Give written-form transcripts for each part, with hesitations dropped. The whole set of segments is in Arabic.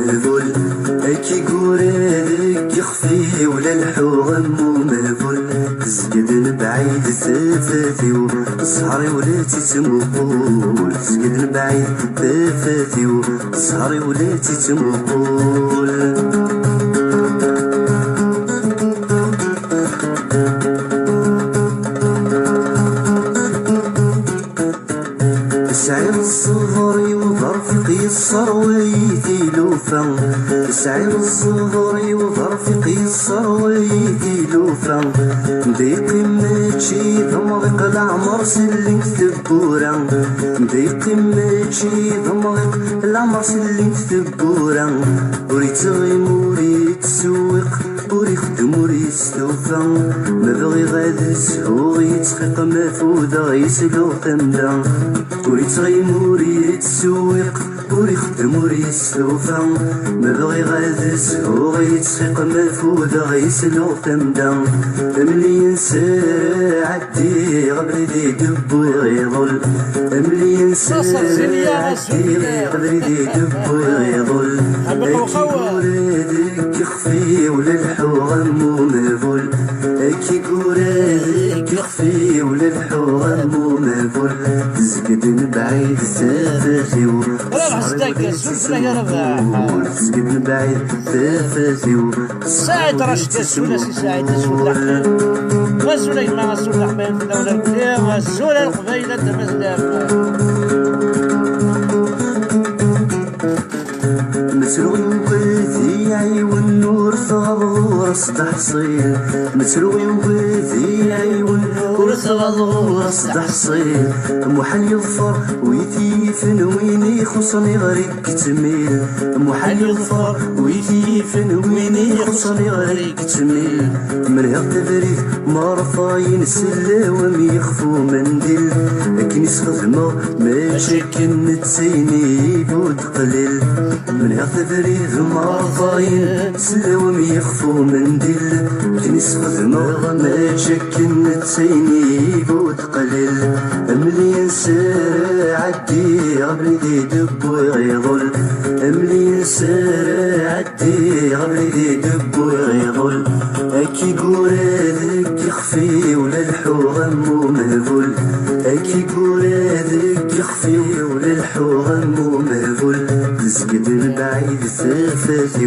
مهبول اكي قورالك يخفي ولا الحوغم مهبول تسجد بعيد ثفاثي وصهري ولا تتمقول تسجد بعيد ثفاثي وصهري ولا تتمقول سعير الصغر يوضر في قيصر ويدي لوفا سعير الصغر يوضر في قيصر ويدي لوفا ضيقي ماشي ضمغق العمر سلم ثبورا ضيقي ماشي ضمغق العمر سلم ثبورا وريت غيم وريت سوق وري خدم وري يستوفى ما بغي غاد سهو يتحقق ما فوضى يسلو قمدا وريت غيم وري يتسوق وري خدم وري يستوفى ما بغي غاد سهو يتحقق ما فوضى يسلو قمدا ملي ينسى عدي غبري دي دبو يغول ملي ينسى عدي غبري دي دبو يغول اكي يخفي ولا الحوغم مهبول اكي قورالك يخفي ولا الحوغم مهبول تسقد بعيد ثفاثي تسقد بعيد ثفاثي سعيد رشد السولة سي سعيد السولة غزولة يما غزولة حبايب في الدولة الكلية غزولة القبيلة تمزدام مسروق وذيعي والنور ثغور صدح صيل مسروق وذيعي والنور ثغور صدح صيل محل يظفر ويثيفن ويني خصني غريق تميل محل يظفر ويثيفن ويني خصني غريق تميل من هغ تبريد مرفاين سلاوم يخفو منديل لكن يسخدمه ما شكن نتسيني بود قليل من هغ تبريد مرفاين سلاوم يخفو منديل لكن يسخدمه ما شكن نتسيني بود قليل ملي ينسى عدي غبري دي دبو يغول ملي ينسى عدي غبري دي دبو يغول اكي قورالك يخفي ولا الحوغم مهبول اكي قورالك يخفي ولا الحوغم مهبول تسقد بعيد ثفاثي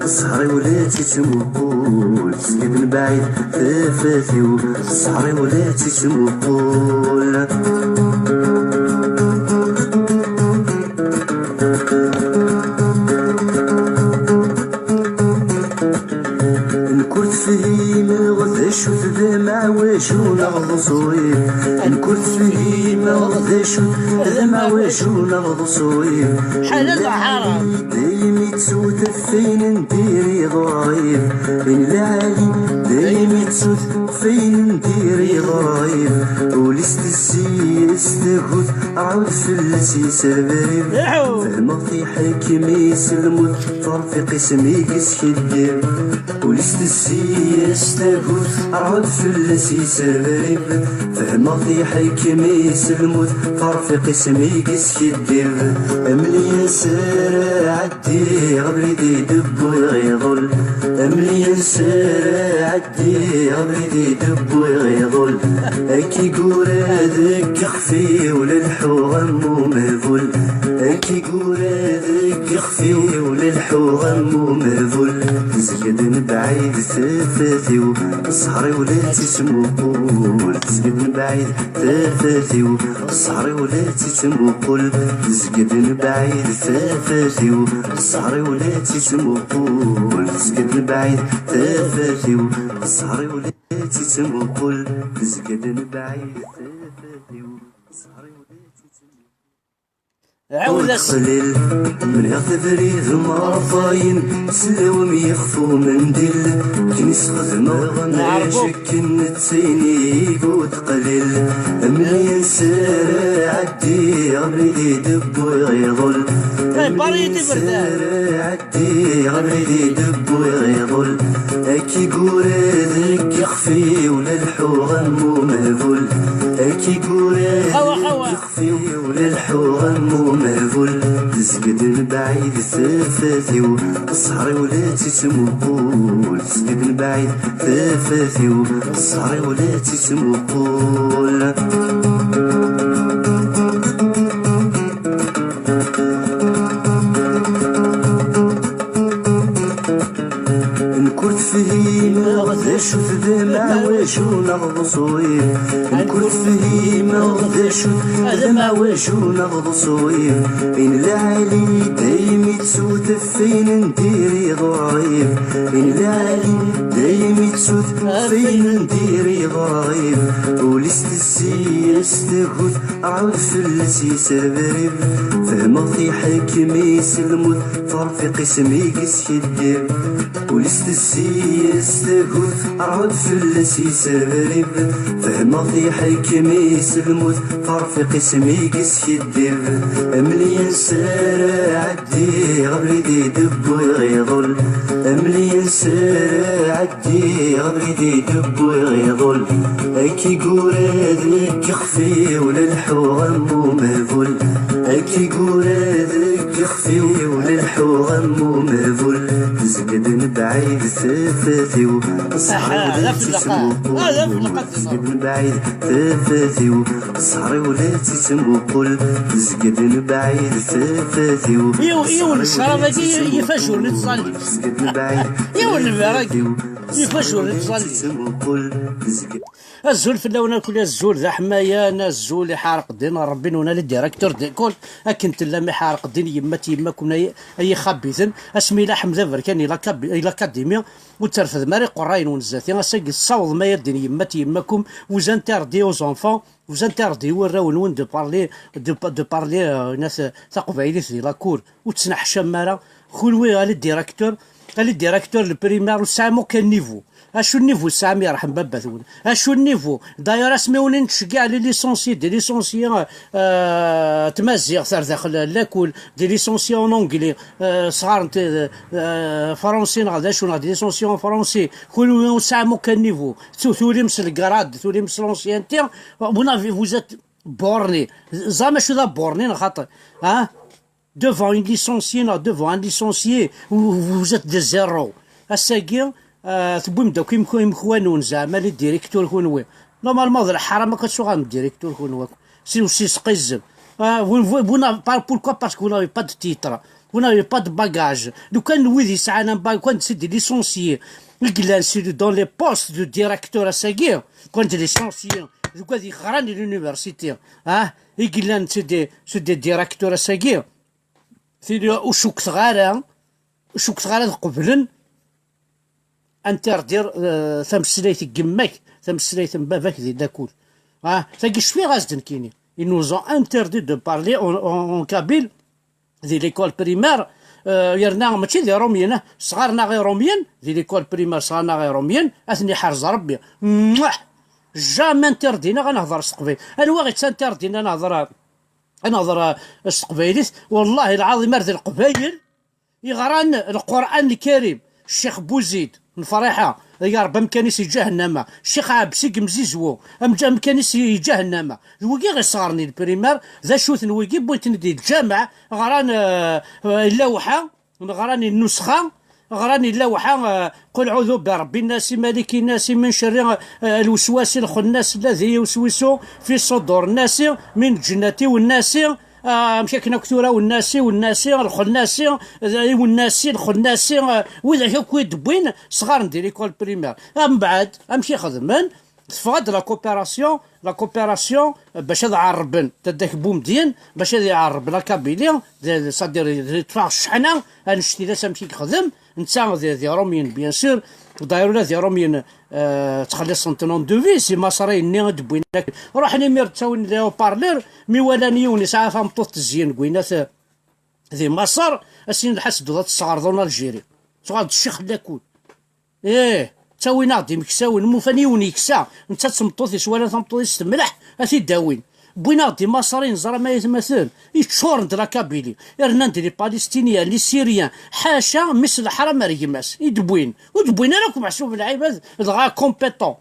وصهري ولا تتمقول تسقد بعيد ثفاثي وصهري ولا تتمقول نكرت فيه مغذى شوت ذا معواش ونغض صويب نكرت فيه مغذى شوت ذا معواش ونغض صويب حلال حرام دايم يتسوت فين نديري ضرايب بين العالي دايم يتسوت فين نديري ضرايب ولست السيستهوت عود فلسي سبريب فهمه في حكمي سلموت طرفي قسمي قس كدير ولست السيستهوت عود فلسي سبريب فهمه في حكمي سلموت طرفي قسمي قس كدير املي ينسى عدي غبري دي دبو يغول املي ينسى عدي غبري دي دبو يغول اكي قورالك يخفي ولا الحوغم مهبول اكي قورالك يخفي ولا الحوغم مهبول تسقد بعيد ثفاثي وصهري ولا تتمقول تسقد بعيد ثفاثي وصهري ولا تتمقول تسقد بعيد ثفاثي وصهري ولا تتمقول تسقد بعيد ثفاثي وصهري ولا تتمقول تسقد بعيد ثفاثي وصهري ولا قليل من يغتبريد مرفاين سلاوم يخفو منديل كنيس خدمة ما شكن نتسيني بود قليل ملي ينسى عدي غبري دبو يغول ملي ينسى عدي غبري دبو يغول اكي قورالك يخفي ولا الحوغم مهبول اكي قورالك يخفي ولا الحوغم مهبول تسقد بعيد ثفاثي الصهري ولا تتمقول تسقد بعيد ثفاثي الصهري ولا تتمقول نكرت فيه ما غداش ذما واشو نغض صوير نكرت فيه ما غداش ذما واشو نغض صوير إن العالي دايم تسوت فين نديري ضعيف إن العالي دايم تسوت فين نديري ضعيف ولست السي استغوث عود فلسي سبريب فهما في حكمي سلموت فرفق اسمي قس يدير ولست السي استغوث عود فلسي سبريب فهما في حكمي سلموت فرفق اسمي قس يدير أملي نسار عدي غبري دي دب ويغيظل أملي نسار عدي غبري دي دب ويغيظل أكي قوراد لك يخفي ولا الحوغم مهفل أكي قوراد لك يخفي ولا الحوغم مهفل تسقد بعيد ثفاثي وصحري ولا تسمقل تسقد بعيد ثفاثي وصحري ولا تسمقل تسقد بعيد ثفاثي يو الشراب هذي يفجر نتصلي تسقد بعيد يو البراكي يفجر نتصلي الزول في اللون كل الزول ذا حماية انا الزول يحارق الدين ربي نونا للديريكتور كل اكنت لا يحارق الدين يماكم اي خبيثن اسمي لا حمزه بركان الى اكاديميا وترفض ماري قراين ونزاتي اساق الصوض ما يدين يماكم وزان تاردي aux enfants وزان تاردي وراون وين دو بارلي ناس تقبايليت دي لاكور وتسنح شماره خلوي على الديريكتور البريمير سامو كان نيفو اشو النيفو سامي يرحم بابا ثون اشو النيفو داير اسميوني نشكاع لي ليسونسي دي ليسونسي تمازيغ ثار داخل لاكول دي ليسونسي اون اونغلي صغار فرونسي نغدا شو دي ليسونسي اون فرونسي كل سامو كان نيفو ثولي مس الكراد ثولي مس لونسيانتي بونا فوزات بورني زعما شو ذا بورني خاطر ها devant une licenciée devant un licencié vous êtes de zéro الساقي تبوي مداو كيم خوانون زعما لي ديريكتور كونوي نورمالمون الحرام ما كتسوغ الديريكتور كونوي سي سقيزم pourquoi parce que vous n'avez pas de titre vous n'avez pas de bagage لو كان ويد يسعانا كنت سيدي ليسونسيي الكلانسي دون لي بوست دو ديريكتور الساقي كنت ليسونسيي لو كان يقراني لونيفرسيتي يقلان سيدي ديريكتور الساقي ثيري وشوك صغارة قبلن انتردير ثمسلايت كماك ثمسلايت باباك ذي داكول تاكي شفي غازدن كيني ils nous ont interdit de parler en kabyle ذي ليكول بريمير يرنا ماشي ذي روميين صغارنا غير روميين ذي ليكول بريمير صغارنا غير روميين اثني حرز ربي جامي انتردينا غنهضر السقبيل انا واغي تانتردينا نهضر السقبيليت والله العظيم مرضي القبايل يغران القران الكريم الشيخ بوزيد من فريحه يا رب مكانيسي جهنم الشيخ عبسي مزيزو مكانيسي جهنم وكي غير صارني البريمير ذا شوت نويكي بغيت ندي الجامع غران اللوحه غراني النسخه غراني اللوحه قل اعوذ برب الناس مالك الناس من شر الوسواس الخناس الذي يوسوس في صدور الناس من الجنه والناس مشي كنا كثوره والناسي الخناسي الخناسي وإذا كوي دبوين صغار ندير ليكول بريمير من بعد امشي خدمن تفقد لا كوبيراسيون باش هذا عربن تداك بومدين باش هذا يعرب لا كابيلي صدير يدفع الشحنه نشتي لا امشي نخدم نتا ذي روميين بيان سور ودايروا ذي روميين تخلي سنتنون دو في سي مصري ني دبويناك روحني مير تساوي لي بارلور مي ولاني وني ساعه فمطوط تزيين كوينات ذي مصر اسين الحسد ذات الصغار دون الجيري صغار الشيخ لاكول تساوي ناضي مكساوي المفاني ونيكسا انت تمطوطي سوالا تمطوطي ستملح اثي داوين بويناضي مصريين زرا ما يتمثل يتشورن دلا كابيلي ارناند لي بالستينيان لي سيريان حاشا مثل الحرام ريماس يدبوين ودبوين راكم محسوب العباد دغا كومبيتون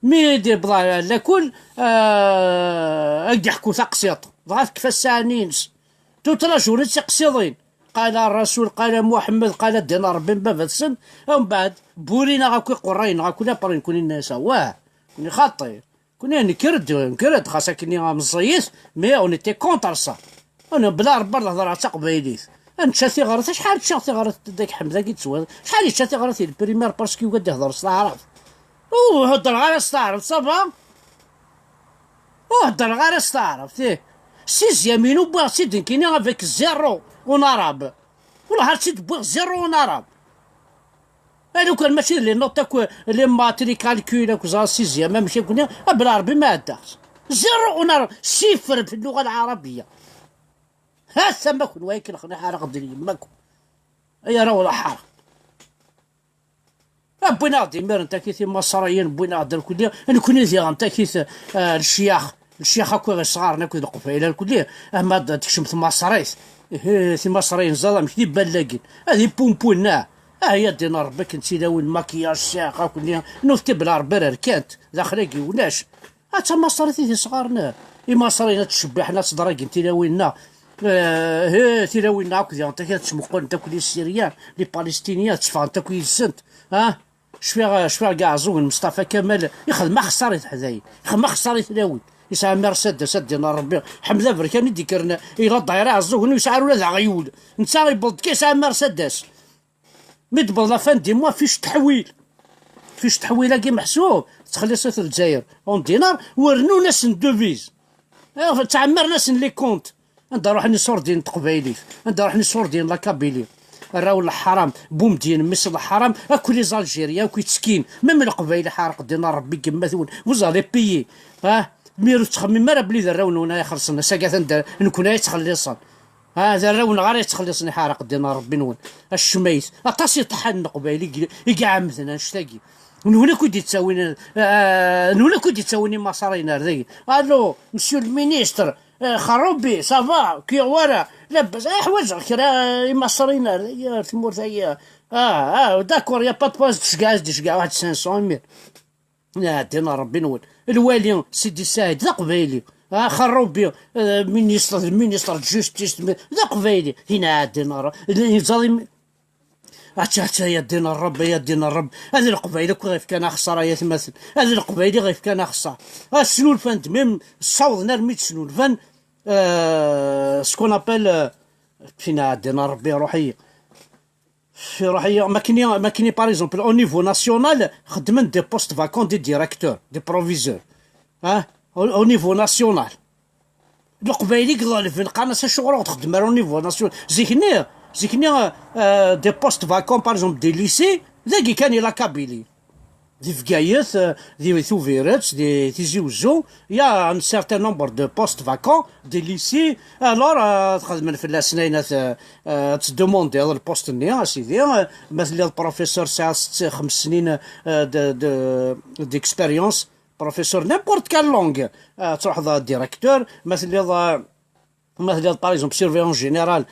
مي دير بلا لاكل يحكوا تقسيط دغا كيفاش ساعه نينس توتلا جوري تقصيضين. قال الرسول، قال محمد، قال دينا ربي بابا السن. ومن بعد بورينا غاكو قرينا غاكو لا برين كوني الناس واه كوني خاطي كوني نكرد خاصة كني مزيس مي اون ايتي كونتر سا. انا بلا ربي نهضر على تقبايليت. نتشاتي غرات شحال تشاتي غرات داك حمزه كي تسوى شحال تشاتي غرات البريمير باسكو قد يهضر استعرف وهضر غير استعرف صافا وهضر غير استعرف فيه سيزيامينو بوغ سيدن كيني افيك زيرو ونراب والله سيد بوغ زيرو ونراب. لو كان ماشي لي نوتاك لي ماتري كالكول كوزا سيزيام ماشي كنا بلا ربي ما عداش زيرو ونراب صفر في اللغه العربيه. ها سماكم وياك خلينا حارق ديال يماكم يا راه ولا حارق. بوينا ديمير انت كيثي مصريين بوينا دير كليه انا كوني زي انت كيث الشيخ هاكو غير صغار ناكو القفيله الكليه اما تكشم ثم مصريس ثم مصريين زعما ماشي بلاقين هذه بومبونا هي دينا ربي كنتي داوي الماكياج الشيخ كليه نوفتي بلا ربي ركانت داخليكي ولاش حتى مصريين صغارنا مصريين تشبحنا صدراك انت داوينا تيراوينا هاكا انت كتشمقون انت كلي السيريان لي بالستينيان تشفى انت كلي السنت شفيها كاع زوين مصطفى كمال يخدم خساري حدايا يخدم خساري تلاوي يسعى مرسيدس دينا ربي حمزه بركاني ديكرنا الى الدايره الزوين ويسعى ولاد عيول انت يبلد كيسعى مرسيدس مدبل لافان دي موا فيش تحويله كي محسوب تخلي صيت الجزائر اون دينار ورنو ناس دوفيز تعمر ناس لي كونت انت روح نصور دين تقبايلي انت روح نصور دين لا كابيلي راهو الحرام بوم دين مصر الحرام اكو لي زالجيريا وكي تسكين ميم القبايلي حارق دينا ربي كما ثون وزالي بيي ميرو تخمم مرا بلي ذراون وانا خلصنا ساكا نكون يتخلصن هذا راون غير يتخلصني حارق دينا ربي نون الشميس اطاسي طحن قبايلي كاع مثلا نشتاقي نولا كنتي تساويني مصارينا ذي الو مسيو المينيستر خروبي صافا كي ورا لاباس حوايج كرا مصرينا يا تمور هي داكور يا با باز تشكاع واحد 500 ميل يا دينا ربي نول الوالي سيدي سعيد ذا قبايلي خروبي مينيستر جوستيس ذا قبايلي هنا دينا ظالم حتى يا دين الرب يا دين الرب هذه القبائل كيف كان خساره يا تمثل هذه القبائل كيف كان خساره السنول فان ميم الصوت نرمي السنول فان سكون ابل فينا دين ربي روحيه في روحيه ما كاينين باغ اكزومبل او نيفو ناسيونال خدمن دي بوست فاكون دي ديريكتور دي بروفيزور او نيفو ناسيونال القبائل قال في القناه شغل تخدم او نيفو ناسيونال زيكني دي بوست فاكون باغ اكزومبل دي ليسي ذاكي كان لا كابيلي دي فكايات دي ثوفيرات دي تيزيوزو يا ان سارتان نومبر دو بوست فاكون دي ليسي الور تخدم في السنين تدوموندي هذا البوست ني سيدي مثلا البروفيسور ساعه 5 سنين ديكسبيريونس بروفيسور نيمبورت كال لونغ تروح ذا ديريكتور مثلا باغ اكزومبل سيرفيون جينيرال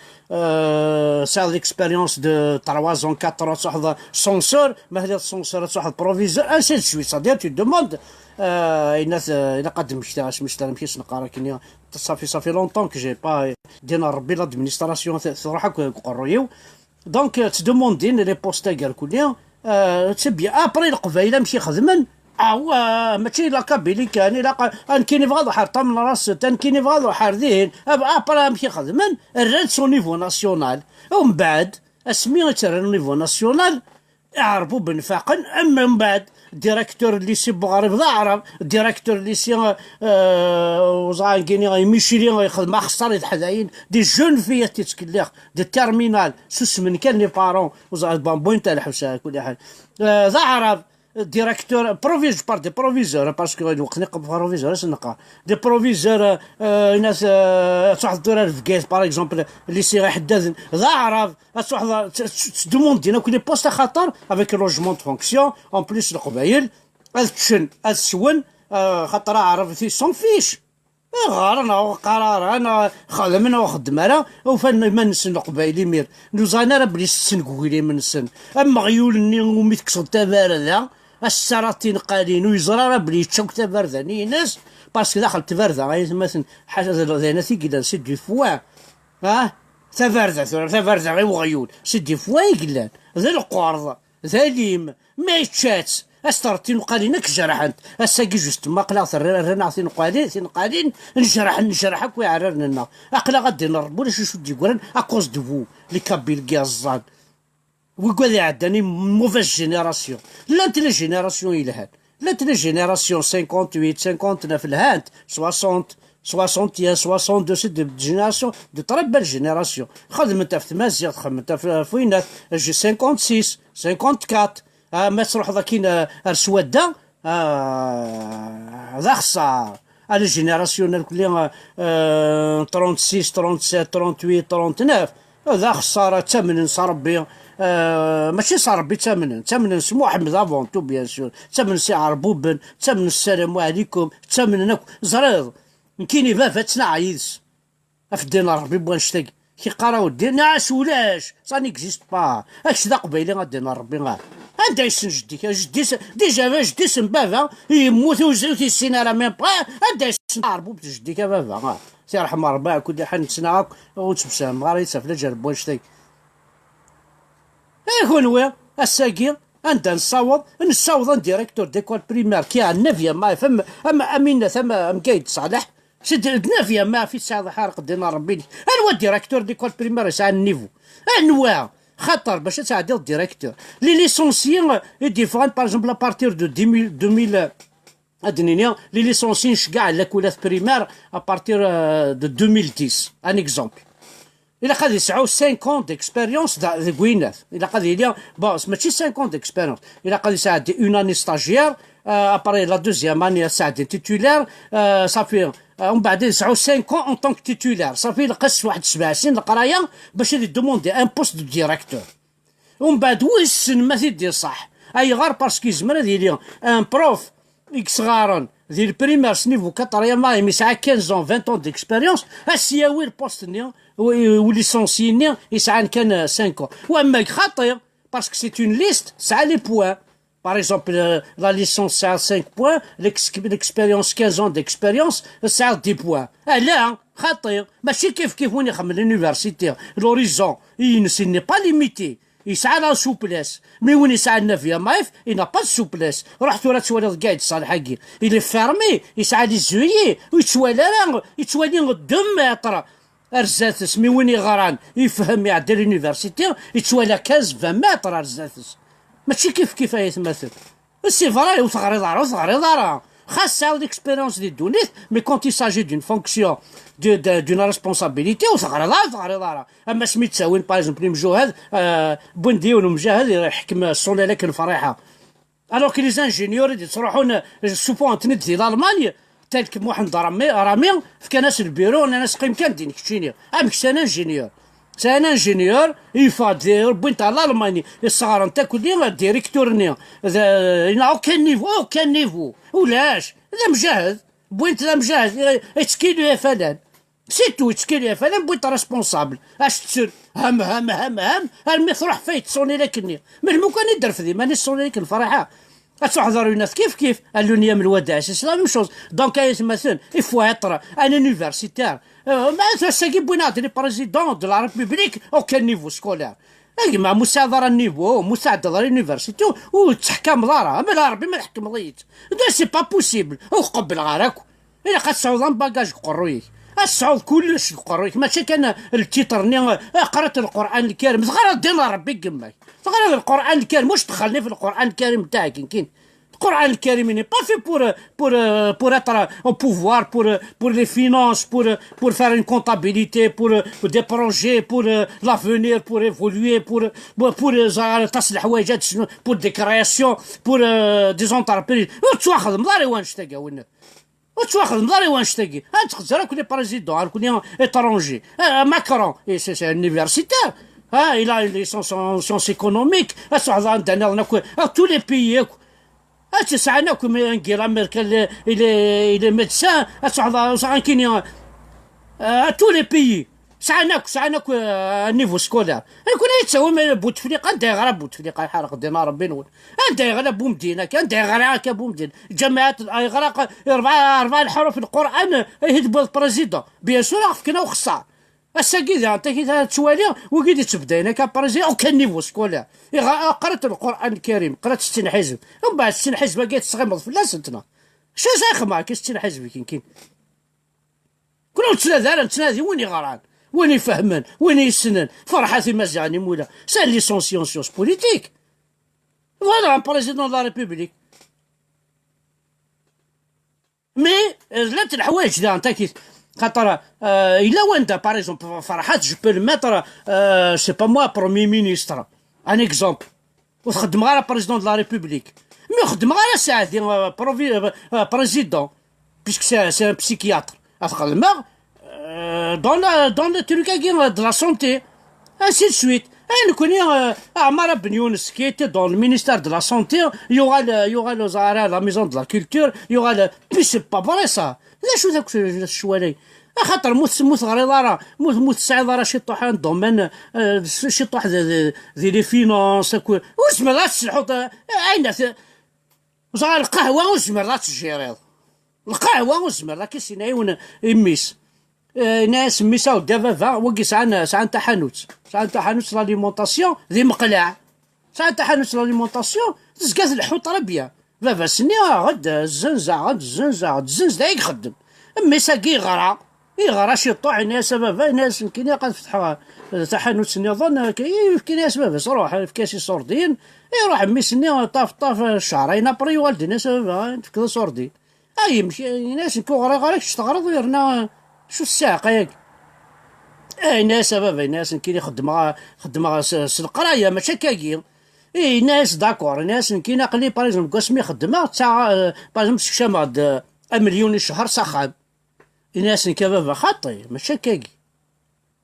ساعه ديكسبيريونس دو 3 ans 4 ans تروح سونسور مثلا السونسور تروح بروفيزور انسي سوي صدير تو دوموند الناس الا قدم مش مشيت نقرا كني صافي لونطون كو جي با دينا ربي لادمينستراسيون صراحه قرويو دونك تدوموندين لي بوست كاع كليا تبيا ابري القبيله مشي خدمن ماشي لا كابيلي كان لا كاين يبغى حار طم راس كاين يبغى حار ذهن ابرا مشي خدمن الرد سو نيفو ناسيونال ومن بعد اسمي ترى نيفو ناسيونال يعرفوا بنفاقا اما من بعد ديريكتور ليسي بوغاريف ذا عرب ديريكتور ليسي وزعان كيني ميشيلي يخدم خسر حداين دي جون فيا تيتكليخ دي تيرمينال سوس من كان لي بارون وزعان بامبوين تاع الحوسه كل حال ذا عرب ديريكتور بروفيزور بار دي بروفيزور باسكو الوقت نقب بروفيزور سنقا دي بروفيزور ناس صح الدور في كاس باغ اكزومبل اللي سي حداد ذا عرب صح دوموندينا كل بوست خطر افيك لوجمون دو فونكسيون اون بليس القبايل التشن السون خاطر عرب في سون فيش غارنا قرار انا خدمنا وخدم انا وفن ما نسن القبايلي مير نوزانا راه بلي السن كويلي من السن اما غيولني وميت كسر تبارده السراطين قالين ويزرا راه بلي تشوك تبرداني ناس باسكو داخل تبرده مثلا حاجه زي ناسي كدا سي دو فوا ثفرزة غير وغيول سيدي فواي قلان ذا القرض ذا ليم ما يتشات استرتين قالينك جرحنت الساقي جوست ما قلا رنا قالين نجرحك ويعررنا لنا اقلا غادي نربو ولا شو دي قران اكوز دو لي كابيل كازان ويقول عداني موفيز جينيراسيون لا انت لا جينيراسيون يلهان لا انت لا جينيراسيون 58 59 الهانت 60 61 62 سي دو جينيراسيون دو تري بال جينيراسيون خدم انت في تمازيغ خدم انت في فوينات جي 56 54 ما تروح ذاكين السوادة ذا خسار على جينيراسيون الكل 36 37 38 39 ذا خسارة ثمن صربي ماشي صربي ثمن سي محمد افونتو بيان سور ثمن سي عربوبن ثمن السلام عليكم ثمن زريض كيني بافات نعيس افدينا ربي بغا نشتاق كي قراو الدين نعس ولاش سا نيكزيست با اش ذا قبيلي غادينا ربي غا عندها يسن جديك جدي ديجا جدي سن بابا يموت وزوتي السنه راه ميم با عندها يسن عربو بجديك بابا سي رحم ربي كل حن تسناك وتبسم غير يسافر جرب واشتاق هو الساقي عندنا نصاوض ديريكتور ديكول بريمير كي عندنا فيا ما فهم اما امينه ثم مقايد صالح سدنا فيا ما في ساعه حارق دينا ربي انا ديريكتور ديكول بريمير ساعه النيفو انواع خطر باش تعدي الديريكتور لي ليسونسيون ديفرون باغ اكزومبل ابارتير دو 2000 ادنينيا لي ليسونسيون كاع لاكولات بريمير ابارتير دو 2010 ان اكزومبل إلا قد يسعو 5 ديكسبيريونس ذا كوينات إلا قد يليا بوس ماشي 5 ديكسبيريونس إلا قد يساعد اون اني ستاجيير اباري لا دوزيام اني ساعد تيتولير صافي ومن بعد يسعو 5 اون طونك تيتولير صافي لقص واحد 7 سنين القرايه باش يدوموندي ان بوست دو ديريكتور ومن بعد ويسن ما تيدير صح اي غير باسكو يزمر هذا يليا ان بروف اكس غارن ذي البريمير نيفو 4 ما يسعى 15 20 ديكسبيريونس اسياوي البوست نيا وليسونسيني يسعى كان 5 واما خطير باسكو سي اون ليست سعى لي بوان باغ اكزومبل لا ليسونس سعى 5 بوان ليكسبيريونس 15 ديكسبيريونس سعى 10 بوان لا خطير ماشي كيف وين يخمم لونيفرسيتي لوريزون ني با ليميتي يسعى لا سوبليس مي وين يسعى النافيا مايف إنا با سوبليس رحت ورا توالي قايد صالح حقي إلي فيرمي يسعى لي زويي يتوالي 2 متر ارزاتس مي وين يغران يفهم يعدي لونيفرسيتي يتوالى 15 20 متر ارزاتس ماشي كيف يتمثل سي فري وثغري دارا خاص تعاود اكسبيريونس دي دونيت مي كونت يساجي دون فونكسيون دون ريسبونسابيليتي وثغري دارا اما سميت تساوين باغ اكزومبل مجوهد بوندي ولا مجاهد يحكم الصوله لكن فريحه الوغ كي لي زانجينيور تروحون سوبون تند في المانيا تلك محمد رامي في كناس البيرو انا ناس قيم كان دينك تشيني سان انجينيور يفادير بنت على الماني الصغار نتا كل ديريكتور انا اوكان نيفو ولاش لا مجاهد بوينت لا مجاهد اتسكيلو يا فلان سيتو اتسكيلو يا فلان بوينت ريسبونسابل اش تسر هم المي تروح فايت صوني لكني من ممكن يدير في ذي ماني صوني لك الفرحه تحضروا الناس كيف قالوا لي من الوداع سي لا ميم شوز دونك مثلا يفوا يطرا ان يونيفرسيتير ما ساكي بوينات لي بريزيدون دو لا ريبوبليك اوكان نيفو سكولير اي مع مساعده النيفو مساعده اليونيفرسيتي وتحكم دارها ما لا ربي ما نحكم ضيت دا سي با بوسيبل وقبل غيرك الا قد تصعود باكاج قرويك الصعود كلش قرويك ماشي كان التيتر قرات القران الكريم صغار دين ربي قماك صغار القران الكريم واش دخلني في القران الكريم تاعك كاين القران الكريم n'est pas fait pour être au pouvoir pour les finances pour faire une comptabilité pour des projets pour l'avenir pour évoluer pour تصلح حوايجات pour des créations pour des entreprises وتواخذ مضاري واش تلقى وتواخذ مضاري واش تلقى تخزر كل بريزيدون كل étranger ماكرون سي universitaire il a une licence en sciences économiques عندنا tous les pays تسعنا كم انجيلا ميركل الى ميدسان صعد كاين تو لي بيي سعاناك نيفو سكولار كنا يتساوي بوتفليقه انت غير بوتفليقه حرق دينا ربي نقول انت غير بومدينه انت غير بومدين جماعات غرق 4 الحروف القران يهدبوا البريزيدون بيان سور كنا وخسار الساكي ذا انت كي توالي وكي تبدا هنا كبريزي او كان نيفو سكولا قرات القران الكريم، قرات 60 حزب، ومن بعد 60 حزب باقي تغمض في الناس انتنا شو زاخ معاك 60 حزب كاين كلهم تنادي وين يغران وين يفهمن وين يسنن فرحة مزعني مولا سان ليسونسيون سيونس بوليتيك فوالا بريزيدون لا ريبوبليك. مي زلات الحوايج دا انت كي خاطر الا وانت باغ اكزومبل فرحات جو بو الميتر سي با موا برومي مينيستر ان اكزومبل وتخدم غير بريزيدون لا ريبوبليك مي خدم غير ساعتين بريزيدون بيسك سي ان بسيكياتر تخدم dans le truc de la santé, ainsi de suite. Et nous connaissons Amara Ben Younes qui était dans le ministère de la santé, il y aura le Zahara, la maison de la culture, il y aura le... Puis c'est pas vrai ça. ليش ذاك الشوالي خاطر موت غريضه موت سعيد راه شي طوح دومين شي طوح ذي لي فينانس وزمر لا تسلحوط عين زعر القهوه وزمر لا تجيريض القهوه وزمر لا كيسين عيون يميس ناس ميساو دابا وكي سعان تحانوت لاليمونطاسيون ذي مقلع سعان تحانوت لاليمونطاسيون تزكات الحوت ربيا بابا سني غد الزنزة دايك يخدم امي ساكي يغرى شي طوع ناس بابا ناس يمكن قد فتحوا تحانوت سني ظن كاين ناس بابا روح في كاسي صوردين يروح امي سني طاف الشهرين ابري والدي ناس بابا كذا صوردين اي مشي ناس كو غري تغرض ويرنا شو الساقه ياك ناس بابا ناس كاين خدمه القرايه ماشي كاين ناس داكور ناس كاين قلي باغ قسمي خدمه تاع باغ شماد مليون الشهر سخاب ناس بابا خاطي ماشي كاين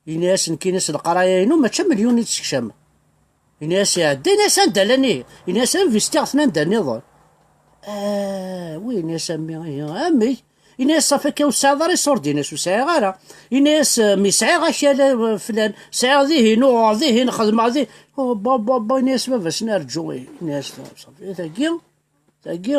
ناس كاين القرايه نو ماشي مليون الشمع ناس عندي ناس ندلني ناس انفيستيغ ثنا ندني وين امي إناس صافي كاو السعر يصوردي ناس وسعي غيره إناس ميسعي غاشي فلان سعي ذهن ذهن خدم ذهن بابا إناس بابا نرجو إناس صافي تاكي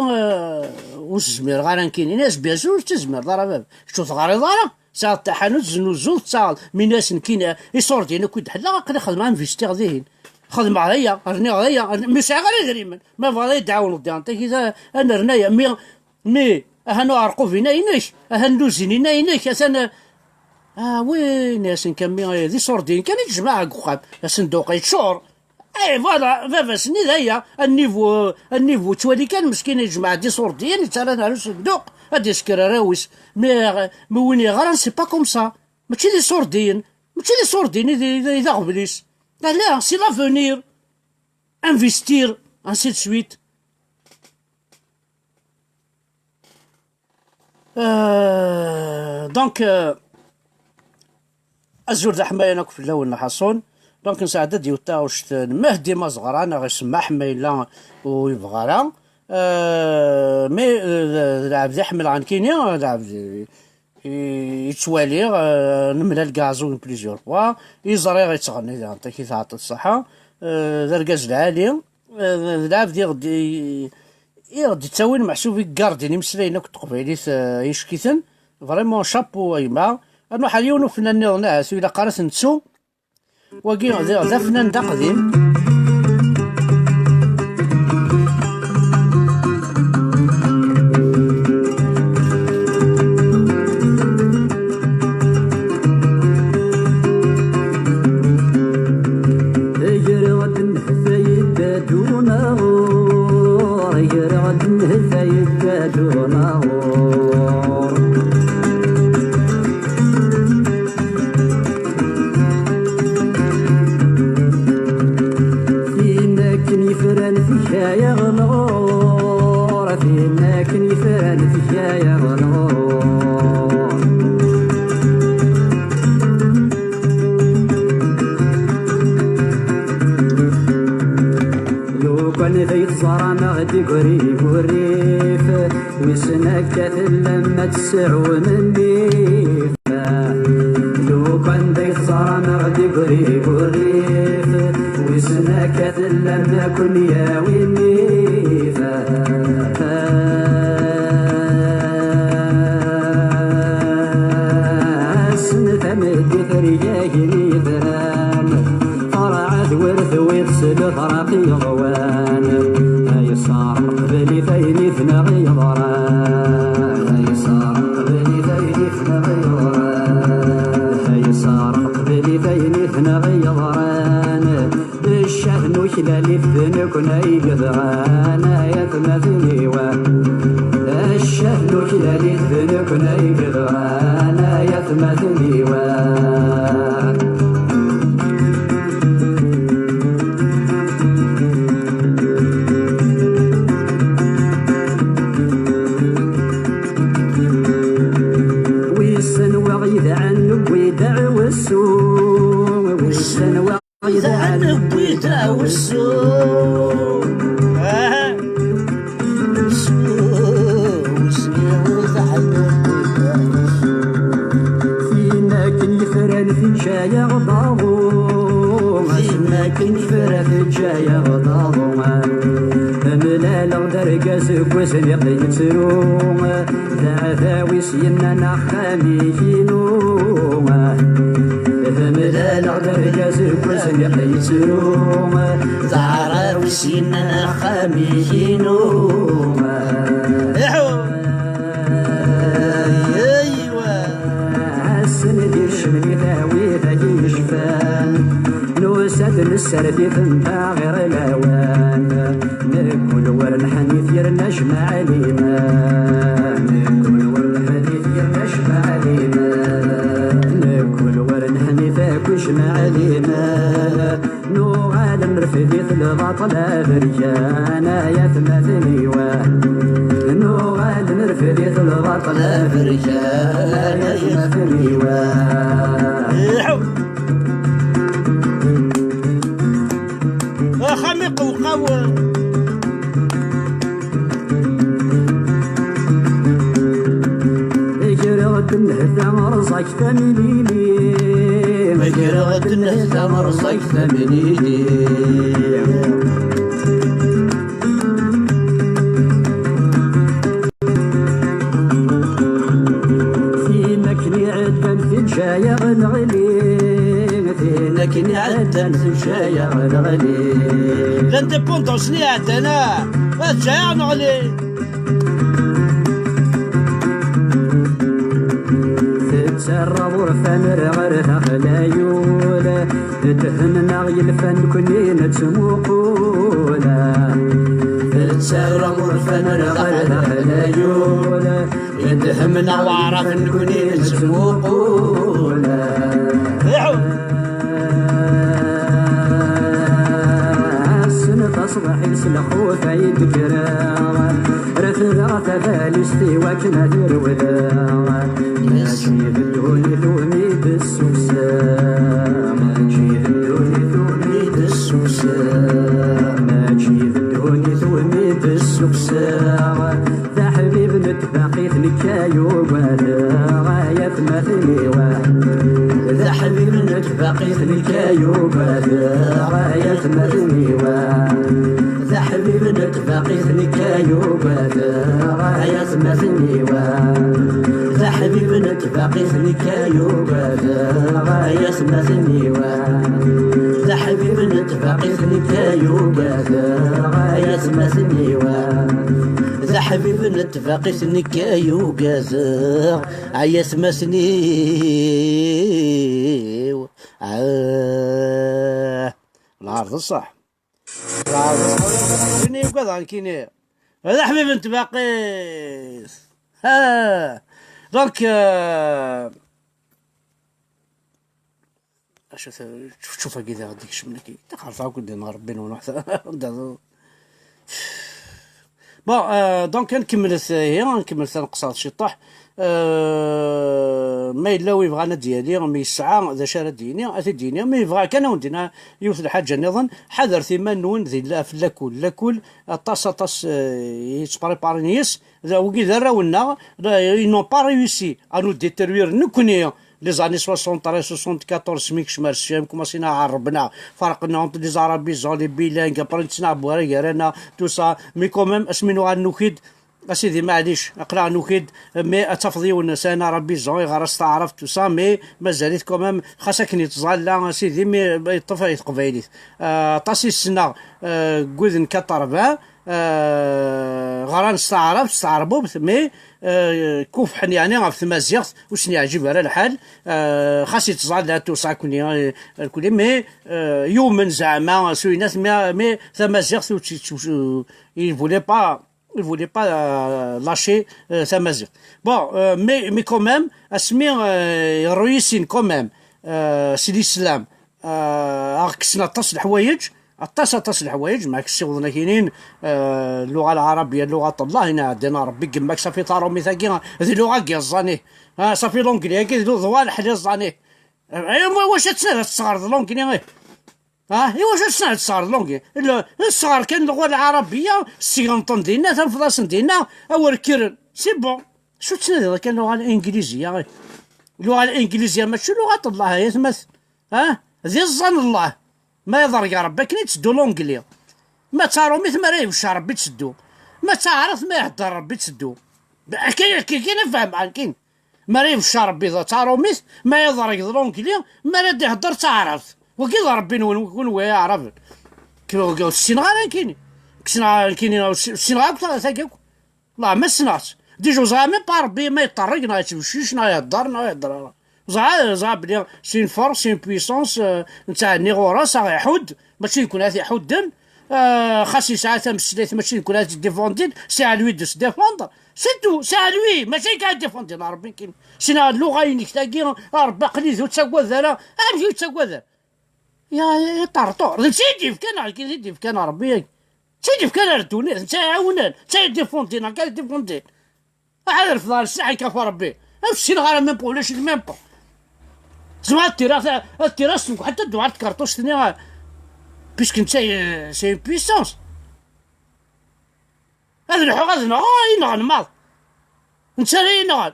واش زمير غير كاين إناس بيزور تزمير دارا بابا شتو تغاري دارا ساعة تحانوت زنوزول تاع ميناس كاين يصوردي كود حلا قلي خدم انفيستيغ ذهن خدم عليا رني عليا ميسعي غير يدريمن ما بغا يدعاونو انت كي انا رنايا مي هانو عرقو فينا يناش هندوزين يناش اثنا وين ناس نكمي ذي صوردين كان يجمع قخاب صندوق يتشور فوالا بابا سني هيا النيفو توالي كان مسكين يجمع دي صوردين ترى على صندوق هادي سكراراويس مي وين يغران سي با كوم سا ماشي دي صوردين اذا غبليس لا سي لافونير انفستير انسي دو سويت. دونك الزور ذا حماية ناكو في اللون نحصون دونك نساعد ديوتا وش مهدي ما صغرا انا غير سما حمايلا ويبغارا مي لعب ذي حمل عن كينيا لعب يتوالي نملا الكازو بليزيور فوا يزري غيتغني ذا انت كي تعطي الصحة ذا الكاز العالي لعب ذي غدي غدي تساوي محسوب كاردين يمسلاينا كنت قبيليت يشكيثن فريمون شابو ايما انو حاليا فنان ناس الى قرات نتسو وكي ذا فنان دا قديم لما تسعو مني لو كان بيت صار غدي قريب الريف وسناكت لما كن يا ويني سنة مدي ورياهي ذران فرعت ورث ويغسل طراقي ضوان هاي صار قبلي ثيني ثنغي ضران هاي صار قبلي ثيني ثنغي ضران هاي صار قبلي ثيني ثنغي ضران الشهن وكلالي ثنكن اي قذعان يا ثمثني الشهن وكلالي ثنكن اي قذعان يا ثمثني ويسن وغيد عنك ويدعو السوء ويسن وغيد عنك ويدعو السوء فينا كن يفرن في جاية غضاضو فينا كن يفرن في جاية غضاضو ملا لغدر قاسك وسنق يتسرو ذا ذاوي سينا نخامي كينو ملا لغدر قاسك وسنق يتسرو ذا وسينا نخامي كينو السندي الشمني ذاوي ذاكي يشفان نوسد نسردي ثنبا غير الاوان ناكل ورن حنيث نجمع علينا ناكل ورن حنيث نجمع علينا ناكل ورن حنيث كجمع علينا نوغال نرفدي البطل بريانا يا ثمثني نوغال نرفدي البطل بريانا يا ثمثني خمق وقوى اجرغد النهدى مرزق ثمنيني اجرغد النهدى مرزق ثمنيني في مكني عدن في جاية غنغلي لكن عدن في جاية غنغلي لانديبوندونس لي عندنا جاية غنغلي تسرب ورفان غرها خلايول تهننا غيلفان كنين تسموقولا تسرب ورفان غرها خلايول يدهمنا وعرف كنين تسموقولا تصبح يسلخو في يدكرا رثا فالستي وكنا ذروذا ماشي بالدوني ثومي بالسوسة ماشي بالدوني ثومي بالسوسة ماشي بالدوني ثومي بالسوسة ذا حبيب نتباقي ثنكايو ولا يا ثمثني ذا حبيب نتباقي ثنكايو ولا يا ثمثني ذا حبيب نتباقي ثنكايو ولا يا ثمثني ذا حبيب نتباقي ثنكايو ولا يا ثمثني ذا حبيب نتباقي ثنكايو ولا يا ثمثني ذا حبيب نتباقي ثنكايو وقازا عياس مسني العرض الصح العرض الصح كيني وكذا كيني هذا حبيب نتباقي ها دونك شوف كذا غاديك شمنكي تقرفا كنت نهرب بين ونحث بون دونك نكمل نقصاد شطح ما إلا ويبغانا ديالي مي الساعة ذا شارع ديني أتديني ما يبغى كان وندنا يوث الحاجة نظن حذر ثمان نون ذي لا في لاكل طاس يتبريبارينيس ذا وكي ذا راونا ينون با ريوسي أنو ديتروير نكوني لي زاني 73 74 سميك شمال الشام كوماسينا عربنا فرقنا اونت لي زارابي زون لي بيلانغ برنتنا بواري رانا تو سا مي كوميم اسمينو غنوكيد اسيدي معليش اقرا نكيد مي تفضيون سنه ربي زون غرست عرفت تو سا مي مازالت كومام خاصك نتزال اسيدي مي يطفى قبايلي طاسي السنه كوذن كطربا غران استعربوا مي كوفحن يعني غف تمازيغ واش يعجب على الحال خاص يتزال لا تو سا كوني الكل مي يومن زعما سوينات مي تمازيغ il voulait pas lâcher sa mesure. Bon, mais quand même, Asmir réussit quand même. C'est l'islam. أركسنا تصل الحوايج تصل الحوايج معك الشغل كاينين اللغة العربية لغة الله هنا عندنا ربي كماك صافي طارو ميثاقي هذه اللغة كيزاني صافي لونجلي كي ذوال حلي زاني واش تسنى تصغر لونجلي واش تسنى تصغر لونجلي الصغار كان اللغة العربية السيغنطون ديالنا تنفضاسن ديالنا أول كيرن سي بون شو تسنى كان اللغة الإنجليزية اللغة الإنجليزية ماشي لغة الله هي تمثل ذي الظن الله ما يضر يا ربي كني تسدو لونجلي ما تعرف مثل ما راهي ربي تسدو ما تعرف ما يهدر ربي تسدو كي نفهم كاين ما راهي ربي ذا تعرف مثل ما يضر لونجلي ما راه يهدر تعرف وكي ربي نكون هو يعرف كيلو السينغال كاين كاين السينغال ثاك لا ما سنات دي جوزامي ربي ما يطرقنا شنو يهدر زعا بلي سي اون فورس سي اون بويسونس نتاع النيغوراس راه يحود ماشي يكون هذا يحودن خاص ساعات مسليت ماشي يكون هذا ديفوندين سي على لوي دو سي ديفوندر سي تو سي على لوي ماشي كاع ديفوندين ربي كاين سينا اللغه ينك تلاقي ربي قليل تسوى ذا امشي تسوى ذا يا طرطور سيدي كان كان ربي سيدي كان ردوني انت عاونان انت ديفوندين كاع ديفوندين عارف ظهر الساعه كفى ربي امشي غير ميم با ولاش ميم با زعما التراث حتى الدوار كارطوش ثاني بيسك انت سي بويسونس هذا الحق هذا ينغن ماض انت لا ينغن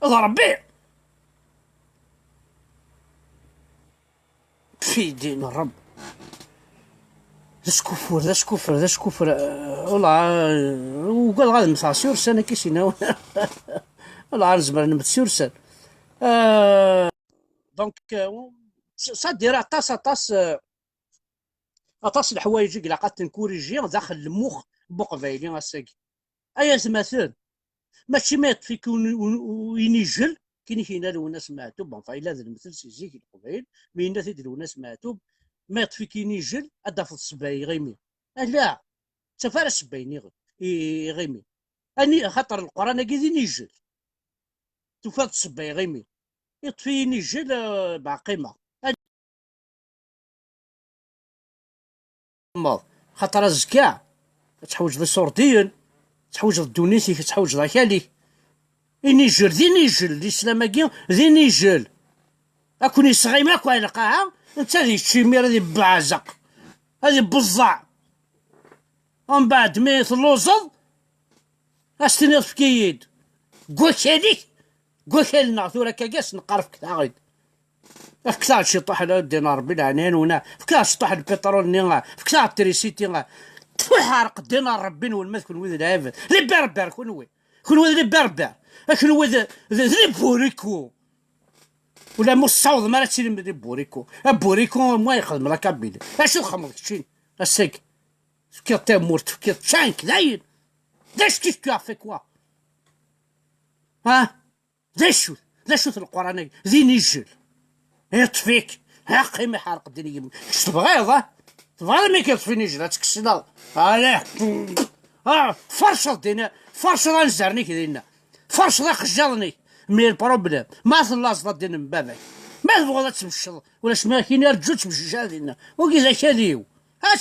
هذا ربي في دين الرب ذاش كفر والله وقال غادي مساسيور سنه كيسينا والله زعما نمسيور سنه دونك صدير اطاس الحوايج اللي قد تنكوريجي داخل المخ بقبايلي اساكي ايا مثلا ماشي ما يطفيك وينجل كاين الناس معتوب بون فايلا هذا المثل سي زيك القبايل مي الناس يديروا ناس معتوب ما يطفيك ينجل ادا في الصباي غيمي لا سفار الصبايني غيمي اني خاطر القران كيدي ينجل تفات الصباي غيمي يطفي نجل بعقيمه خاطر الزكاع تحوج للصورتين تحوج للدونيسي تحوج لكالي نيجل ذي نيجل الاسلام كي ذي نيجل اكون يصغي ماك على القاعه انت ذي الشميره ذي بعزق هذه بزع ومن بعد ما يثلوزض استنيض في كيد قلت لنا ثورة كاس نقرف كذا غيد فكذا شي طاح دينار بالعنان ونا فكذا شي طاح البترول نيغا فكذا التريسيتي حارق دينار ربي والمثل كون وذا العبد لي بربر كون وذا لي بربر كون وذا لي بوريكو ولا مصاوض ما تشري لي بوريكو ما يخدم لا كابيل اش الخمر شي السيك كي تمورت كي تشانك داين داش كيف كافي كوا ذا شو القران ذي نيجل يطفيك حقي ما حارق الدنيا تبغيض مي كيطفي نيجل تكسنا فرشل دينا فرشل نزرني كدينا فرشل خجلني مي البروبليم ما ثلاص دينا من بابك ما تبغى تمشي ولا شما كاين رجل تمشي جادينا وكي ذا كاديو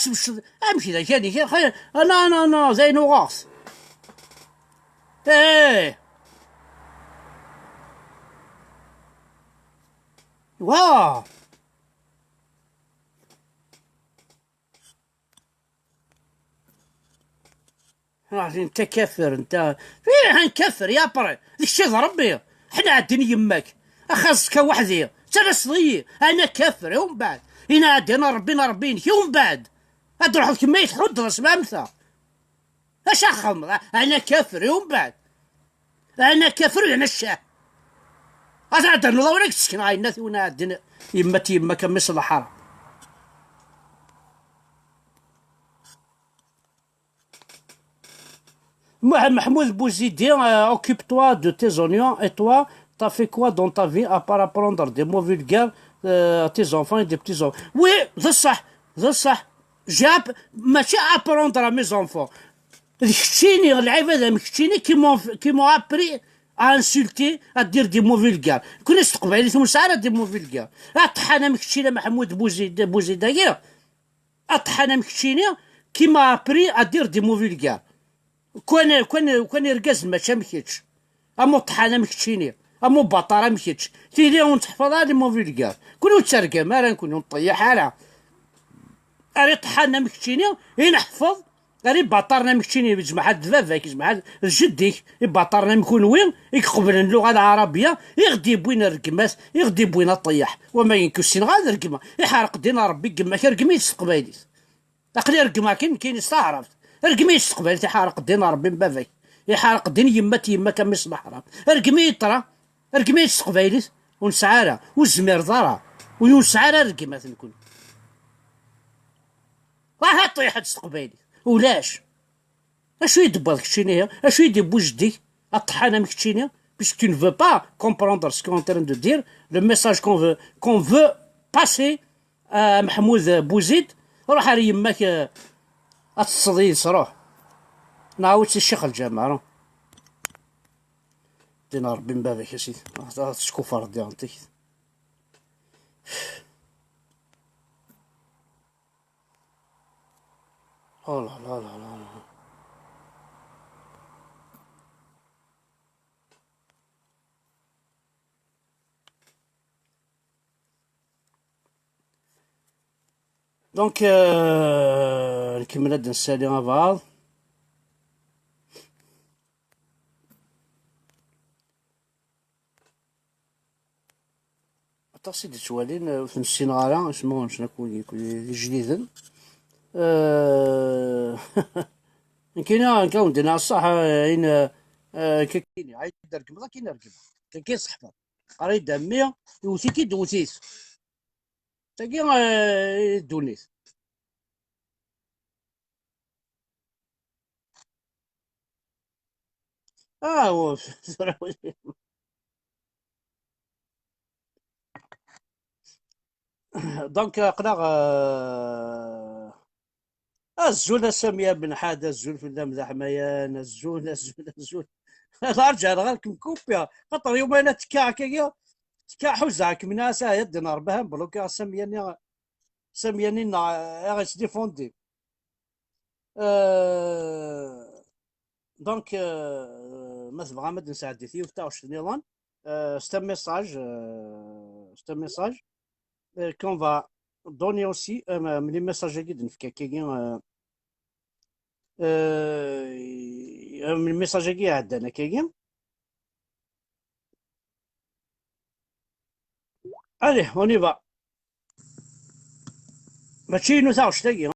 تمشي امشي ذا كادي خير انا زي نغاص واه انت كافر انت فين نكفر يا بري داكشي ربي حنا عندنا يماك خاصك وحدي ترى انا كافر ومن بعد هنا عندنا ربينا ربينك ومن بعد تروح كما يتحد راس ما امثى اش اخمر انا كافر ومن بعد انا كافر وانا الشاه هذا نوض وراك تسكن هاي الناس ونا عندنا يما كمس الحرام. Mahmoud Bouzidi, occupe-toi de tes oignons et toi, t'as fait quoi dans ta vie à part apprendre des mots vulgaires à tes enfants et des petits-enfants? Oui, c'est ça, c'est ça. J'ai ماشي apprendre à mes enfants. كشتيني اللعيبه هذا مكشتيني qui m'ont appris à insulter à dire des mots vulgaires. كون استقبالي ثم ساعه دي مو فيلغار. اطحنا مكشتينا محمود بوزيد هي اطحنا مكشتيني qui m'a appris à dire des mots vulgaires. كون يرقز ما مكيتش امو طحانه مكتشيني امو بطاره مكيتش تيلي ونتحفظها لي موفي الكار كون تسرقا ما راه نكون نطيح على اري طحانه مكتشيني ينحفظ اري بطارنا مكتشيني بجمع حد فافاك يجمع جديك بطارنا مكون وين يقبل اللغه العربيه يغدي بوين الرقماس يغدي بوين الطيح وما ينكسين غير الرقمه يحرق دينا ربي كما كرقمي تستقبالي تقلي رقمه كاين استعرفت رقمي يستقبل تيحارق الدين ربي بافاك يحارق الدين يما كمس الحرام رقمي يطرى رقمي يستقبليت ونسعارة والزمير ضرا ونسعارة رقمة نكون راه طيح تستقبلي ولاش اشو يدبر كتشينيا اشو يدبو جدي الطحانة مكتشينيا puisque tu ne veux pas comprendre ce qu'on est en train de dire le message qu'on veut passer à Mahmoud Bouzid روح على يماك التصديس روح نعاود الشيخ الجامع دينا ربي من بابك يا سيدي تشكو فرد ديالتك لا لا لا لا لا دونك نكمل هاد نسالي مع بعض. سيدي توالين في السينغالا اسمهم شنو كل جديدا كاين كاوندنا الصح عين كاين عيد رقم كاين رقم كاين صحفه قريد دمي يوثي كي دوثيس تاكي دونيس هو دونك قناغ الزول سامية بن حاد الزول في الدم ذا حميان الزول ارجع غالكم كوبيا خاطر يوم انا تكا حوزعك من ناسا يد نار بهم بلوكا سامياني غاش ديفوندي دونك ما تبغى ما نساعد فيه وفتاو نظام c'est un message c'est un message qu'on va donner aussi les messages qui نفكا كاين الميساج كي عندنا كاين عليه اوني با ماشي نوثاوش تاقي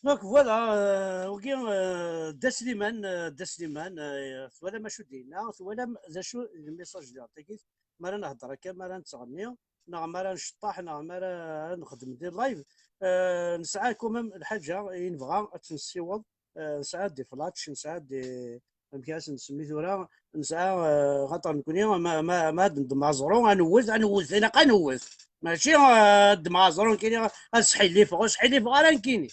دونك فوالا وكي دا سليمان دا سليمان ثوالا ما شو دينا ثوالا ذا شو الميساج اللي عطيك ما راه نهضر هكا ما راه نتغني نا ما راه نشطح نا ما راه نخدم دي لايف نسعى كومام الحاجه ينبغى تنسيوض نسعى دي فلاتش نسعى دي مكياس نسمي ثورا نسعى خاطر نكون ما ندم عزرو غنوز الا قنوز ماشي دم عزرو كاين صحي لي فوق صحي لي فوق راه كاينين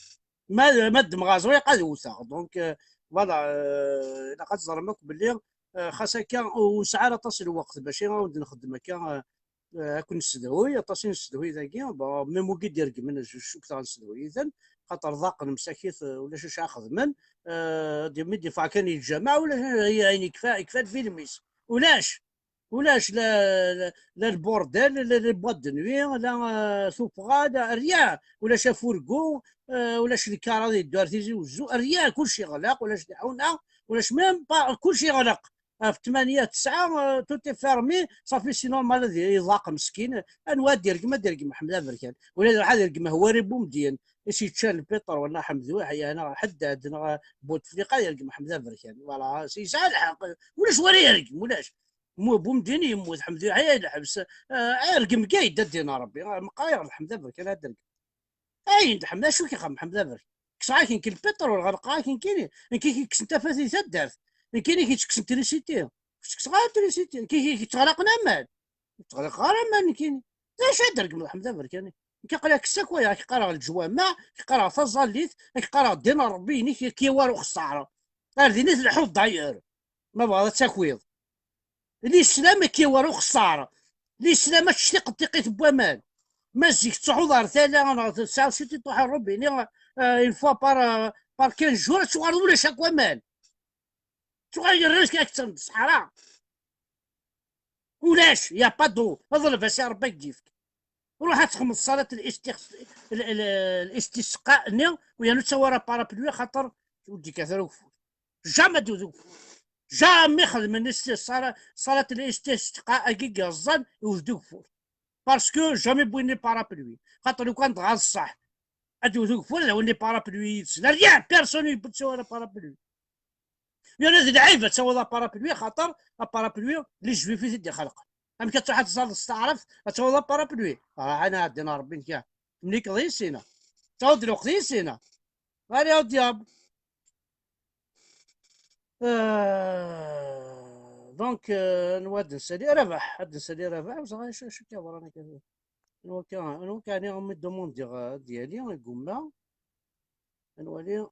ما دمغازوي قد وثاق دونك فوالا الا قد زرمك باللي خاص هكا وسعى تصل الوقت باش نعاود نخدم هكا كون نستدوي تصين نستدوي ذاكي ميم وكي دير من شو كثر نستدوي اذا خاطر ضاق مساكيت ولا شو خدمن دي مدي فا كان يتجمع ولا هي يعني كفايه الفيلميس ولاش لا البورديل لا البواد دو نوي لا سوبغا لا ريان ولا شافوركو ولاش الكارا ديال الدار تيجي وزو ريان كلشي غلق ولاش دعونا ولاش ميم كلشي غلق في 8 9 توتي فيرمي صافي سينو مال يضاق مسكين انوا دير كما دير كما حمد بركان ولا حد دير كما هو ريبو مديان اش يتشال البيطر ولا حمد وحي انا حداد بوتفليقه ديال كما حمد بركان فوالا سي ساعه الحق ولاش وري يرقم ولاش مو بومديني يموت الحمد لله حيا الحبس ارقم كايد دينا ربي مقاير الحمد لله برك انا درك اي الحمد شو كيخم الحمد لله برك كسا كاين كي البترول غرقا كاين كيكس انت فاسي تدارت كاين كيتكس تريسيتي كيتكس تريسيتي كي تغلقنا مال تغلق غير مال كاين اش درك الحمد لله برك يعني كيقرا كساكويا كيقرا الجوامع كيقرا فازاليت كيقرا دينا ربي كي والو خساره هذه الحوض ضاير ما بغا تاكويض لي السلامة كيورو خسارة لي السلامة تشتيق دقيت بوامان مازيك تعوض رثالة تسعة شتي طوح ربي اون فوا بار 15 جور تغير ولا شاك وامان تغير راسك اكثر من الصحراء ولاش يا با دو اظلم بس ربي يجيفك روح تخمم صلاة الاستسقاء ويا نتصور بارابلوي خاطر ودي كثر وفوت جامد دوك جامي خدم الناس صلاة الاستسقاء كي الظن يوجدوك فور باسكو جامي بويني بارابلوي خاطر لو كان تغاز صح ادوك فور لو اني بارابلوي لا ريان بيرسون يبتسوى بارابلوي يا ناس العيبه تسوى بارابلوي خاطر بارابلوي اللي جوي في يدي خلق ام كتروح تستعرف تسوى بارابلوي انا عندنا ربي نكا ملي قضي سينا تعود الوقت سينا غير يا دياب دونك نواد نسالي ربح هاد نسالي ربح بصح شو كيهضر انا كذا انا كان يوم الدوموند ديالي قمنا نولي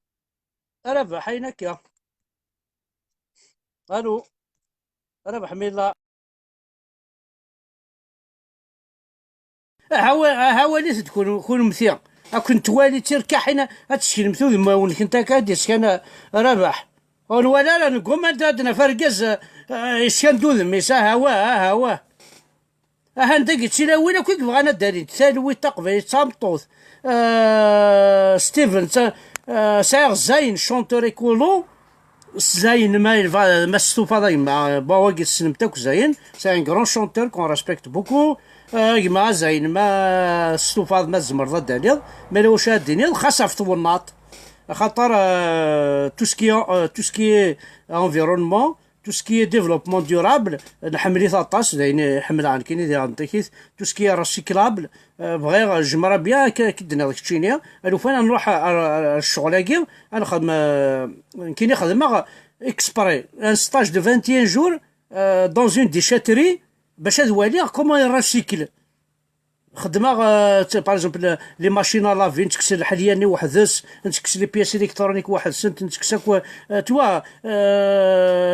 ربح هيناك الو ربح ميلا هاولي تكون مثير كنت والي تركا حين هاتشكي مثوذ ما ونك انت كاديس كان ربح ولا لا نقوم عندنا فرقز اش كان دوذ ميسا هوا انت قلت شي وين كيف بغانا دارين تسالوي تقبل تامطوث ستيفن ساير زين شونتور ايكولو زين ما استوفى ما بواقي سنمتك زين سي ان غران شونتور كون ريسبكت بوكو كما زين ما استوفى ما زمر دانيل ما لو شاديني خاصه في طوناط خاطر تو سكي انفيرونمون تو سكي ديفلوبمون ديورابل نحملي ثاطاس يعني حمل عن كيني ديال نتيكيث تو سكي ريسيكلابل بغير جمره بيان كدنا داك التشينيا الو فانا نروح الشغلاكي انا خدم كيني خدمه اكسبري ان ستاج دو 21 جور دون اون ديشاتري باش نولي كومون يريسيكل خدمه باغ اكزومبل لي ماشين لافي نتكسي الحلياني وحدث نتكسي لي بياس الكترونيك واحد سنت نتكساك توا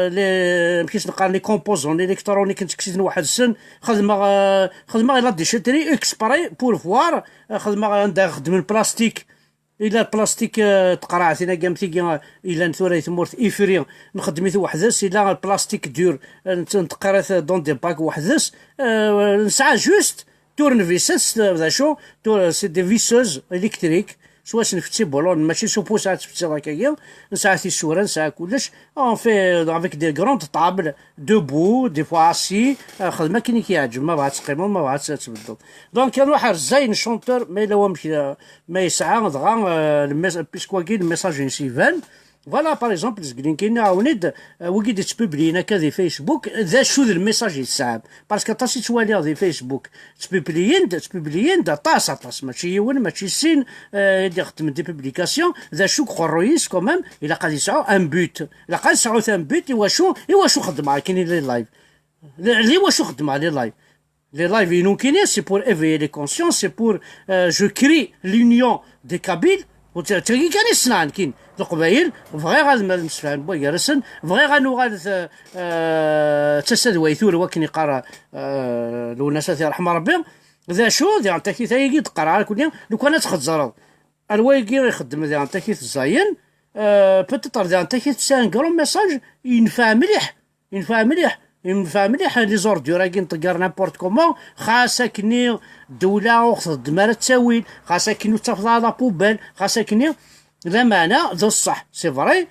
لي كيفاش نقال لي كومبوزون الكترونيك نتكسي واحد السن خدمه لا ديشيتري اكسبري بور فوار خدمه عندها خدم البلاستيك الى البلاستيك تقرا ثنا قامتي الى نثوري ثمورت ايفري نخدمي وحدث الى البلاستيك دور نتقرا دون دي باك وحدث نسعى جوست تورنفيسس ذا شو سي دي فيسوز الكتريك سوا نفتي بولون ماشي سوبو ساعات تفتي هكايا نساعة السورة نساعة كلش اون في افيك دي كروند طابل دوبو دي فوا اسي خدمه كاين كيعجب ما بغات تقيمون ما بغات تبدل دونك كان واحد زين شونتور ما الا هو ما يسعى دغا بيسكوا كي الميساج ينسيفان فوالا باغ اكزومبل زكلين كاين عاونيد وكي تبوبلي هناك في فيسبوك ذا شو الميساج يسحب باسكو طاسي توالي في فيسبوك تبوبليين طاس ماشي يون ماشي سين يدير خدم دي بوبليكاسيون ذا شو كرويس كومام الا قاد يسعو ان بوت الا قاد يسعو ان بوت ايوا شو خدمه كاين لي لايف لي واش خدمه لي لايف les lives inoukinés, c'est pour éveiller les consciences, c'est pour je crée l'union des Kabyles. وتلقي كان يصنع كاين القبايل بغي غاد نسفان بويا رسن بغي غنوغال تسد ويثور وكن يقرا الوناس يرحم ربي ذا شو ذا انت كي تايقي تقرا كل يوم لو كان تخزر الوايقي يخدم ذا انت كي الزاين بتطر ذا انت كي تسان كرون ميساج ينفع مليح لي زوردور راكي نطقر نابورت كومون خاصة كني الدولة وخص ما تساويل خاصة كني تفضل لا بوبال خاصة كني لا معنى ذو الصح سي فري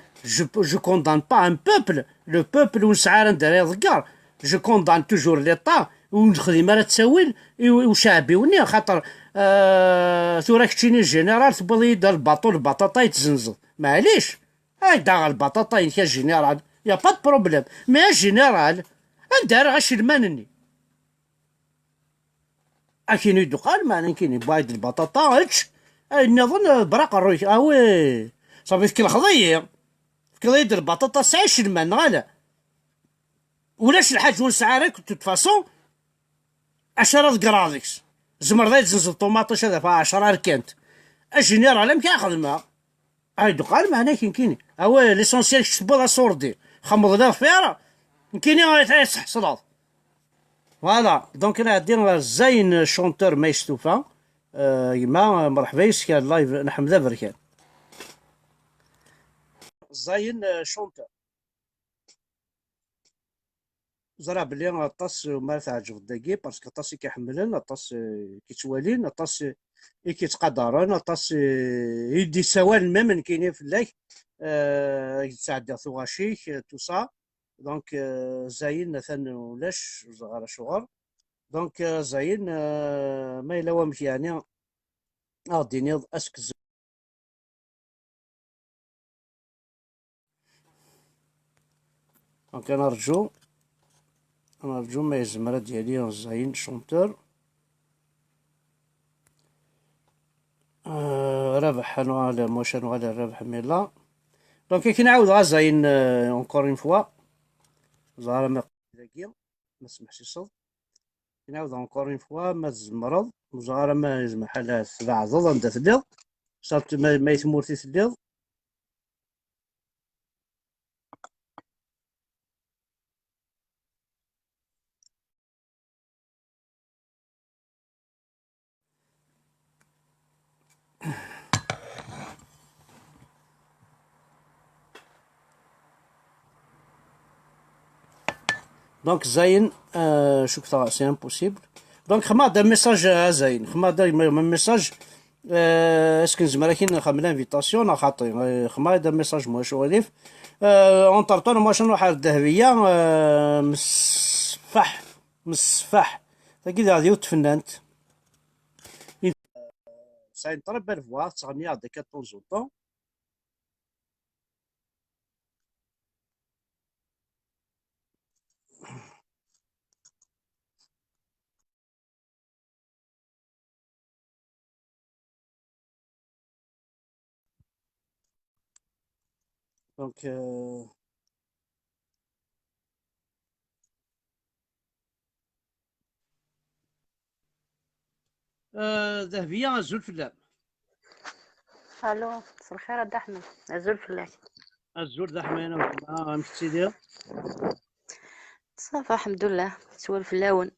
جو كوندان با ان بوبل لو بوبل ونسعى ندير ضكار جو كوندان توجور ليطا ونخدم ما تساويل وشعبي وني خاطر ثورا كتشيني الجنرال تبغي يدير البطاطا يتزنزل معليش هايدا البطاطا يا جنرال يا با بروبليم مي جنرال ندار غاش المانني اكين يدو قال ما كاين بايد البطاطا هاتش نظن براق الرويش وي صافي كي الخضيه كي يدير البطاطا ساعش المان غالا ولاش الحاج ونسعارك فاسون 10 كرادكس زمر ذا يتزنزل طوماطيش هذا 10 ركانت الجنرال ما كيخدمها هايدو قال معنا كاين ليسونسيال كتبوها صوردي خمضنا فيها كاين يتحصل فوالا دونك انا غادي زين شونتور ما يستوفى يما مرحبا يسكر لايف نحمد بركان زين شونتور زرا بلي غطاس ما تعجب داكي باسكو طاس كيحملن طاس كيتوالين طاس كيتقدرن طاس يدي سوال ميم كاينين في الله يتعدى ثواشيك تو سا دونك زين مثلا ولاش صغار شغل دونك زين ما الا وامك يعني غادي نيض اسك دونك نرجو ما يزمر ديالي زين شونتور رابح على موشن على الربح ميلا دونك كي نعاود غازاين اونكور اون فوا زهر ما داكيا ما سمحش يصد نعاود اونكور اون فوا ما تزمرض زهر ما يزم حالات بعض انت تدير صافي ما يتمورتي تدير دونك زين شو كثر سي امبوسيبل دونك خما دا ميساج زين خما دا ميساج اسكن زمراكين خملا انفيتاسيون خاطي خما دا ميساج مو شواليف اون طرطون ما شنو واحد الذهبيه مصفح كذا غادي تفننت ساين طرب بالفوا تغني هذا كطون زوطون دونك ذهبيه زول فلان الو مساء الخير عبد احمد عزول فلاح الزول ذا حمينه مشتي دير صافي الحمد لله سوال فلاون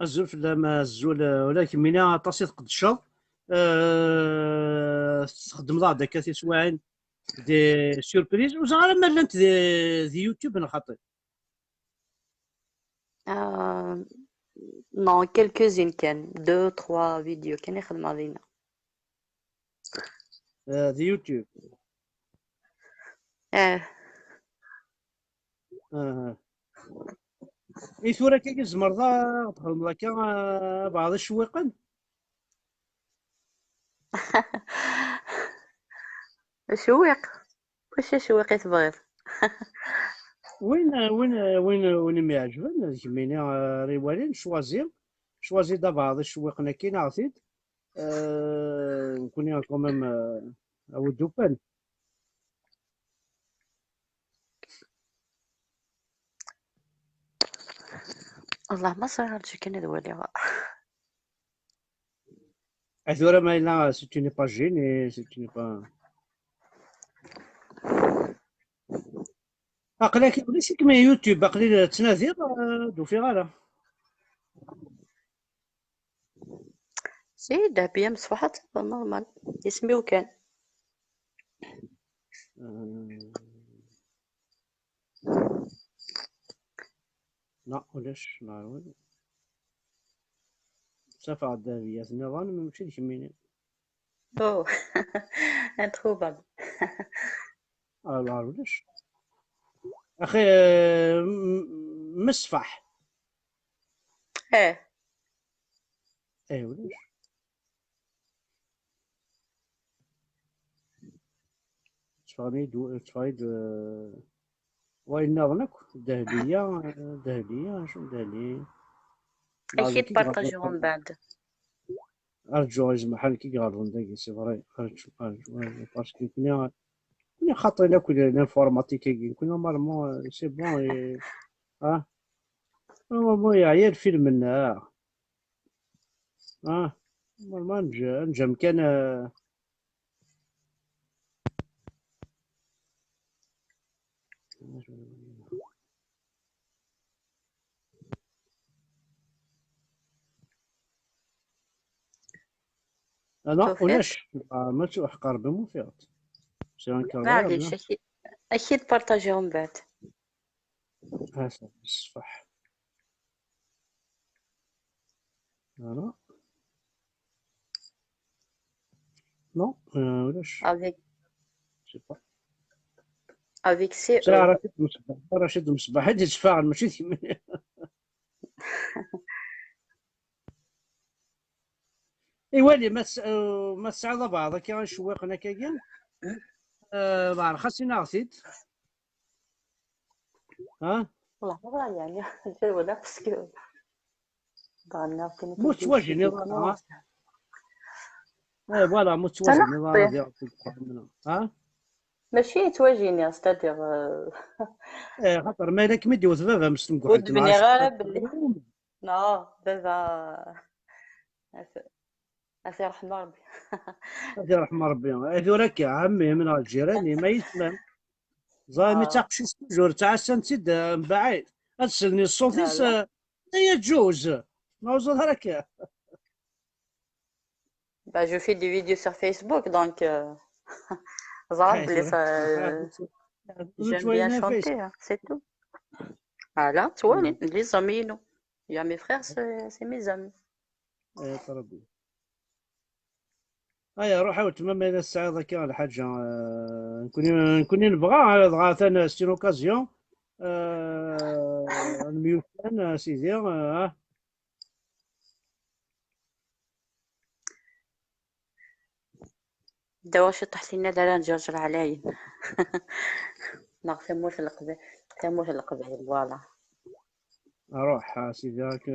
الزول فلان ما الزول ولكن مينا طاسي تقدشو تخدم ضاد كاثي سواعين دي سوربريز وزعما مالنت دي يوتيوب انا خاطر نو كيلكوزين كان دو تخوا فيديو كان يخدم علينا ذا يوتيوب. اه. آه. إي ثورة كي تزمرض تخدم لك بعض الشويقن. شويق. واش شويق تبغيض؟ وين ما يعجبن كميني ريوالين شوازي دا بعض الشويقنا كي نعطيت نكون كوميم او الدوبان. والله ما صار كان دوالي. ثورة ما إلا سي تو ني با جيني سي تو ني با أقلك وليس كما يوتيوب أقلي تنادي دوفي غالا. سي دابيا مصفحة نورمال يسميو كان. لا ولاش لا سافع الدابيات نظام ماشي كميني. اوه. انتروبابل. لا ولاش أخي مسفح. اه. أي ولاش تفايد وين نظنك دهلية شو دهلي لازم اكيد كي بارطاجيو من بعد. أرجو يسمح لك كي غالون داكي سي فري أرجو باسكو كنا خاطينا كل لانفورماتيك كنا نورمالمون سي بون. اه نورمالمون يعيا الفيلم منا اه نورمال نجم كان انا توفيق. ولاش ما تروح قرب مو فيغت سي ان معليش كرفايبل. اكيد. اكيد بارطاجيو من بعد. ها الصفح انا نو ولاش افيك سي با افيك سي ساعة او. رشيد مصباح هادي تفاعل ماشي ثمانية. ايوالي ما تسعد بعضك كي غنشويقنا كاين بعد خاصني نعطيت ها والله ما يعني جو نفسك. ضعنا كنا مو تبديو تواجه تشوفيك نظام نو. ها. اي فوالا مو تواجه نظام تنقصي. هذه منها ها. ماشي تواجيني ستادير. ايه خاطر ما لك مدي وثبابا مش نقول لك نهار ودبني غير شحال بلي. نو دابا اسي رحمة ربي. هذه رحم ربي هذو راك يا عمي من الجيراني ما يسلم زايمي اه. تاقشي ستوجور تاع سنتيد من بعيد ارسلني الصوتيس لا هي جوج ما وصل هراك. bah je fais des vidéos sur Facebook donc زعما بلي j'aime bien توينا فيس. chanter hein, c'est tout. Voilà توالي les amis nous. Il y a mes frères c'est mes amis. ايه تربي هيا روح حاول تمام الى الساعه كاع الحاجه نكوني نبغى دغا ثاني ستين اوكازيون الميوفان سيدي دابا واش طحت لنا دابا نجرجر عليا. ناغ تموت القبائل. تموت القبائل فوالا. روح سيدي راك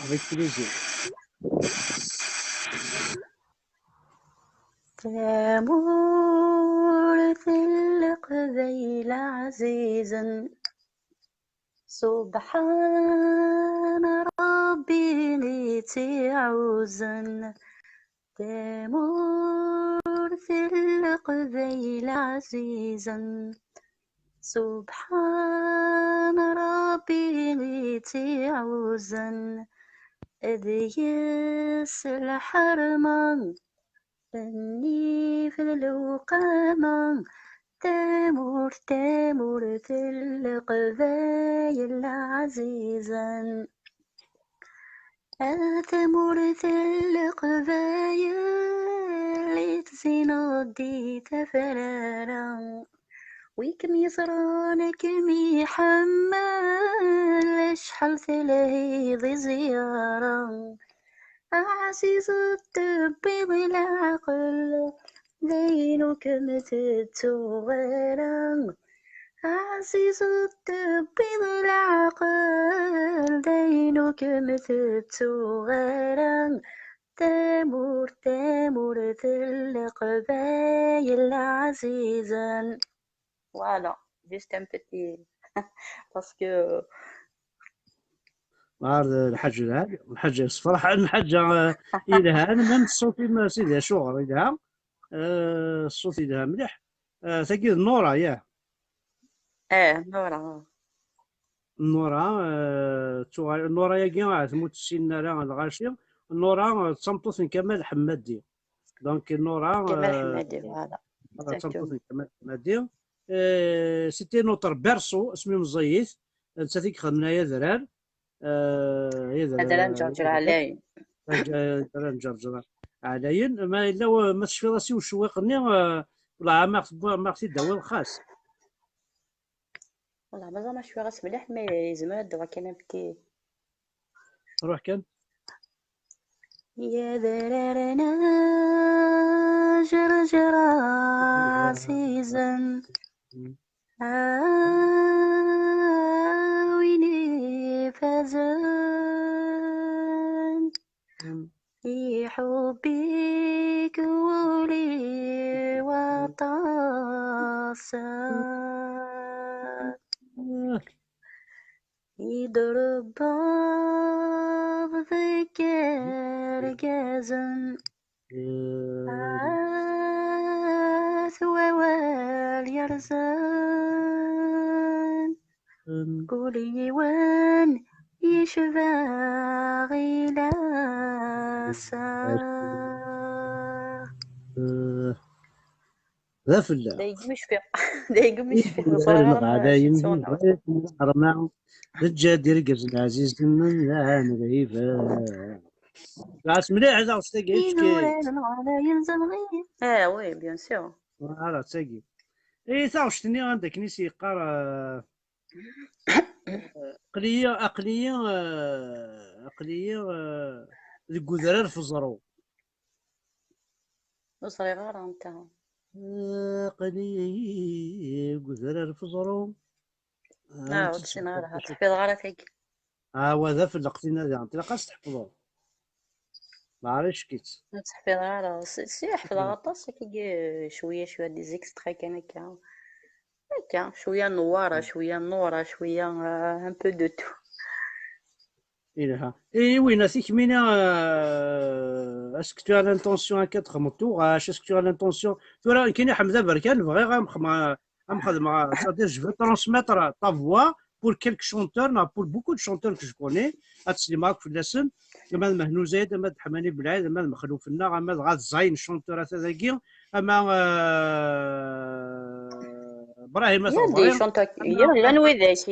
افيك بليزير. تموت القبائل عزيزا سبحان ربي لتعوزا. تمر في القبيل عزيزا سبحان ربي لتعوزا. أذيس الحرمان فني في الوقامة. تمر في القبايل عزيزا. تمر في القبايل تزينو دي تفرارا ويكم يزران كم يحمل شحال تلهي زيارة عزيز الدبيض العقل ليلك متتوغرا عزيز الدبيض العقل ليلك متتوغرا تامور تامور القبايل عزيزا. Voilà, juste un petit parce que نهار الحاج الهاد الحاج صفرح الحاجة إلها أنا ما الصوت ما سيدي شغل إلها الصوت إلها مليح ثقيل النورة ياه نورا النورة النورة يا كاع تموت السنة راه الغاشية النورة تصمتوث كمال حمادي دونك النورة كمال حمادي voilà تصمتوث exactement. كمال حمادي سيتي نوتر بيرسو اسمي مزيت نساتيك خدمنا يا درار يا هذا لا درار نجرجر عليه. درار نجرجر علاين ما الا ما تشفي راسي وشويقني ولا ما خصي داوي خاص والله مازال ما شوي غاس مليح مي زعما دابا كاين ان بتي روح كان يا درارنا جرجر عزيزا ويني فازن في حبك ولي وطاسا يضرب بعض ذكر جازن ثوال يرزن قولي وين يشبع غلاسا ذا فلا دايق مش فيه دايق مش فيه بصراحة غير شي غالاين تسونا حرماهم الجدير قرز العزيز من العام غيبة راس مليح هذا وستاقي كي يزورين على يلزم غير وي بيان سور راه تاقي اي تا وشتني عندك نسي قرا أقلية ذي قدرار في الزرو وصلي غير انت أقلية قدرار في الزرو وتسين غير تحفظ غير تاقي وهذا في اللقطين هذا انت لاقاش تحفظوه ما عرفتش كيت تحفظ غير سي حفظ غطاس كي شوية شوية دي زيكسترا كان هكا شوية نوارة شوية نورة شوية ان بو دو تو إلها إي وين سيك مينا اسكو تو لانتونسيون هكا تخمطو اسكو تو لانتونسيون تورا كاين حمزة بركان بغي غنخدم سادير جو فو ترونسميتر تا فوا بور كيلك شونتور بور بوكو دو شونتور كو جو كوني هتسليماك فلاسن اما مهنو زايد اما حماني بلعيد اما مخلوف النار اما غاد زاين شونتور هذاكي اما ابراهيم يا دي شونتاك يا لا نوي ذاك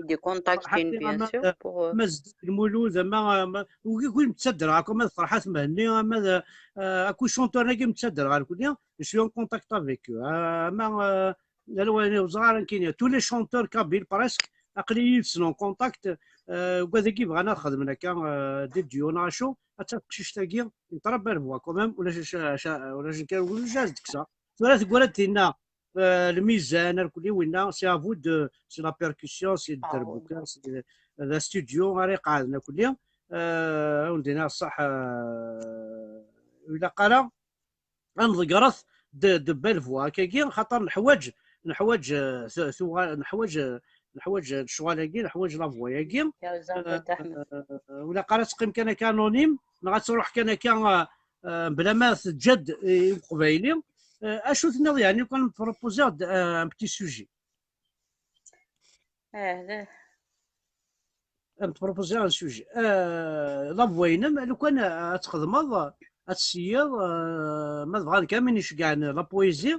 دي كونتاكتين حتى بيان سور بوغ ما زدت المولود زعما وكل متصدر هاكم ما فرحات مهني ما اكو شونتور كي متصدر غير كل شوي اون كونتاكت افيك ما الوان صغار كاين تو لي شونتور كابيل بريسك اقليل سنون كونتاكت وكذا كي بغانا نخدم هكا دي ديوناشو تقشيش تاكي نتربى الفوا كوميم ولا كان جاز ديكسا ولا تقول لنا الميزان الكلي وين سي افو دو سي لا بيركسيون سي الدربوكا سي لا ستوديو غير قاعدنا كليا ولدينا الصح الا قال نضقرث دبال فوا كاكي خاطر نحواج نحواج الشغالاكي نحواج لا فوا ياكي يا زعما تحمل ولا قالت تقيم كان كانونيم غتروح كان بلا ما تجد قبايلي اشو تنوض يعني كون بروبوزي ان بتي سوجي لا بروبوزي ان سوجي لا فوينم لو كان تخدمض تسير ما تبغى كامل يشكع لا بويزي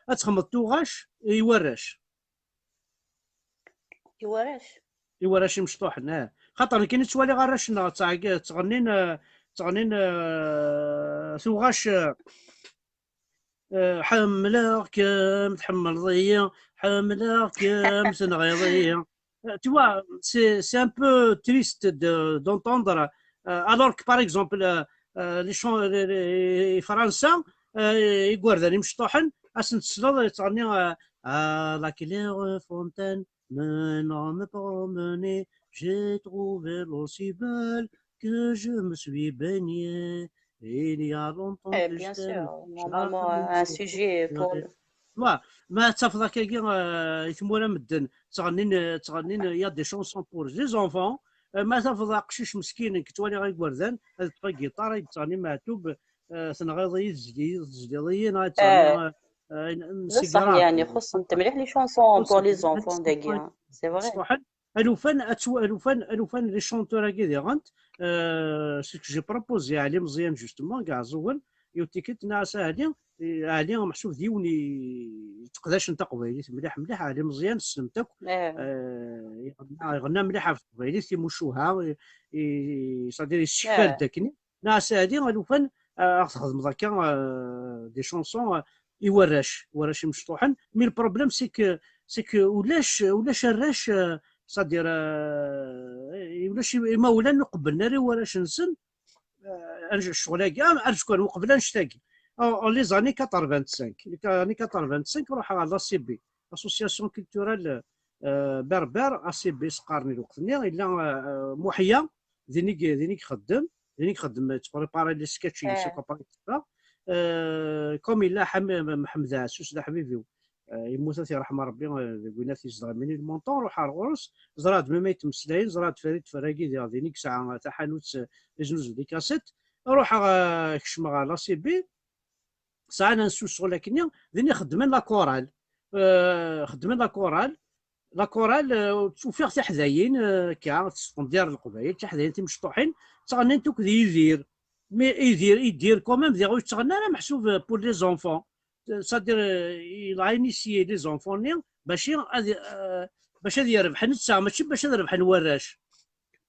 تخمض توغاش يوراش يوراش مشطوح خاطر كاين توالي غراش تغنين توغاش حملك متحمل ضيع حملك متنغيضية. Tu vois, c'est un peu triste d'entendre, alors que par exemple, les Français, يقول مشطوحن أسن تسلط تغني la claire fontaine menant me promener, j'ai trouvé l'eau si belle que je me suis baigné. Il y a longtemps que je Bien t'aime. sûr, normalement, un sujet pour le... Voilà. ما تفضل كي يتمولا مدن تغنين يا دي شونسون بور لي زونفون. ما تفضل قشيش مسكين كتوالي غير وردان هذا تبقى جيتار تغني معتوب تنغيض زجليين آه تغني بصح سيجارات يعني خص انت مليح لي شونسون بور لي زونفون داكيا سي فري. مفتوحا. الوفان لي شونتور هكا غانت سي جي بروبوزي عليه مزيان جوستومون كاع زول يوتيكيت ناس عليه محسوب ديوني تقداش انت قبيليت مليح مليح عليه مزيان سلمتك. آه يغنى مليح في قبيليت يمشوها صدير الشفال آه داكني ناس هادي الوفان تخدم ذاك دي شونسون يوراش مشطوحا. مي البروبليم سيك ولاش الراش صدير ولاش ما ولا نقبل ناري ولاش نسن ارجع الشغل كاع ارجع قبل نشتاقي لي زاني 85 لي 85 روح على لا سي بي اسوسياسيون كولتورال بربر سي بي سقارني الوقتني الا محيا ذينيك خدم تبريباري لي سكتشي سي آه بريباري كوم الا محمد عسوس دا حبيبي يموت الله يرحم ربي قلنا يزرع مني المونطون روح على الغرس زراد ما يتمسلاين زراد فريد فراقي ديال دينيك ساعه تاع حانوت جنوز دي كاسيت روح كشما على لا سي بي ساعه نسو شغل كنيا ذيني خدمين لا كورال خدمين لا كورال وفيها حتى حذاين كاع ديال القبائل حتى حذاين مشطوحين تغني نتوك يدير مي يدير كوميم ديال تغنى راه محسوب بور لي زونفون صدير الى انيسيي لي زونفون باش هذه يربح نتسا ماشي باش يربح نوراش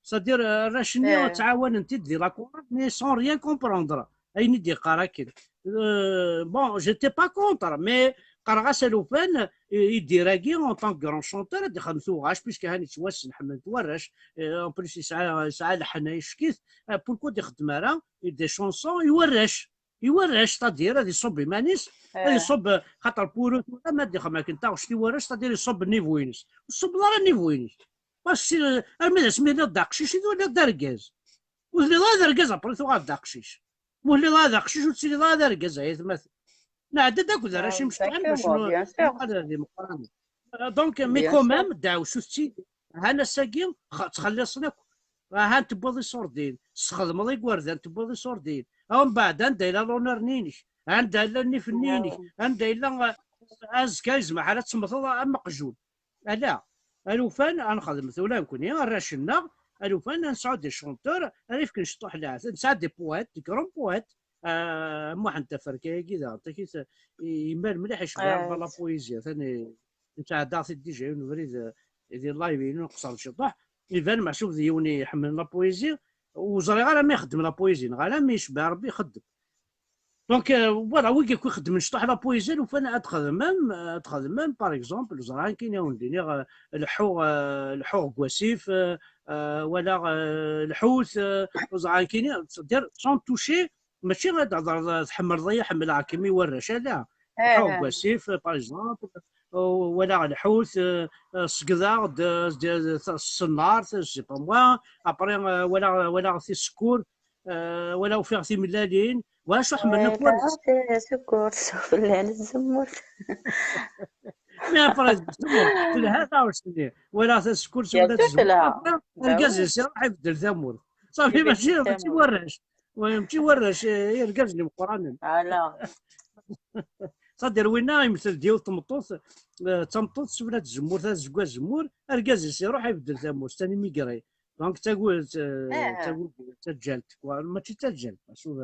صدير الراشني آه تعاون انت دير لا كورال مي سون ريان كومبروندر اين دي قرا كده. بون جيتي با كونتر مي قرا سالوفان يديراكي اون طونك كرون شونتور هادي خدمتو غاش بيسك هاني توسن حمد توراش اون بليس يسعى لحنا يشكيت بوركو دي خدم راه دي شونسون يورش تدير هذه يصب مانيس هذه آه يصب خاطر بورو ما دي خما كنت واش تيورش تدير يصب نيفوينس يصب راه نيفوينس واش المدرس سمينا داقشيش ولا داركاز ولا لا داركاز بريتو غا داقشيش ولا لا داقشيش وتسيري لا داركاز هي مثلا نعد داك راه مشطوحين باش اكزاكتومون بيان سور هذه مقارنه. دونك مي بيان سور كومام داو شفتي هانا ساكين تخلصنا ها تبوضي صوردين تخدم لي وردان تبوضي صوردين ومن بعد عندها الى لونر نينيش عندها الا نيف نينيش عندها الا ازكا يزمع على تسمطل مقجول لا الوفان غنخدم ولا نكون يا راشنا الوفان نسعود دي شونتور راه فين نشطح لها نسعد دي بوات دي كرون بوات مو انت فركي كذا كيس يمال مليح يشبع لا بويزيا ثاني نتاع داخل دي جي نريد يدير لايف نقصر شطح يبان معشوف ديوني يحمل لا بويزي وزري غير ما يخدم لا بويزي غير ما يشبع ربي يخدم. دونك فوالا وي كي يخدم نشطح لا بويزي وفانا ادخل ميم باغ اكزومبل زرعان كاين يوندي الحوغ كواسيف ولا الحوت زرعان كاين دير سون توشي ماشي غير تحمل ضيا حمل عكيمي ورش لا الحوغ كواسيف باغ اكزومبل ولا الحوت السكذا الصنار سي با موا ابري ولا في السكور ولا في غثي ملالين واش حملنا كوارث سكر سفلان الزمر مي ابري الزمر في هذا واش ولا السكور بيان ولا سور الزمر تلها الكاز يصير راح يبدل ثمور صافي ماشي ورش يركز لي مقرانا على صدر وينا يمثل ديال تمطوط سولات الزمور ثلاث زكواز زمور اركاز يروح يبدل ثمور ثاني ميكراي دونك تقول تجلت ماشي تجلت شوف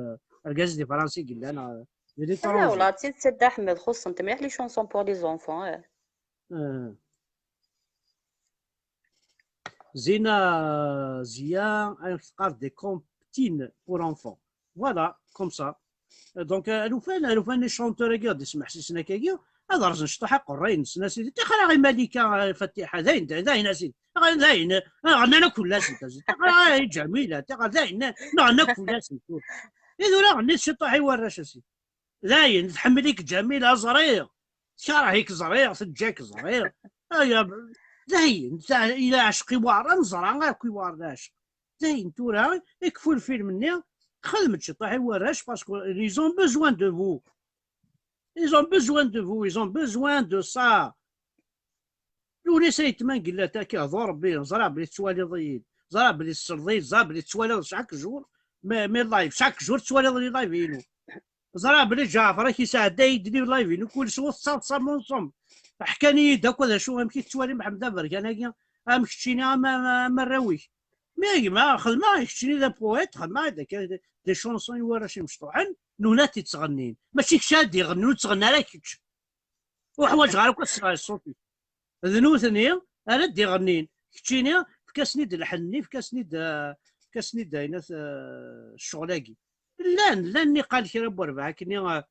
اركاز دي فرنسي قال انا ديري لا طرونجي والله تسيد سد احمد خص انت مليح لي شونسون بور لي زونفون زينا زيان تقار دي كومبتين بور انفون فوالا كوم سا دونك الوفان لي شونتور كاع تسمح سيسنا كاع هذا رجل شطح قرين سنا سيدي تخرا غير ملكه فتيحه داين اسيدي داين غنى كل سيدي تخرا جميله تخرا داين غنى كل سيدي اذا لا غنيت شطح يوراش اسيدي داين تحمليك جميله زرير كراهيك زرير تجاك زرير داين الى عشقي وارا نزرع غير كي وارا عشق داين تورا يكفوا الفيلم ني خدمت شطح يوراش باسكو ils ont besoin de vous. Ils ont besoin de vous, ils ont besoin de ça. الونيسه يتمان قال تاكي هضو ربي زرا بلي توالي ضيد زرا بلي السرضيد زرا بلي توالي شاك جور مي لايف شاك جور توالي لي لايفينو زرا بلي جعفر كيساعد يدير لايفينو كل شو صا مونصوم حكاني داك ولا شو امكي توالي محمد برك انا ام كتشيني ما راويش ما خدمه كتشيني ذا بويت خدمه داك دي شونسون ورا شي مشطوحن نونات تغنين ماشي كشاد يغنوا تغنى على كيتش وحوايج غير كتصغى الصوتي ذنو ثانيه انا دي غنين كتشيني فكاسني الحني فكاسني داينه الشغلاكي لاني قال كي راه بربعه كني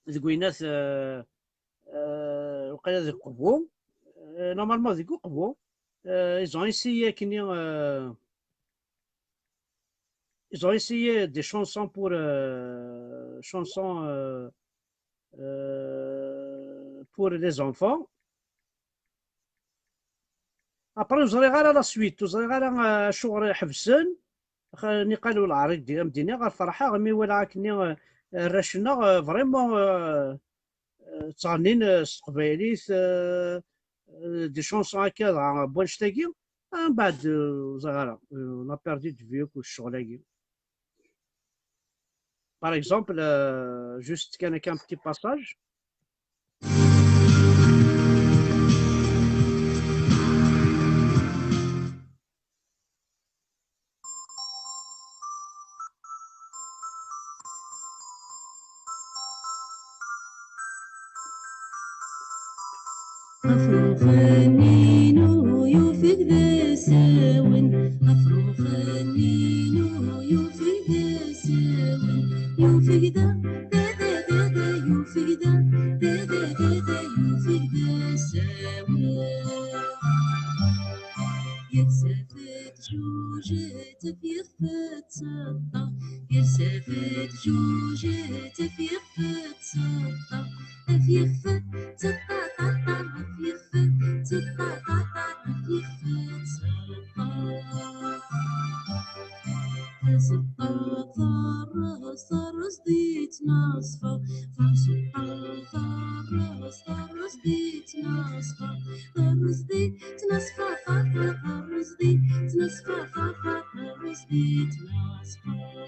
ذكوينات وقيلا ذيك قبو نورمالمون ذيك قبو ils ont essayé كني ils ont essayé des chansons pour pour les enfants. Après, vous allez à la suite, vous allez à شغل حبسن خليني قالوا العريض ديال المدينه غير فرحه مي ولا كني راشنا فريمون تغنين استقباليت دي شونسون هكا بونشتاكي من بعد زغاره لا بيردي دو فيو كل الشغل Par exemple, juste qu'un petit passage. أفرغ النينو يوفق ذا ساون أفرغ النينو يوفق ذا ساون يوفق ذا يوفق ذا يوفق ذا ساون يلسفت جوجة في خفة سطح يلسفت جوجة في خفة سطح في خفة سطح في خفة سطح في خفة سطح ثرس ديت نصفى فسطح ثرس ديت نصفى ثرس ديت نصفى ثرس ديت نصفى ثرس ديت نصفى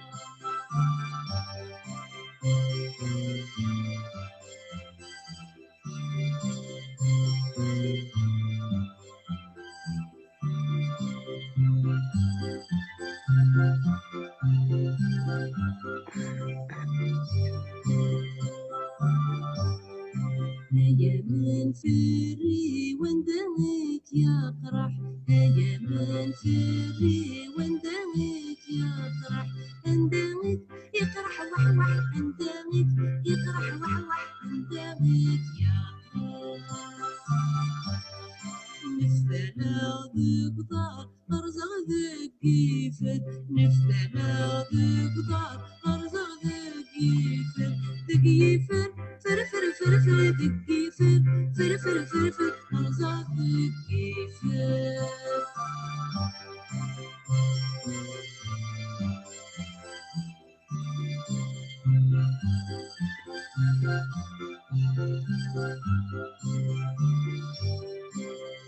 هيا من فري وندمك يقرح هيا من فري وندمك يقرح اندمك يقرح وحوح اندمك يقرح وحوح اندمك يقرح نفثنا ذيك دار ارزغ ذيك كيفك نفثنا ذيك دار ارزغ ذيك كيفك تكيفك فرفر فرفر تكيفك فرفر فرفر ارزغ ذيك كيفك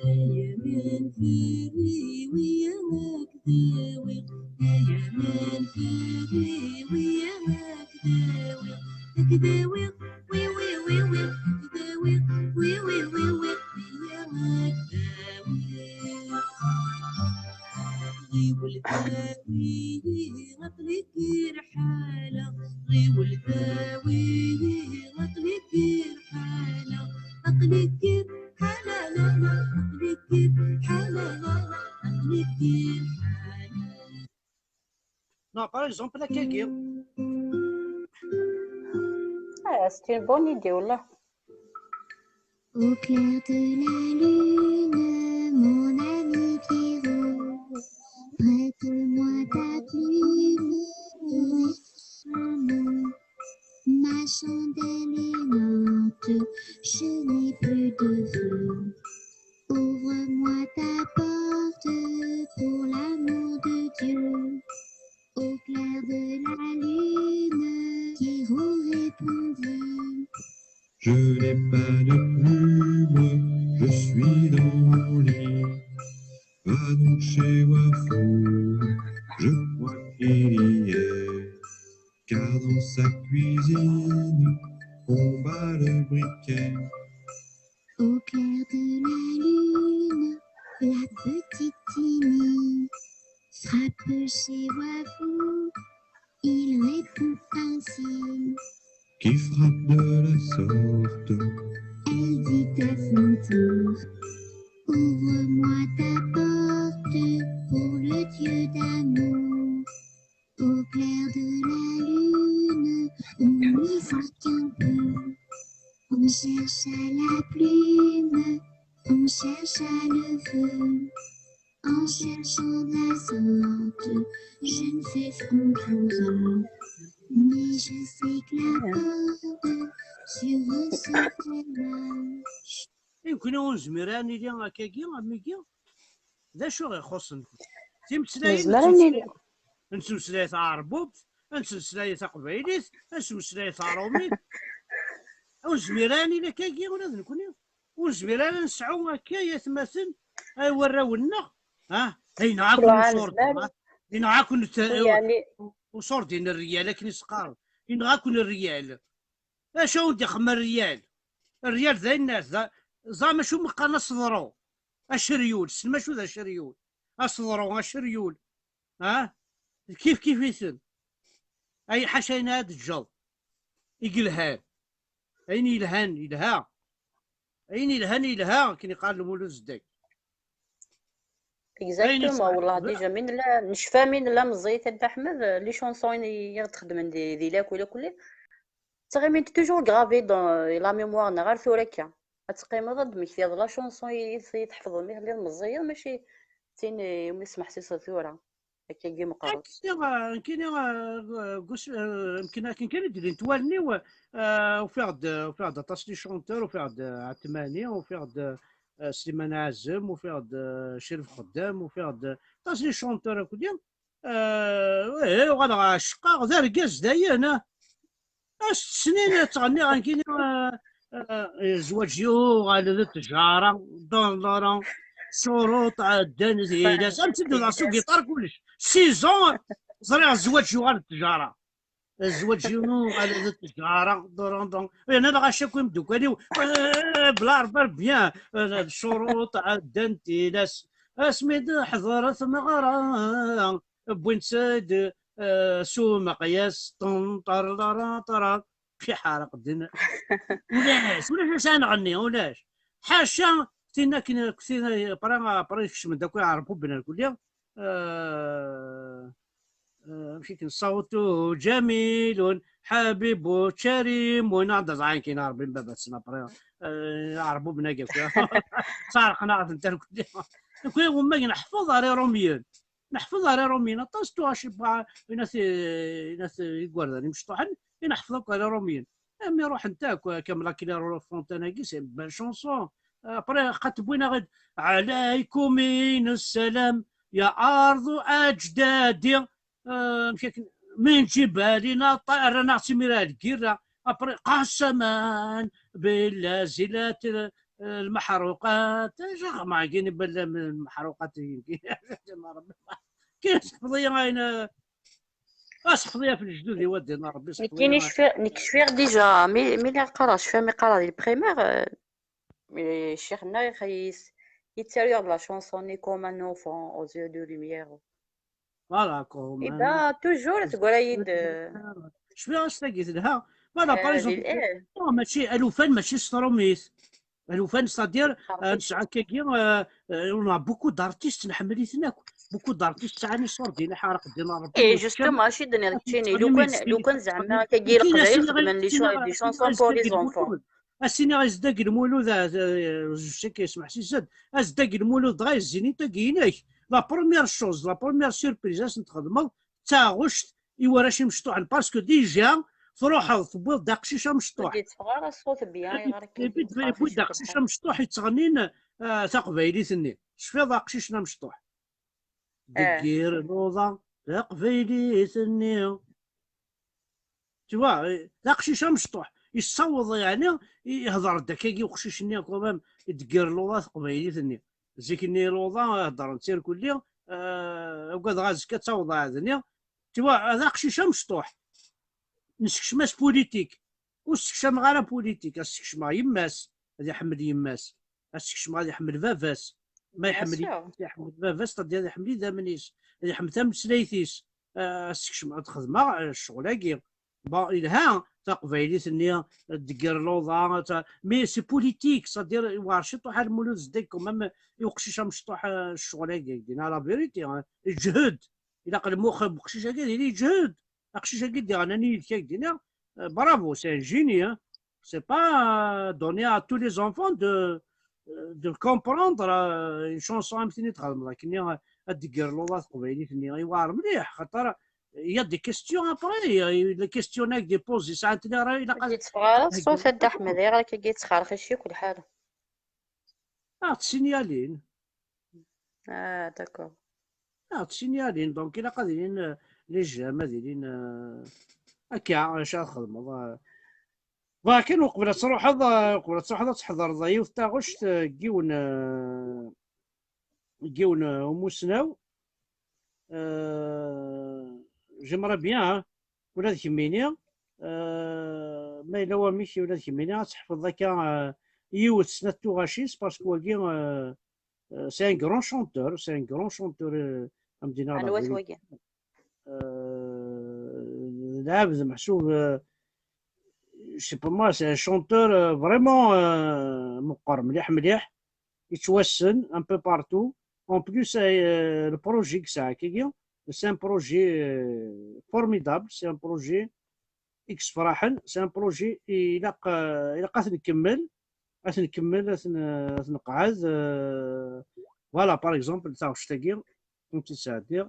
هيا من فري وياك داوي هيا من فري وياك داوي كداوي وي وي وي وي كداوي وي وي وي وي وياك داوي غي والداوي غطلك رحالة غي والداوي غطلك رحالة أقلك حالة لا لا أقلك حالة لا لا أقلك حالة Non, par exemple, la kéké. سيتي اون بون ايدي والله. Au clair de la lune, mon ami Pierrot, prête-moi ta plume et un mot. Ma chandelle est morte, je n'ai plus de feu. Ouvre-moi ta porte pour l'amour de Dieu. Au clair de la lune, Pierrot répondit. Je n'ai pas de plume, je suis dans mon lit. Va donc chez Wafou, je crois qu'il y est. Car dans sa cuisine, on bat le briquet. Au clair de la lune, la petite Tini frappe chez Wafou. Il répond ainsi. Qui frappe de la sorte, Elle dit à son tour. Ouvre-moi ta porte pour le Dieu d'amour. Au clair de la lune, on bifurque un peu. On cherche à la plume, on cherche à le feu. En cherchant de la sorte, je ne fais front qu'aux mais je sais que la porte sur ressort marche. يمكن ونزميران اللي هكاكي ميكي ذا شو غيخصن تيمسلايين نزمراني نسمسلايت عربوب نسمسلايت قبايليت نسمسلايت روميت ونزميراني لكاكي ولا نكوني ونزميران نسعو هكايا تماثل اي وراونا ها اين عاكم صورت اين عاكم يعني وصور ديال الريال لكن سقار اين عاكم الريال اش هو خما الريال الريال ذا الناس زعما شو مقانا صدرو اشريول سما شو ذا شريول اصدرو اشريول ها كيف يسن اي حاشين هاد الجو يقلهان اين يلهان يلها اين يلها كي يقال المولود الزداك اكزاكتومون والله ديجا من لا نشفى من لا مزيت د احمد لي شونسون يتخدم دي لاك ولا كلي تغيمين توجور غرافي دون لا ميموار نا غير ثورا كا تقيم ضد مك فيها لا شونسون يتحفظوا مي اللي مزيه ماشي تين يوم يسمح سي ثورا هكا كي مقرب كاين قوس يمكن كان يدير نتوالني وفي تصلي شونتور وفي عثماني وفي سليمان عزم وفي شريف خدام وفي تصلي شونتور كوديا وغادا الشقاق ذا رقاز دايا انا سنين تغني غنكيني زواجيو على التجاره دولار شروط عدان زيدا سامتدو لاسو كيطار كلش سيزون زريع الزواج على التجاره الزواج على التجاره دون انا لا غاشاكو مدوكالي بلا ربار بيان الشروط عدان تيلاس اسميد حضرت مغرا بوين ساد سو مقياس طنطر في حارق الدين ولاش نغني ولاش حاشا كنا كثير برا من داك يعرفوا بنا الكل مشيت صوته جميل حبيب كريم ونعض عين كي نعرف بين بابا سنا برا يعرفوا بنا كيف صار قناعه انت الكل كل وما نحفظ على روميين طاستو شي بقى ناس يقول مش طحن نحفظك على روميين امي روح انت كامل كيلو فونتاناكي سي بان شونسون ابري خطبونا غد عليكم من السلام يا ارض اجدادي من جبالنا طائرنا سميرا الكيرا ابري قسما باللازلات المحروقات ما كاين بلا من المحروقات يمكن كاين صحفظيه غاين صحفظيه في الجدود يودينا ربي ما كاينش فيها ديجا مي قرا شفا مي قرا ديال البريمير الشيخ هنا يتيريور de la chanson né comme un enfant aux yeux de lumière فوالا كوم et bah toujours تقول عيد شفيها اشتاقيت لها فوالا باغ هذه اكزومبل ماشي الوفان ماشي ستروميس الوفان ستادير عرفتي نسعى كاكي اون بوكو دارتيست نحمليتنا بوكو دارتيست تاعني صور دينا حارق دينا ربي ايه وتكم جوستومون ماشي دنيا داكشي تغني لو كان زعما كيجي وكاين القدر السيني يخدم لي شو دي شونسون بور لي زونفون. السيني غيزداك المولود جو كيسمح سي زاد ازداك المولود غيزيني تا كيناك لا بروميير شوز لا بروميير سيربريز اس نتخدمو تا غشت ايوا شي مشطوح باسكو ديجا تروح تبوض داقشيشه مشطوح بدي تفغر الصوت بيان غير كيجي بوي تخافي شي داقشيشه حاجه. مشطوح يتغنين تقبايليتني شفي داقشيشنا مشطوح اه دقير نوضه تقبايليتني توا داقشيشه مشطوح يصوض يعني يهضر داكاكي وخشيشني كومام يدقر لوضه تقبايليتني زيكني لوضه هضر نسير كلي وقاد غازكا تصوض عادني توا هذا قشيشه مشطوح نسكشماس بوليتيك وسكشم غير بوليتيك السكشما يماس غادي يحمل يماس السكشما غادي يحمل فافاس ما بيان يحمل سور. يحمل فافاس غادي يحمل إذا منيس غادي يحمل تام سلايثيس السكشما تخدم الشغلاكي با إلها تقبايلي ثنيا دقر لوضا مي سي بوليتيك صدير وارشي طوح المولود زديك ومام يوقشيش مشطوح الشغلاكي دينا لا فيريتي يجهد إلا قال المخ بقشيشه كي يجهد قشيشه كي دير انا نيت كي دينا برافو سي ان جيني سي با دوني ا تو لي زونفون دو كومبروندر اون شونسون مثلي تخدم لكن دير لوضا قبايلي ثنيا يوار مليح خاطر يا دي كيستيون ابري لي كيستيون هاك دي بوزي ساعات اللي راه الا بدي قال تفغر الصوت هاد احمد غير كيجي تخرخشي كل حاجه. تسينيالين اه داكور. تسينيالين دونك الا قادرين لي جامع دايرين هكا اش خدموا لكن وقبل تروح هذا تحضر ضيوف تاع غشت كيون ومسناو جمرة بيان ولا كميني ما إلا هو ميشي ولا كميني تحفظ ذاك يوت سنة توغاشيس باسكو كي سي ان كرون شونتور سي ان كرون شونتور مدينة عنوات ويا العابد محسوب سي بو موا سي ان شونتور فريمون مقر مليح مليح يتوسن ان بو بارتو اون بليس البروجي كسا كيكيا سي ان بروجي فورميدابل سي ان بروجي اكس فراحل سي ان بروجي الى قاس نكمل نقعد فوالا باغ اكزومبل تاع شتاكي كنت تساعدير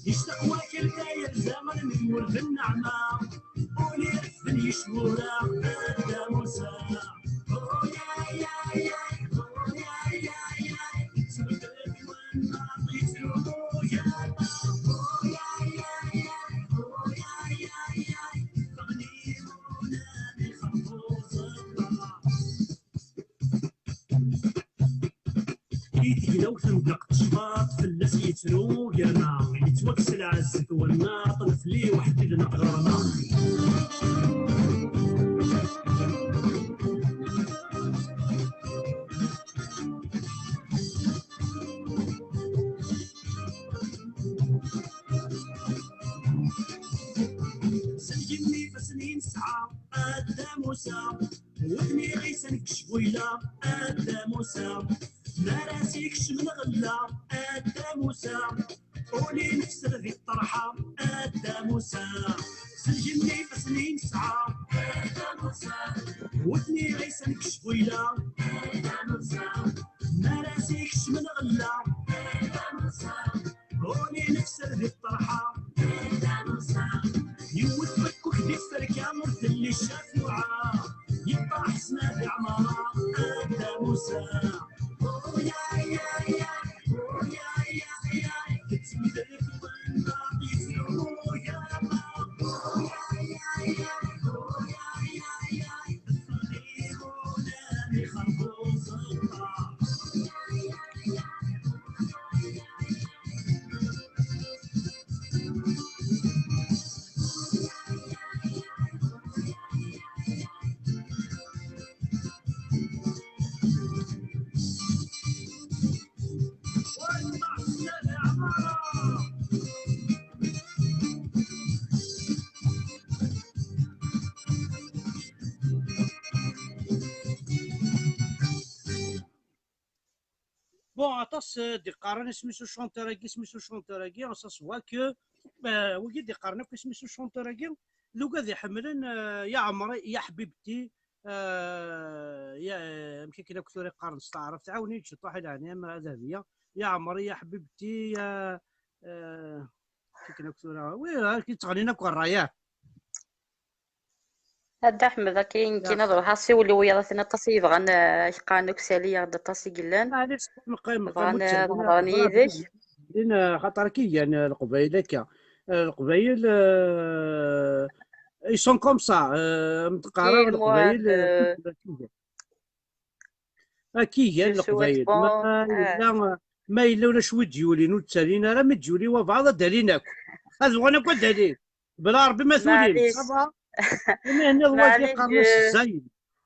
يشتاق واكل داير زمن من ورد النعمة ولي رفن يشمورا هذا موسى تينا وتندق تشباط فلاس يتنو يرنا يتوكسل عزك والناط نفلي وحدي نقرنا سنجمي فسنين سعى أدى موسى وثني غيسن كشبويلة أدى موسى ما راسي كشمل غلا أدى موسى قولي نفس ذي الطرحة أدى موسى سنجمي فسنين سعى أدى موسى وثني غيسن كشبويلة أدى موسى ما راسي كشمل غلا أدى موسى قولي نفس ذي الطرحة أدى موسى يوت بك وحدي السركة مرت اللي شاف وعا يطاح سناد عمارة أدى موسى يا يا يا يا يا يا كتمدر والنار يسلو يا ما يا يا يا يا يا تخليهونا يخافوا صدقا بون عطاس دي قارن سميتو شونتوراكي سميتو شونتوراكي سا سوا كو وكي دي قارن سميتو شونتوراكي لو قاعد يحملن يا عمري يا حبيبتي يا يمكن كنا كثر قارن استعرف تعاوني تشطح العنام ذهبيه يا عمري يا حبيبتي يا كنا كثر وي كي تغنينا كرايا هذا احمد كاين هضر هاسي ولي ويا ثنا طاسي يبغى يقانوك سالي غدا طاسي قلان معليش مقام بغانا نهضر يديك لان خاطر كي يعني القبائل هكا القبائل ils sont comme ça متقارب القبائل كي قال القبائل ما الا ولا شويه ديولين وتسالينا راه مديولي وبعض داليناك هذا وانا كنت دالين بلا ربي ما ثولين صافا هنا الواجي قرنص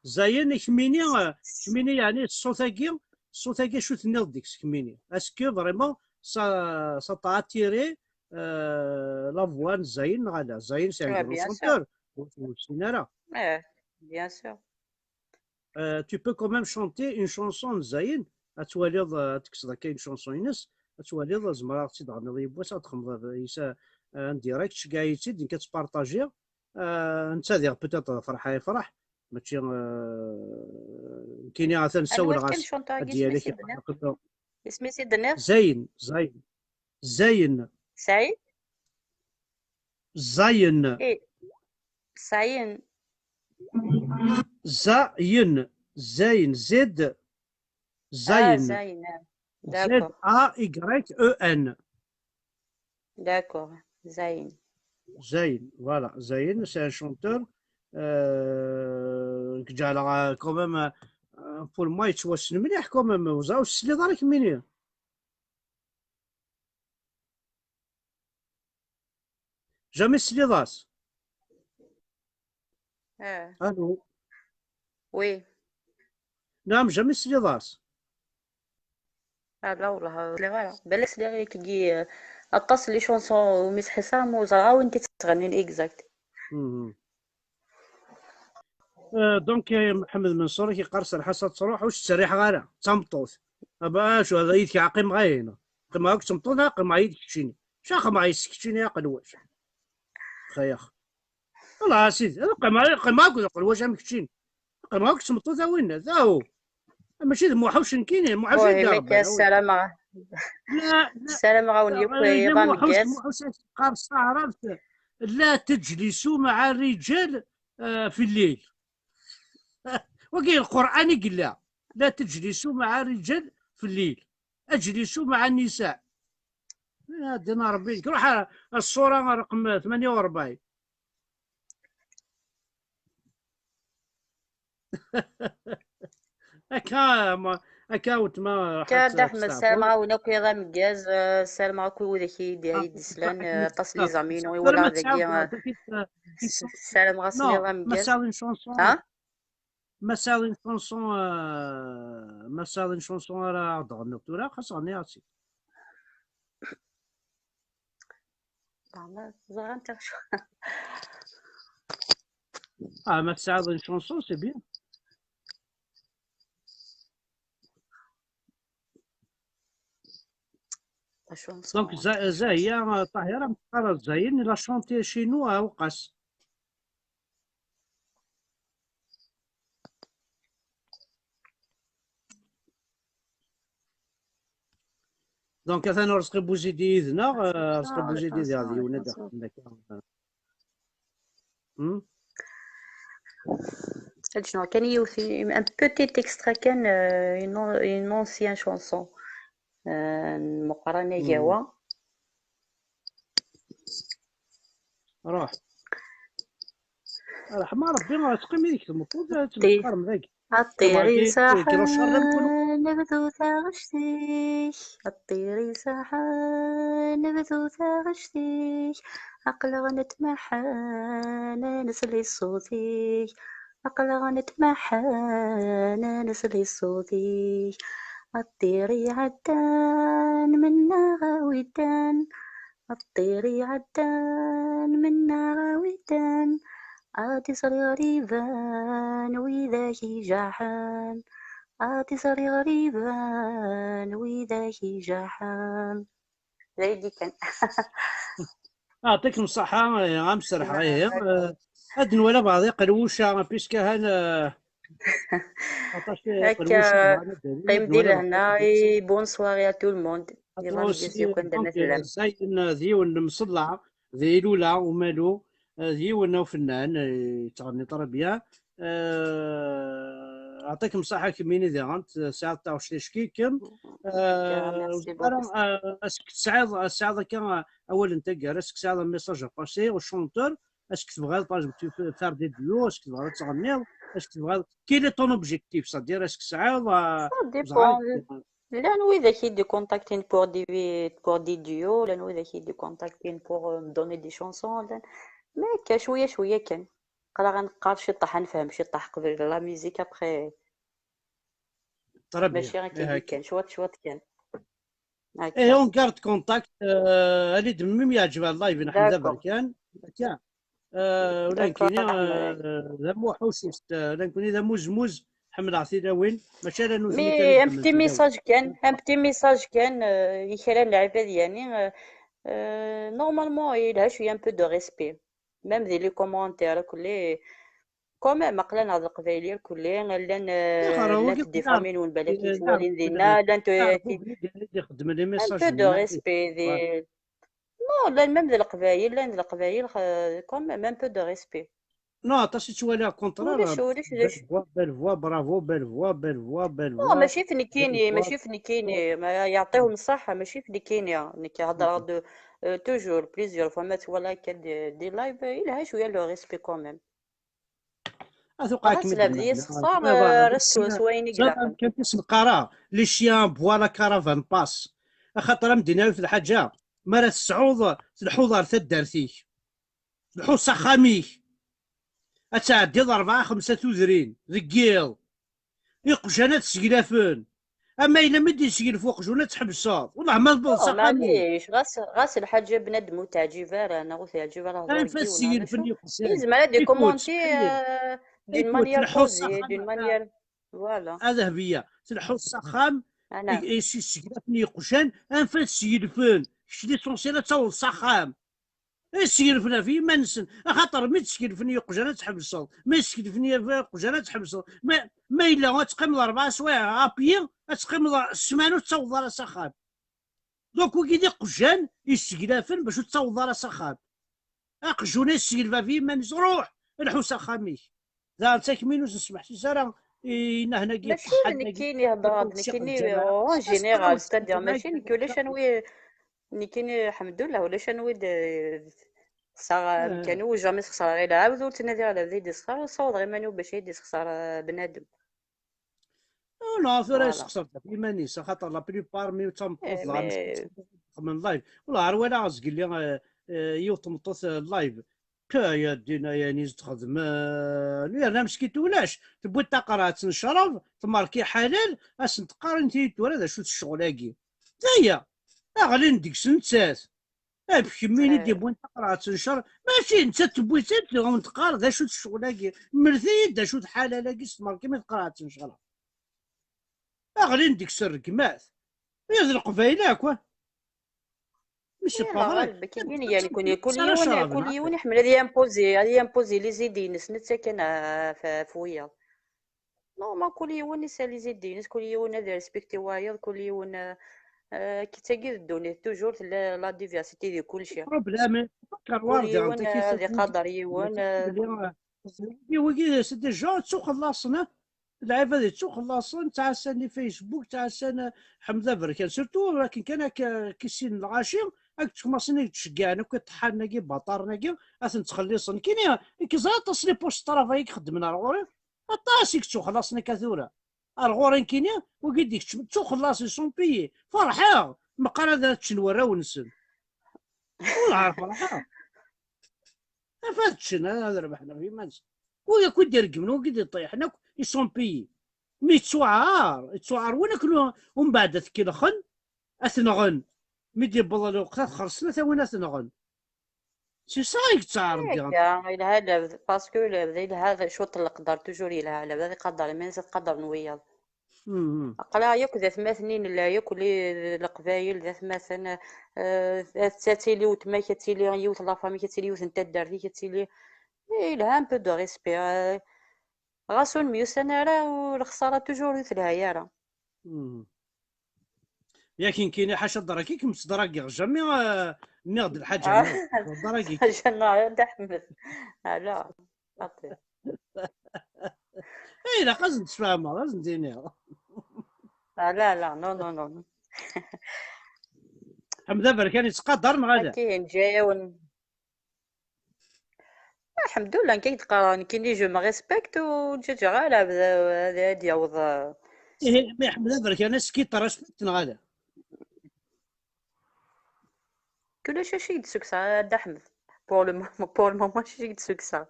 زاين كميني يعني الصوتاكي شو تنيض ديك كميني اسكو فريمون سا تاتيري لا فوان زاين غادا زاين سي ان غرو شونتور وسينارا بيان سور tu peux quand même chanter une chanson زاين اتواليض تكسر كاين شونسون ينس اتواليض زمرا تغني يبواس تخمض يسا ان ديريكت شكايتي ديك كتبارطاجي انت دير بوتيت فرحه يفرح ماشي كاين عاد نسول غاس ديالك اسمي سيد الناس زين سعيد زين سعين زين زد زين زين زد ا يغريك او ان داكور زين voilà زين c'est un chanteur جعل quand même pour moi يتوسن مليح quand même وزاو السلي دارك منين jamais السلي داس الو وي نعم jamais السلي داس لا والله لا بلاش لي كي اطاس لي شونسون وميس حسام وزرعه وانت تغني اكزاكت دونك محمد منصور كيقرص الحصه تروح واش تسريح غالا تمطوط ابا شو هذا يدك عقيم غاينا قيم هاك تمطوط قيم عيد كشيني شاخ ما يسكتشيني يا قلواش خياخ والله سيدي قيم هاك قلواش ام كشيني قيم هاك تمطوط وين ذا هو ماشي موحوش كاينين موحوش دابا السلامه لا السلامه غاوني موحوش قرص عرفت لا تجلسوا مع الرجال في الليل وقيل القرآن يقول لا تجلسوا مع الرجال في الليل اجلسوا مع النساء دينا ربي روح الصورة رقم 48 هكا هكا وتما كاد احمد سلام تستعفون. عاونا كي مكاز سلام عاكو وذاك يدي ديسلان طاس لي زامين ترى ولا ما ذاكي تسعود سلام غاسني نو ما مكاز. ساوي شونسون، ها ما ساوي شونسون، ما ساوي شونسون راه تغني تورا خاص غني عرفتي. زغا انت ما تساعد شونسون سي بيان. دونك شونسون زاهية طاهرة متقرر زاين لا شونتي شي نو وقاس. دونك اثنا رزقي بوزيدي يذنا، رزقي بوزيدي ذي غادي يونا داخل شنو كان يوثي ان بوتيت اكسترا كان اون اونسيان شونسون مقارنة جوا روح رحمة ربي ما تقيم هذيك المفروض طي تبقر ذاك الطيري كيلو شر نكونوا. ساحان نبثو غشتيش الطيري ساحان نبثو غشتيش عقل غنتمحان نسلي صوتيش عقل غنتمحان نسلي صوتيش الطيري عدان منا غاويتان الطيري عدان منا غاويتان عادي صري غريبان وذاكي جحان عادي صري غريبان وذاكي جحان زي كان يعطيك الصحة غنسرح غير هاد ولا بعض قلوشة بيسكا هنا عطاش قلوشة هكا قيم دي لهنا بون سواري ا تو الموند يلا نجلسيو كان درنا في اللعب زين ذيون مصلع ذي لولا ومالو ذيون وفنان تغني طربية. يعطيكم الصحة كميني ذي غنت ساعة تاع شكيكم. ميرسي بوكو اسك سعيد كان اول انت اسك سعيد الميساج باسي والشونتور اسك تبغى فار دي ديو اسك تبغى تغني اسك تبغى كي طون اوبجيكتيف صدير اسك سعيد ديبون لان وإذا كي دي كونتاكتين بور دي ديو لان وإذا كي دي كونتاكتين بور دوني دي شونسون ما هكا شوية شوية كان قرا غنقرا شي طاح نفهم شي طاح قبل لا ميوزيك ابخي ماشي غير كي كان شوات كان ايه هكا اون كارد كونتاكت اللي دمم يعجب اللايف نحن دابا داكور بركان هكا ولا داكور كاينين احمد ذا موحوسيست لا نكوني ذا موز حمد عطينا وين ماشي انا نوثني كان مي ان نحمل بتي تداوين. ميساج كان ان بتي ميساج كان يخلى العباد يعني نورمالمون يلها شويه ان بو دو ريسبي ميم ذي لي كومونتير كلي كوميم عقلا هاد القبايليه الكلي لان يا خرا هو لان كيف تديفامين والبلاكي نعرف توالين دينا لان نعرفو بلي يخدم لي ان ميساج بو دو لنا ريسبي ذي نو لا ميم ذي القبايل لان ذي القبايل كوميم ان بو دو ريسبي نو تاسي توالي كونترار وليش بيل فوا برافو بيل فوا بيل فوا بيل نو فوا ماشي بيل فنكيني فوا. ماشي فنكيني ما يعطيهم الصحة ماشي فنكيني نك هضر دو توجور بليزيور فما تولى كان دي لايف إلها شوية لو ريسبي كوميم اتوقع غاس كميد لا بدي المعنى يسخسار رست سويني زعما قلاقن كان اسم قرا لي شيان فوالا كارافان باس خاطر مدينه في الحاجه مرة السعود الحوضر تدارتيك الحوض سخاميك اتعدي 4 5 ذكيل يقجانات سقلافن اما الا ما دير سقل فوق جونا تحبسات والله ما نبغى نو سخامي معليش غاس الحاجة بنادم تعجبها انا غوث يعجبها انا الهضور فاس كيونا سقل هذا شو فني قسان. يلزم على دي ايكوت كومونتي سمعني دون ايكوت مانيير الحوض بوزي سخام دون مانيير فوالا هذا هي الحوض سخام انا سقلافني قشان انفاس سقلفن شتي سونسيلا تصور سخام سيرفنا في منسن خاطر ما تسكلفني قجانات تحبسوا ما تسكلفني قجانات تحبسوا ما الا تقيم 4 سوايع ابيض تقيم السمانه تصوض على سخاب دونك وكي دي قجان يسكلافن باش تصوض على سخاب اقجونا السكلفا في منس روح الحو سخاميك ذا تكمينو تسمح سي سارة هنا كي ماشي طحنا كي نكيني هضر نكيني اون جينيرال ستادير ماشي نكي ولا شنوي نكيني الحمد لله ولا شنوي صار كانوا جامي خسر غير عاود تنادي على ذي دي صغار صوت غير مانو باش يدي خسر بنادم نو ثورة فوالا. يسخسر في إيمانيس خاطر لا بليبار مي إيه، تنبطوط لها مش مي من لايف ولا عروالة عاوز قال لي يوت مطوط لايف يا دينا يا نيز تخدم انا مسكيت ولاش تبغي تقرا تنشرب تماركي حلال اش تقارن تيت ولا شو الشغلاكي هي اغلي نديك سنتات بكميني دي بوين تقرا تنشر ماشي انت تبغي تقرا ذا شو الشغلاكي مرثي ذا شو الحلال تماركي ما تقرا تنشرب اغلي نديك سر كمات يا ذي القبايله كوا ماشي با يلا فري غالبا كاين يعني كل سارة يوم شراب كل نعطيك يوم يحمل هذه يمبوزي لي زيدينس نتا كان في ويا نورمال كل يوم يسالي زيدينس كل يوم هذا ريسبكتي وايض كل يوم كي تاقي الدنيا توجور لا ديفيرسيتي ديال كلشي بروبليم فكر كل واردة يوم انت كيف هذه قدر يوم وكي سيدي جو تخلصنا اللعيبه هذه تخلصن تاع ساني فيسبوك تاع سان حمزه بركان سيرتو ولكن كان كيسين العاشر راك تخمصني تشجعنا كطحنا كي بطارنا كي اثن تخلصن كاين كي زاد تصلي بوست طرف هيك خدمنا الغوري طاسيك تخلصنا كثوره الغورين كاين وكي ديك تخلصي سون بيي فرحه مقال هذا تشنورا ونسن ولا عارف فرحه فاتشن هذا ربحنا في مانس ويا كود يرقمن وكي يطيحنا يسون بيي مي تسوعار وين كلو ومن بعد كي خن اثنغن ميدي بلا الوقت خرسنا تا وين اثنغن سي صايك تعرف دي هكا إلى هذا باسكو إلى هذا شوط القدر توجور إلى هذا هذا قدر ما نزيد قدر نويض قلا ياك ذات مثنين لا ياك لي القبايل ذات مثلا تاتيلي وتما كتيلي يوت لا فامي كتيلي يوت نتا دارتي كتيلي إلى ان بو دو ريسبي غاسون ميوس انا راه والخساره توجور مثلها يا راه ياكن كاين حاشا دراكي كم تدراكي جامي ناخذ الحاجه ناض دراكي جنة تحمل لا خاطر اي لا خاص نتفاهموا لازم ندينيها لا لا نو نو نو حمد بركان يتقدر من غدا كاين جايه الحمد لله كي تقرا كي جو ما ريسبكت وجات غالا هذا يعوض إيه ما حمد بركان سكي طرش غدا كلش شي يدسكسا دا احمد بور المومون شي يدسكسا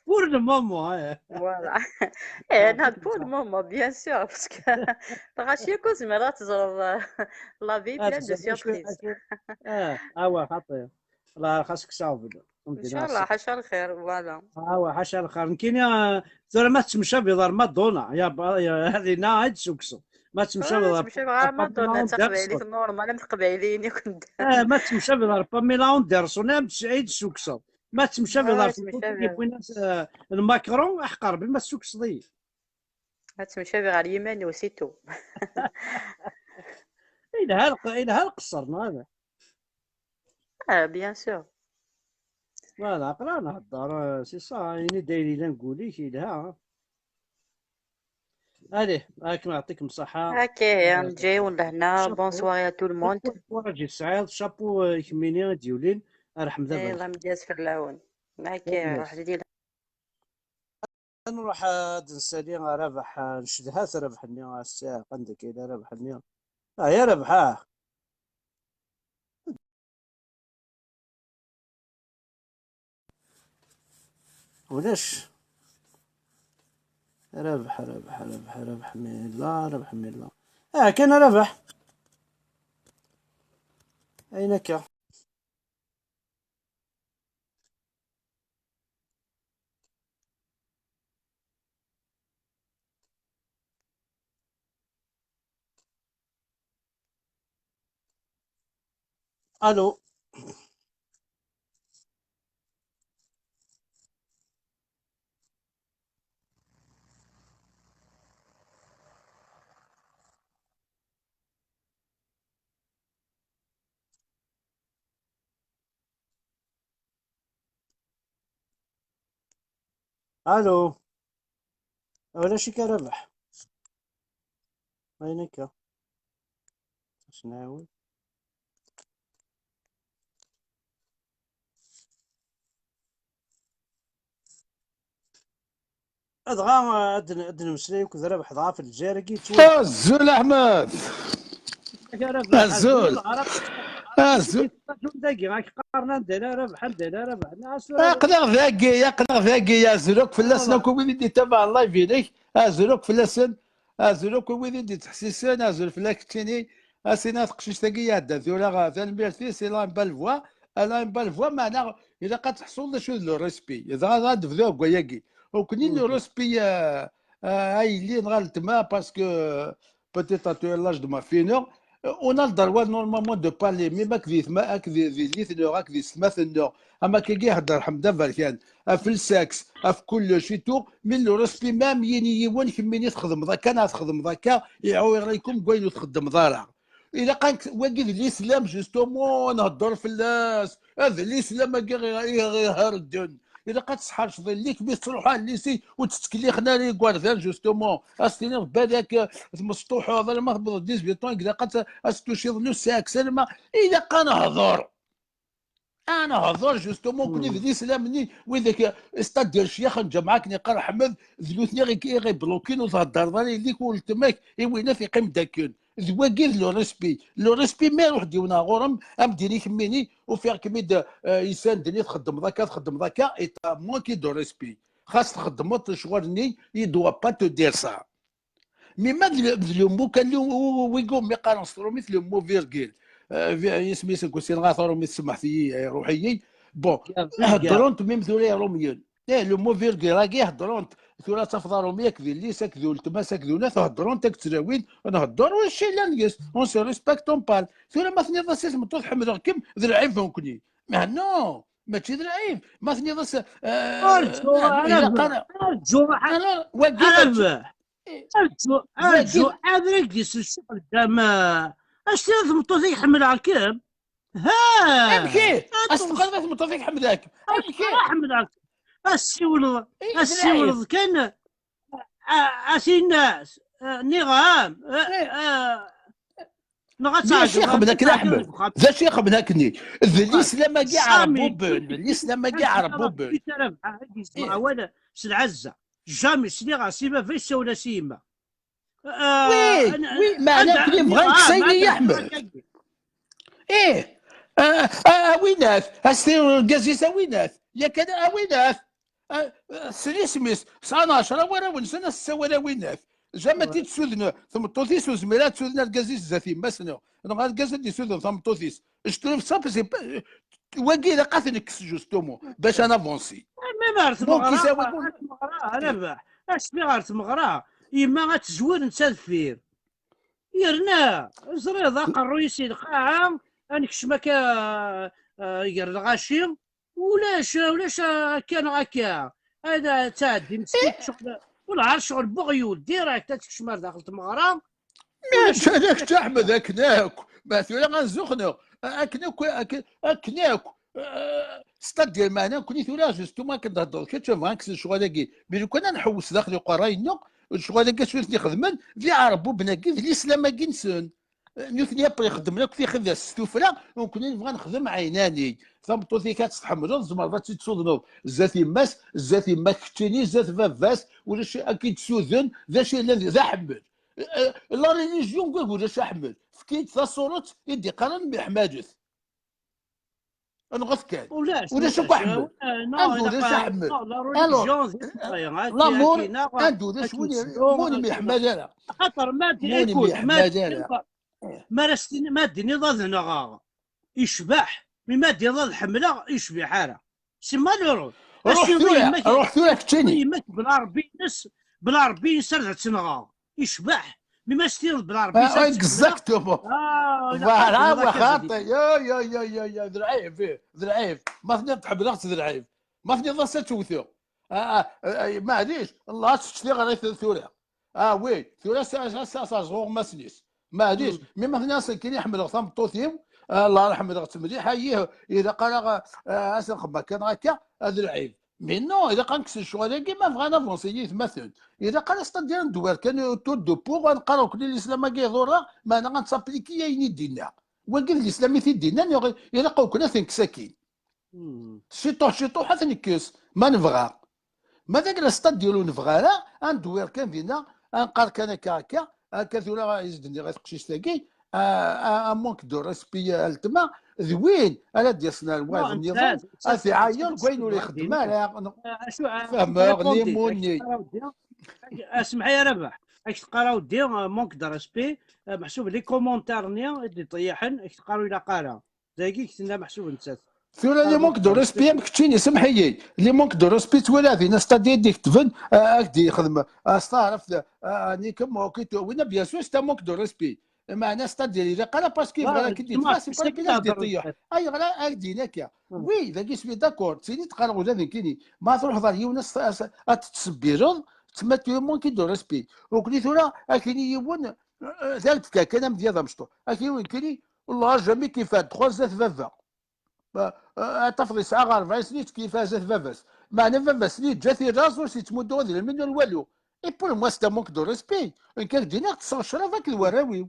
ورد ماما فوالا ايه انا بور المومون بيان سور باسكو غاشي كوز مرات تزرب لا في بلان دو سيربريز اوا خاطر لا خاصك صافي ان شاء الله حاشا الخير فوالا حاشا الخير كاين زعما ما تمشى بضر مادونا يا هذه نايت سوكسو ما تمشى بضر تمشي غير ما دونا تقبايلي في ديرسون النورمال انا تقبايليني كنت ما تمشى بضر باميلا ديرسون نعم سعيد سوكسو ما تمشى بضر في تمشي بوين الماكرون احقر بما سوكس ضي تمشي غير اليماني وسيتو الى هالقصرنا هذا بيان سور فوالا قرا نهضر سي صا يعني دايرين نقول لك إلها عليه راك نعطيكم صحة هكا نجيو لهنا بون شابو سواري تو الموند راجل سعيد شابو كميني ديولين رحم ذا الله مدياز في العون هكا روح دير نروح نسالي ربح نشدها ربحني الساعة عندك إذا ربحني يا ربحاه ولاش ربح ميلا ربح ميلا كان ربح أينك ألو ألو ولاش كربح أينك شناوي ادغا نمسلاي وكذا ربح ضعف في الجزائر كي تولد الزول احمد ربح الزول العرب الزول داكي غاك قارنا ندينا ربح ندينا ربح ناس يقدر ذاكي يا زروك فلاسنا والله كو وين دي تبع الله يفيدك زروك فلاسن زروك وين دي تحسيسن زول فلاك تشيني اسينا تقشيش تاكي عدا ذولا ثان بيرتي سي لا بالفوا لا بالفوا معنا اذا قد تحصل شو لو ريسبي اذا غاد فذو كوياكي وكنين لو ريسبي اي اللي نغلط ما باسكو بوتيت اتو لاج دو ما فينور on a le droit normalement de parler mais ما كذي ما كذي ذي ثنور كذي سماث النور اما كي يهضر حمدا فالكان في الساكس في كل شيء تو من لو رسبي مام يني يوان كميني تخدم ذاك انا تخدم ذاك يعاود رايكم كوين تخدم ضارع اذا كان واقف الاسلام جوستومون نهضر في الناس هذا الاسلام غير هردن اذا قد تصحى شظي ليك بيس تروح على الليسي وتتكلي خنا لي كواردان جوستومون استيني بالك مسطوح هذا ما تبغى ديز بيطون اذا قد استوشي ظلو ساك سلمى اذا كان هضر انا هضر جوستومون كني في الاسلام مني وذاك استاد ديال الشيخ نجمعك نقرا حمد ذلوثني غير بلوكين وتهضر ضري ليك ولتماك وين في قيم داكن ذواكيد لو ريسبي ما يروح ديونا غورم ام ديني كميني وفيها كميد انسان ديني تخدم ذاك ايتا موكي دو ريسبي خاص تخدم شغلني يدوا با تو دير سا مي ما لو مو كان ويقوم يقارن صرو مثل مو فيرغيل يسمي سكوسين غاثر مثل سمحتي روحيي بون هضرونت ميم ذولي روميون لو مو فيرغيل راكي هضرونت ثورة تفضلوا ياك ذي اللي ساكذو التما ساكذو ناس هضرون تاك تراوين نهضر والشي لا نقص اون سي ريسبكت اون بال ثورة ما ثني ضاس اسم طول حمد كم ذي العيب كوني ما نو ماشي ذي العيب ما ثني ضاس ارجو ارجو انا ارجو ادرك ديس الشغل دما اش لازم توزي يحمل عالكم ها ابكي اصدق لازم توفيق حمداك ابكي حمل عالكم السيولد كان اسي الناس نظام ذا شيخ منك احمد ذا شيخ منكني الاسلام كاع ربوبن الاسلام كاع ربوبن ولا العزه جامي سنيغا سيما فيش ولا سيما وي معناك اللي بغاك سيدي يا احمد ايه ويناث السير القزيسه ويناث يا كذا ويناث سري سميس سنة 10 ورا ونسنا السوالة ويناث جامع تيتسوذنا ثم توثيس وزميلات تسوذنا القزيز ذاتي مسنا انا غير القزيز اللي يسوذنا ثم توثيس اشتري في صافي سي واقي لقاتنك جوستومون باش انا فونسي ما عرفت مغرا انا ربح اش بي عرفت مغرا يما غتزور نتسالفير يرنا زريضه قرو يسير قاعه انك شمك يقر الغاشي ولاش كان هكا هذا تعدي مسكين شغل ولا شغل بغيول ديريكت تكشمر داخل المغرب ماشي هذاك تحمد اكناك مثلا غنزخنا اكناك ستاد ديال معنا كوني ثولا جوستو ما كنهضر كتشوف غنكسر شغل ملي كنا نحوس داخل قراينا شغل كتشوفني خدمن في عربو بناكي في الاسلام كينسون نوثني ابري خدم لك في خذا السفره وكنا نبغى نخدم عيناني ثم توثي كتستحمل زمر تتصودنو زاتي ماس زاتي ما كتيني زات فافاس ولا شي اكيد سوذن ذا شي الذي ذا حمل لا ريليجيون كاع ولا شي حمل فكيت ذا صورت يدي قرن بحماجث نغث كان ولا شو كحمل عنده ذا حمل لامور عنده ذا موني بحماجه لا خاطر ما ديني ضد نغا يشبح مما دي ضد حمله يشبح حاله سي مالورو روح ثولا كتشيني بلا 40 سنه تنغا يشبح مما ستير بلا 40 سنه اكزاكتومون فوالا خاطي يا ذرعيب فيه ذرعيب ما ثني تحب نغت ذرعيب ما ثني ضل توثو معليش الله تشتي غير ثولا وي ثولا سا صغور ما سنيس معليش مي ما ثني كاين يحمل ثم طوثيم الله يرحم غت مليح هيه اذا قال اسن خما كان هكا ذرعيب مي نو اذا كان كسر شغل كيما بغينا فونسيي مثلا اذا قال استدير ندوار كان تو دو بوغ نقراو كل الاسلام كيضر ما انا غنسابليكي يا دينا وقف الاسلام في دينا يلقاو كنا ساكين شيطو حتى نكس ما نبغى ما ذاك الاستاد ديالو نبغى راه ندوير كان فينا نقال كان هكا هكا ثولا يزدني غير تقشيش تاكي مونك دو ريسبي التما ذوين انا ديالنا الواحد النظام في عير كاين ولا يخدم على شو فهمها غنيموني. اسمح يا ربح، اش تقراو دير مونك دو ريسبي محسوب لي كومونتير نيا اللي طيحن اش تقراو الى قارا زاكي كنا محسوب نسات ثولا لي مونك دو ريسبي كتشيني سمحي لي مونك دو ريسبي تولا فينا ستادي ديك تفن اكدي يخدم استعرف اني كم وكيتو وين بيان سور ستا مونك دو ريسبي معناه ستادي اللي قال باسكو فغلا كي دي فاسي بلا كي دي طيح اي غلا اكدي ناكيا وي ذاك سمي داكور تسيني تقرا ولا كيني ما تروح ضال يونس تتسبيرون تما تو مونك دو ريسبي وكني ثولا اكيني يون ذلك كان مديا مشطو اكيني كيني والله جامي كيف 3 زات فافا تفضي ساعه 40 سنين كيف زات فافاس معنى فافا سنين جات راسو سي تمدو هذا من الوالو اي بور موا ستا مونك دو ريسبي ان كان دينا تصغر شرافك الوراوي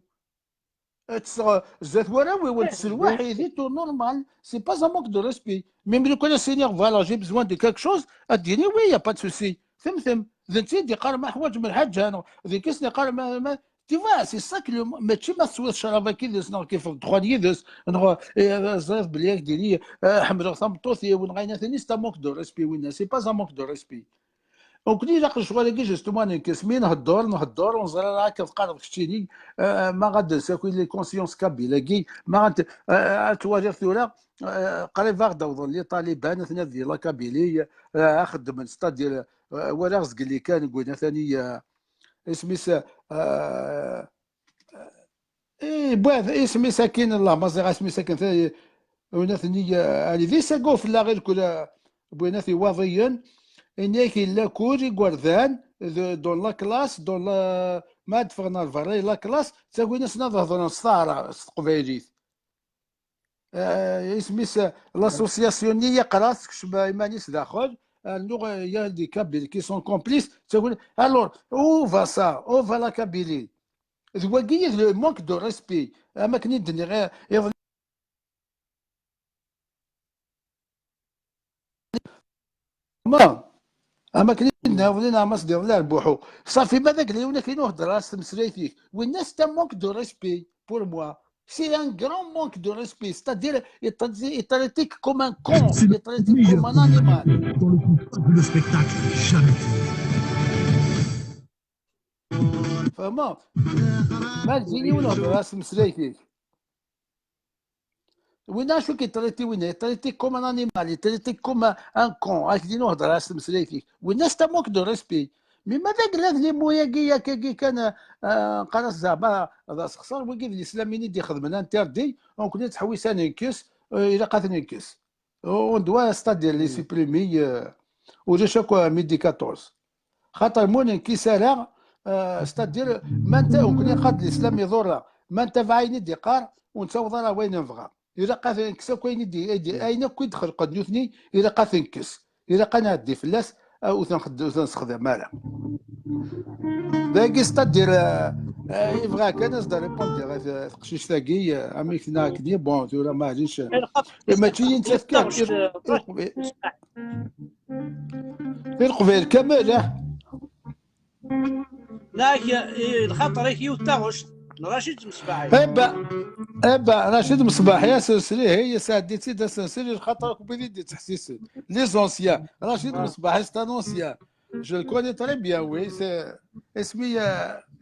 زات وراوي والتسل واحد تو نورمال سي با زا مونك دو ريسبي ميم لو كان سينيور فوالا جي بزوان دو كاك شوز اديني وي يا با دو سوسي ثم ذنتي دي قال ما حوايج من الحاجه انا ذيك كيسني قال ما tu vois c'est ça que ماشي ما تسوى الشرابه كيدوس كيف دخول يدوس زاف بليك ديالي حمد ثمطوثي وين غاينا ثاني ستا مونك دو ريسبي وين سي با زا مونك دو ريسبي وكني لاقي شغل كي جوستومون نكسمي نهضر ونزرى راه كتقارب كشتيني ما غاد ساكوي لي كونسيونس كابيلاكي ما غاد تواجه ثولا قريب غدا لي طالبان ثنا ديال كابيلي خدم ستاد ديال ولا رزق اللي كان قلنا ثاني اسمي اي بواذ اسمي ساكن الله ما زغ اسمي ساكن ثاني ونثني علي ذي ساقو في لا غير كل بويناثي واضيا انك لا كوري غوردان دون لا كلاس دون لا ما دفغنا الفري لا كلاس تاكو ناس نهضروا الصارى قبيليت اسمي لاسوسياسيونيه قرات كشبا مانيس داخل اللغه يا دي كابيل كي سون كومبليس تقول الور او فا سا او فا لا كابيلي ذواقيه لو مونك دو ريسبي اما كني دني غير ما اما كني ناولينا ماس ديال لا البوحو صافي ماذاك اللي ولا كاين واحد راس مسريتي والناس تا مونك دو ريسبي بور موا c'est un grand manque de respect, c'est-à-dire il traité comme un con, il traité comme un animal. Le spectacle, jamais. فهمت؟ ما تجيني ولا راس مسريتي وين شو كيتريتي وين يتريتي كوم ان انيمال يتريتي كوم ان كون راك ديني واحد راس مسريتي والناس تا مونك دو ريسبي مي ماذاك لي مويا كي كان قناص زعما هذا سخسر وكيف الاسلاميين دي خدمنا انتردي دونك كنا تحويس انا نكس الى قاتني نكس وندوا ستادير لي سيبريمي وجا شكو ميدي 14 خاطر مون انكسار ستادير ما انت كنا قاد الاسلام يضر ما انت فايني دي قار ونتصور راه وين نفغى الى قاتني نكس كاين دي اين كي دخل قد نوثني الى قاتني نكس الى قنا دي فلاس او تنستخدم مالا ذاك ستادير يبغى كان اصدر ريبوندي غير تقشيش ثاقي امي كنا كدي بون ولا ما عادش ماشي انت تفكر في القبيل كامل لا الخطر يوتاغوش رشيد مصباحي ابا رشيد مصباحي يا سلسلي هي سادتي دا سلسلي الخطر كبير دي تحسيس لي زونسيان رشيد مصباحي ستا نونسيان جو كوني تري بيان وي سي اسمي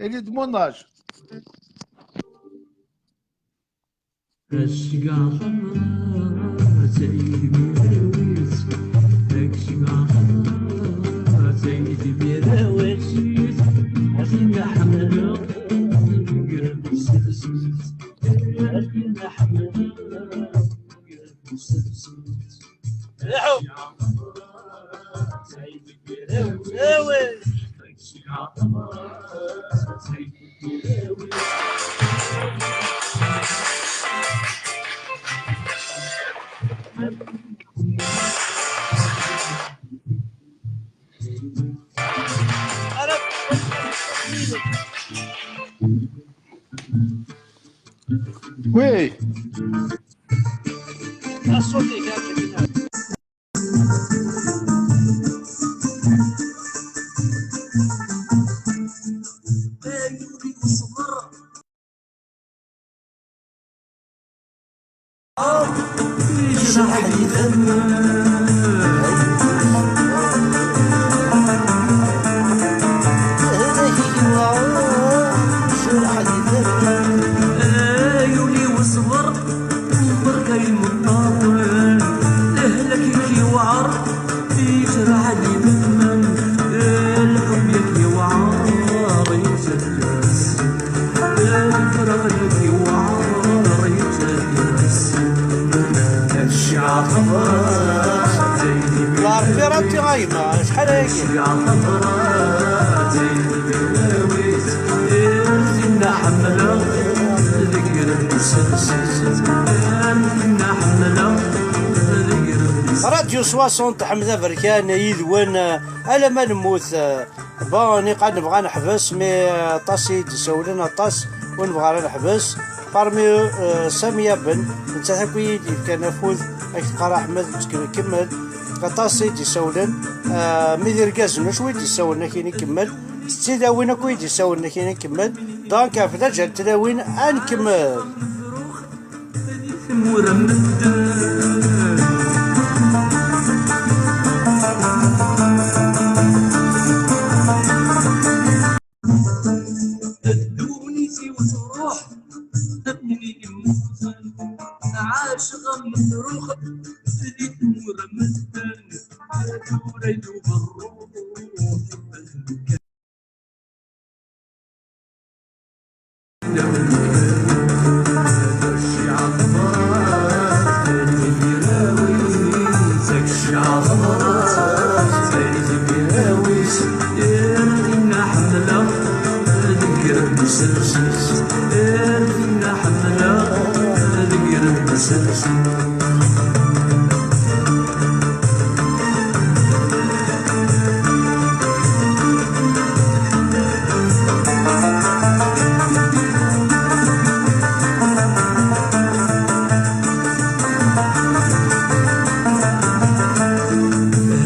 الي دو مون اج وي الصوت يولي وصبر برك المطاول اهلك يوعر يجرح لي دمم الحب لك يوعر يجرس الفراق لك يوعر يجرس الشعب خضرا زيني لا ربي رانتي غايمة شحال هيك الشعب خضرا زيني بلاويت ارثنا حمله ذكر المسلسل ارثنا حمله ذكر المسلسل راديو 60 حمزة بركان يذون على ما نموت باني قاعد نبغى نحبس مي طاس يتسولنا طاس ونبغى راه نحبس بارمي سامية بن انت هاكوي كان فوز اك تقرا احمد كمل طاس يتسولن مي دير كازنو شوي يتسولنا كي نكمل ستي وين كوي يتسولنا كي نكمل دونك فدا جات تلاوين نكمل ثمور مدن تدونيسي وتروح تبني موزن عاش غم تروح تدي ثمور مدن توريد بالروح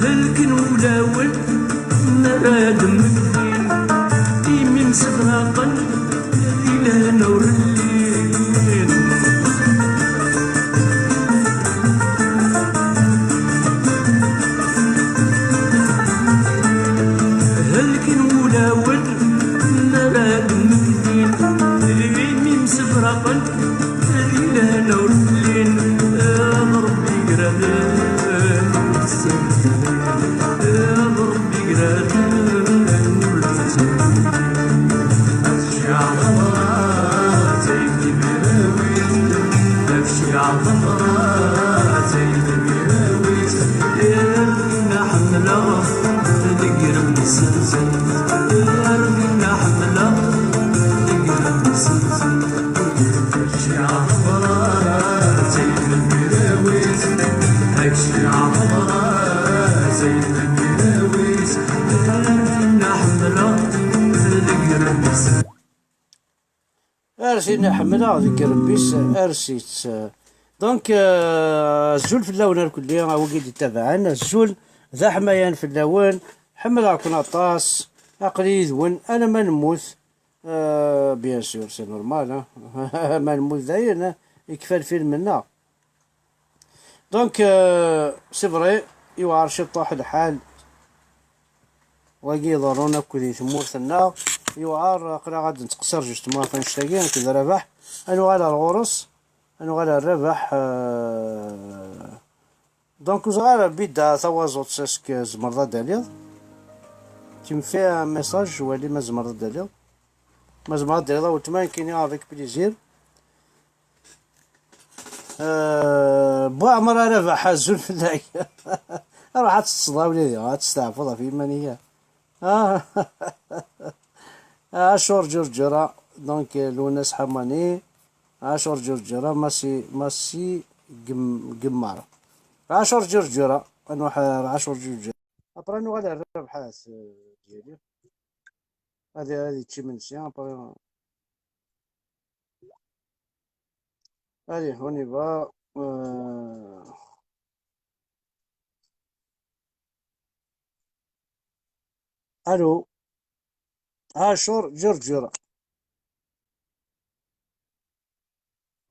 هلكن ولاول مراد مدين تيمي مسبراقا إلى نور الليل هلكن ولاول مراد مدين تيمي مسبراقا إلى نور الليل ربي قراني ارسينا حملها ذيك ربيس ارسيت دونك الزول في اللون الكلي هو قد يتابعن الزول ذا حمايان في اللون حملها كناطاس اقلي ذون انا ما نموت بيان سور سي نورمال ما نموت داير يكفى الفيلم منا دونك سي فري يوعر شطاح الحال وكي ضرونا كذي ثمورثنا يوعر قرا غاد نتقصر جوج تما فنشتاقين كذا ربح انو على الغرس انو على الربح دونك زغار بيدا ثوازوت ساسك زمرضا داليض تيم فيها ميساج ولي ما زمرضا داليض ما زمرضا داليض وتمان كيني افيك بليزير بو عمر ربح الزول في اللعب راح تصدى وليدي راح تستعفضها في منية اشور جرجرة دونك لوناس حماني اشور جرجرة ماسي قمارة اشور جرجرة انو اشور جرجرة ابرا انو غادا الربحات ديالي هذه تشي من سيان ابرا هذه هوني با الو اشور جرجرة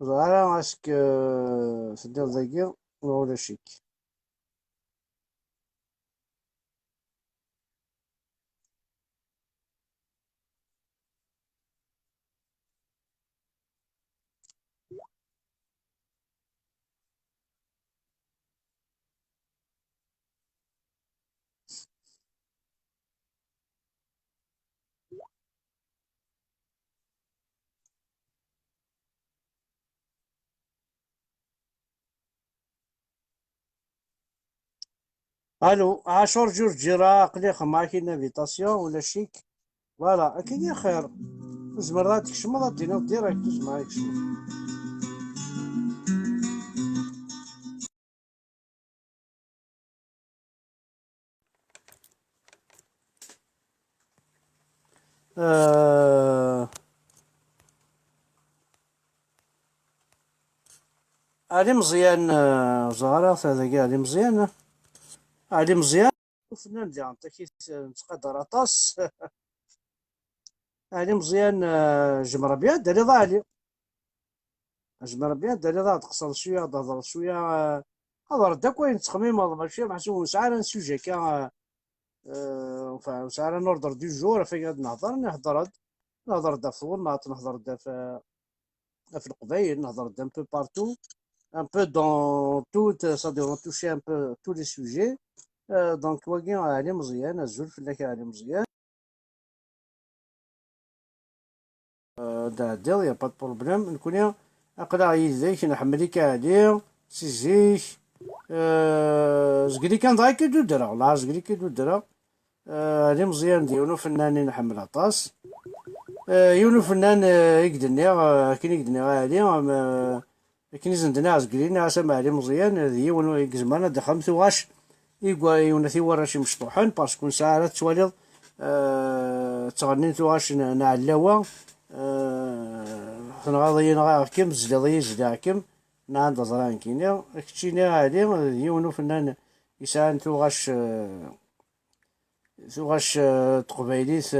زعما اسك تدير ذاكي ولا شيك. الو عاشور جورجي راه قليق معاك انفيتاسيون ولا شيك. فوالا اكيد يا خير. زمر راه تكشمض دينا ديريكت دوز معايا كشمض. علي مزيان زهرة هذاك علي مزيان. علي مزيان وفنان ديال انت كي نتقدر اطاس. علي مزيان جمرة بيان داري ضاعلي. جمرة بيان داري ضاع تقصر شوية تهضر شوية. هضر دا كوين تخميم ماشي محسوب ساعة سوجي كا. ساعة نوردر دو جور فين قاعد نهضر دا في الورناط نهضر دا في القبايل نهضر دا ان بو بارتو. Un peu dans tout, c'est-à-dire on touchait un peu tous les sujets. Donc, واقي علي مزيان الزول فلاك علي مزيان. دا دير يا با بروبليم نكون اقرا يديك نحملك عليه سيزيك. زقري كان ضايك دو درا لا زقري كي دو درا. علي مزيان ديالو فنانين نحمل عطاس. يونو فنان يقدرني كاين يقدرني عليه. لكن زندنا زقرين عسى علي مزيان يونو يقزمان دخل ثواش يقوا يونثي ورا شي مشطوحين باسكو ساعة تواليض تغني ثواش نعلاوا. نغاضي نغاكم زليضي زلاكم نعند زران كينيا كتشينا علي يونو فنان يسان ثواش تقبايليت.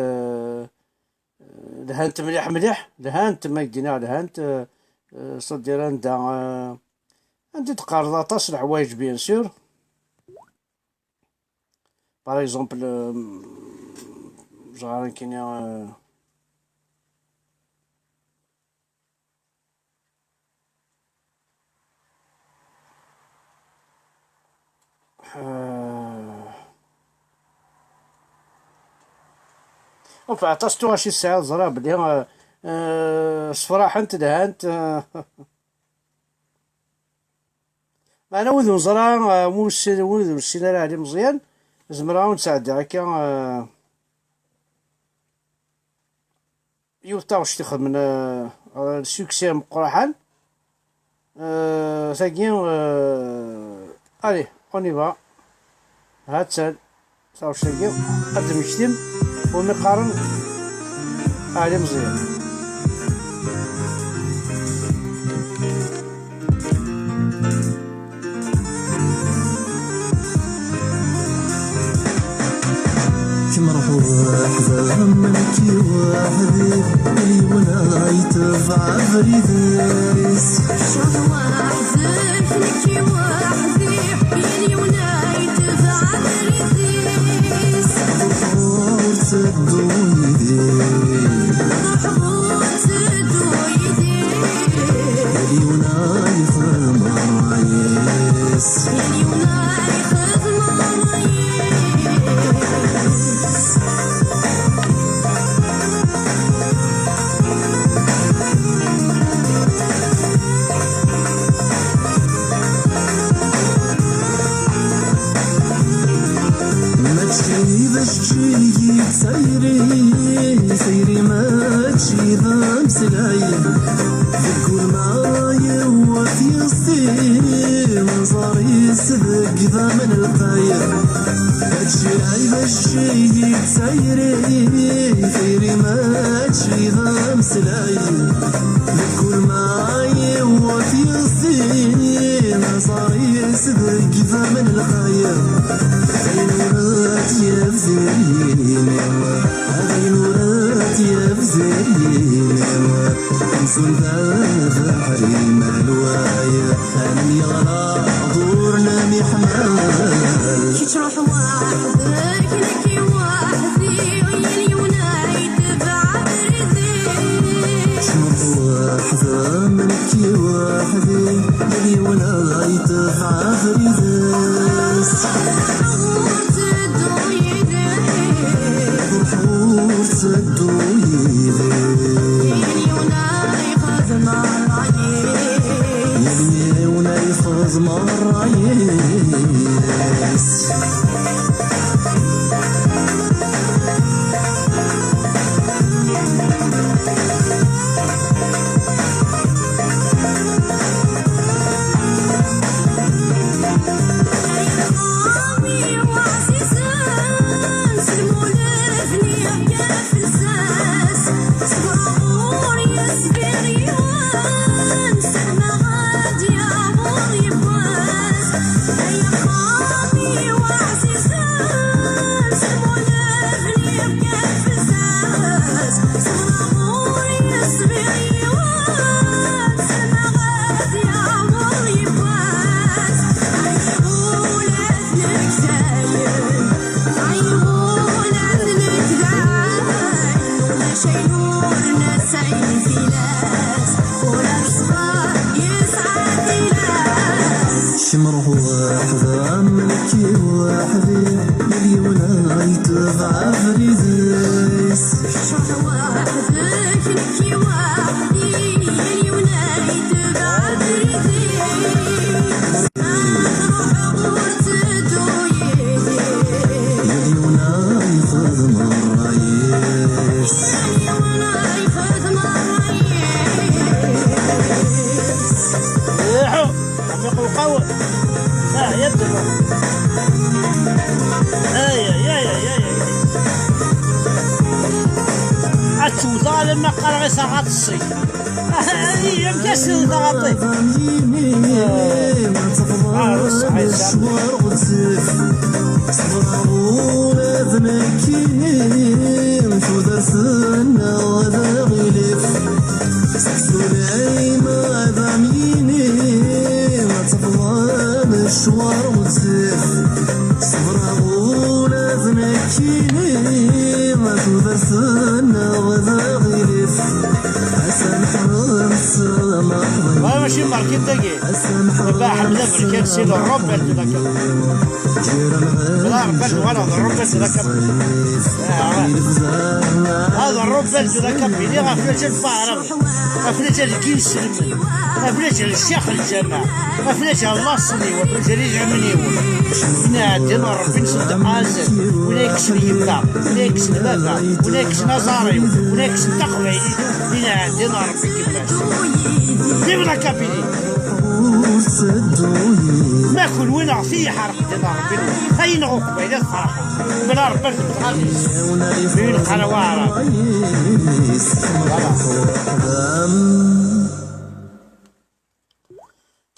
لهانت مليح مليح لهانت ما يدينا لهانت صدير عندي تقارض اطاس الحوايج بيان سور. باغ اكزومبل زعما كاين عطاستو شي ساعة زرا بلي صفراحة انت دهانت. انا وذو زرا وذو السيناريو علي مزيان زمرا ونساعد هكا. يوتا واش تخدم من السوكسي مقرحان. ثاني الي اوني فا هات سال صاو شتيو قدم يشتم ومقارن علي مزيان. مرحوح زمنك وحدي اللي ولا يتبع فريدس شرواح زفنك وحدي اللي ولا يتبع فريدس روح سدو يدي اللي ولا يخدم عايس اللي ولا يخدم عايس. سيري ما تشي بمسلاي ذكر معايا وفي الصين منظري سبق ذا من القاير هادشي عيب الشي سيري ما تشي بمسلاي ذكر معايا وفي الصين منظري سبق ذا من القاير غينورات يا بزيني غينورات يا بزيني انسو الباب حريم شمره واحد عملكي وحدي مليون يتبع فريديس شمره واحد كنكي وحدي مليون يتبع فريديس نروح تدويدي مليون يخدم الرئيس مليون يخدم الرئيس عميق وقوي يبدأ عتو ظالم ما قال غير ساعات الصيف هي مكاس ضغطي مشوار وزيف صبر غولا ذنكيني ما تبثنا وذا غيرف حسن حرص محضي ما ماشي ماركين دقي باع حمزة بركان سيد الرب ذاك لا ربك وانا الرب ذاك هذا الرب ذاك بيدي غفلت الفارغ غفلت الكيس غفلت الشيخ الجامع غفلت الله صلي وفلت رجع هنا عندنا ربي نسد عازل ولا يكسر يبقى ولا يكسر بابا ولا يكسر نظاري ولا يكسر تقوي هنا عندنا ربي كيفاش كيف كابيني ما كل وين عطيه حرق دينا ربي هاي نغوك بين الفرحة بلا ربي تتغلس بين القنوارة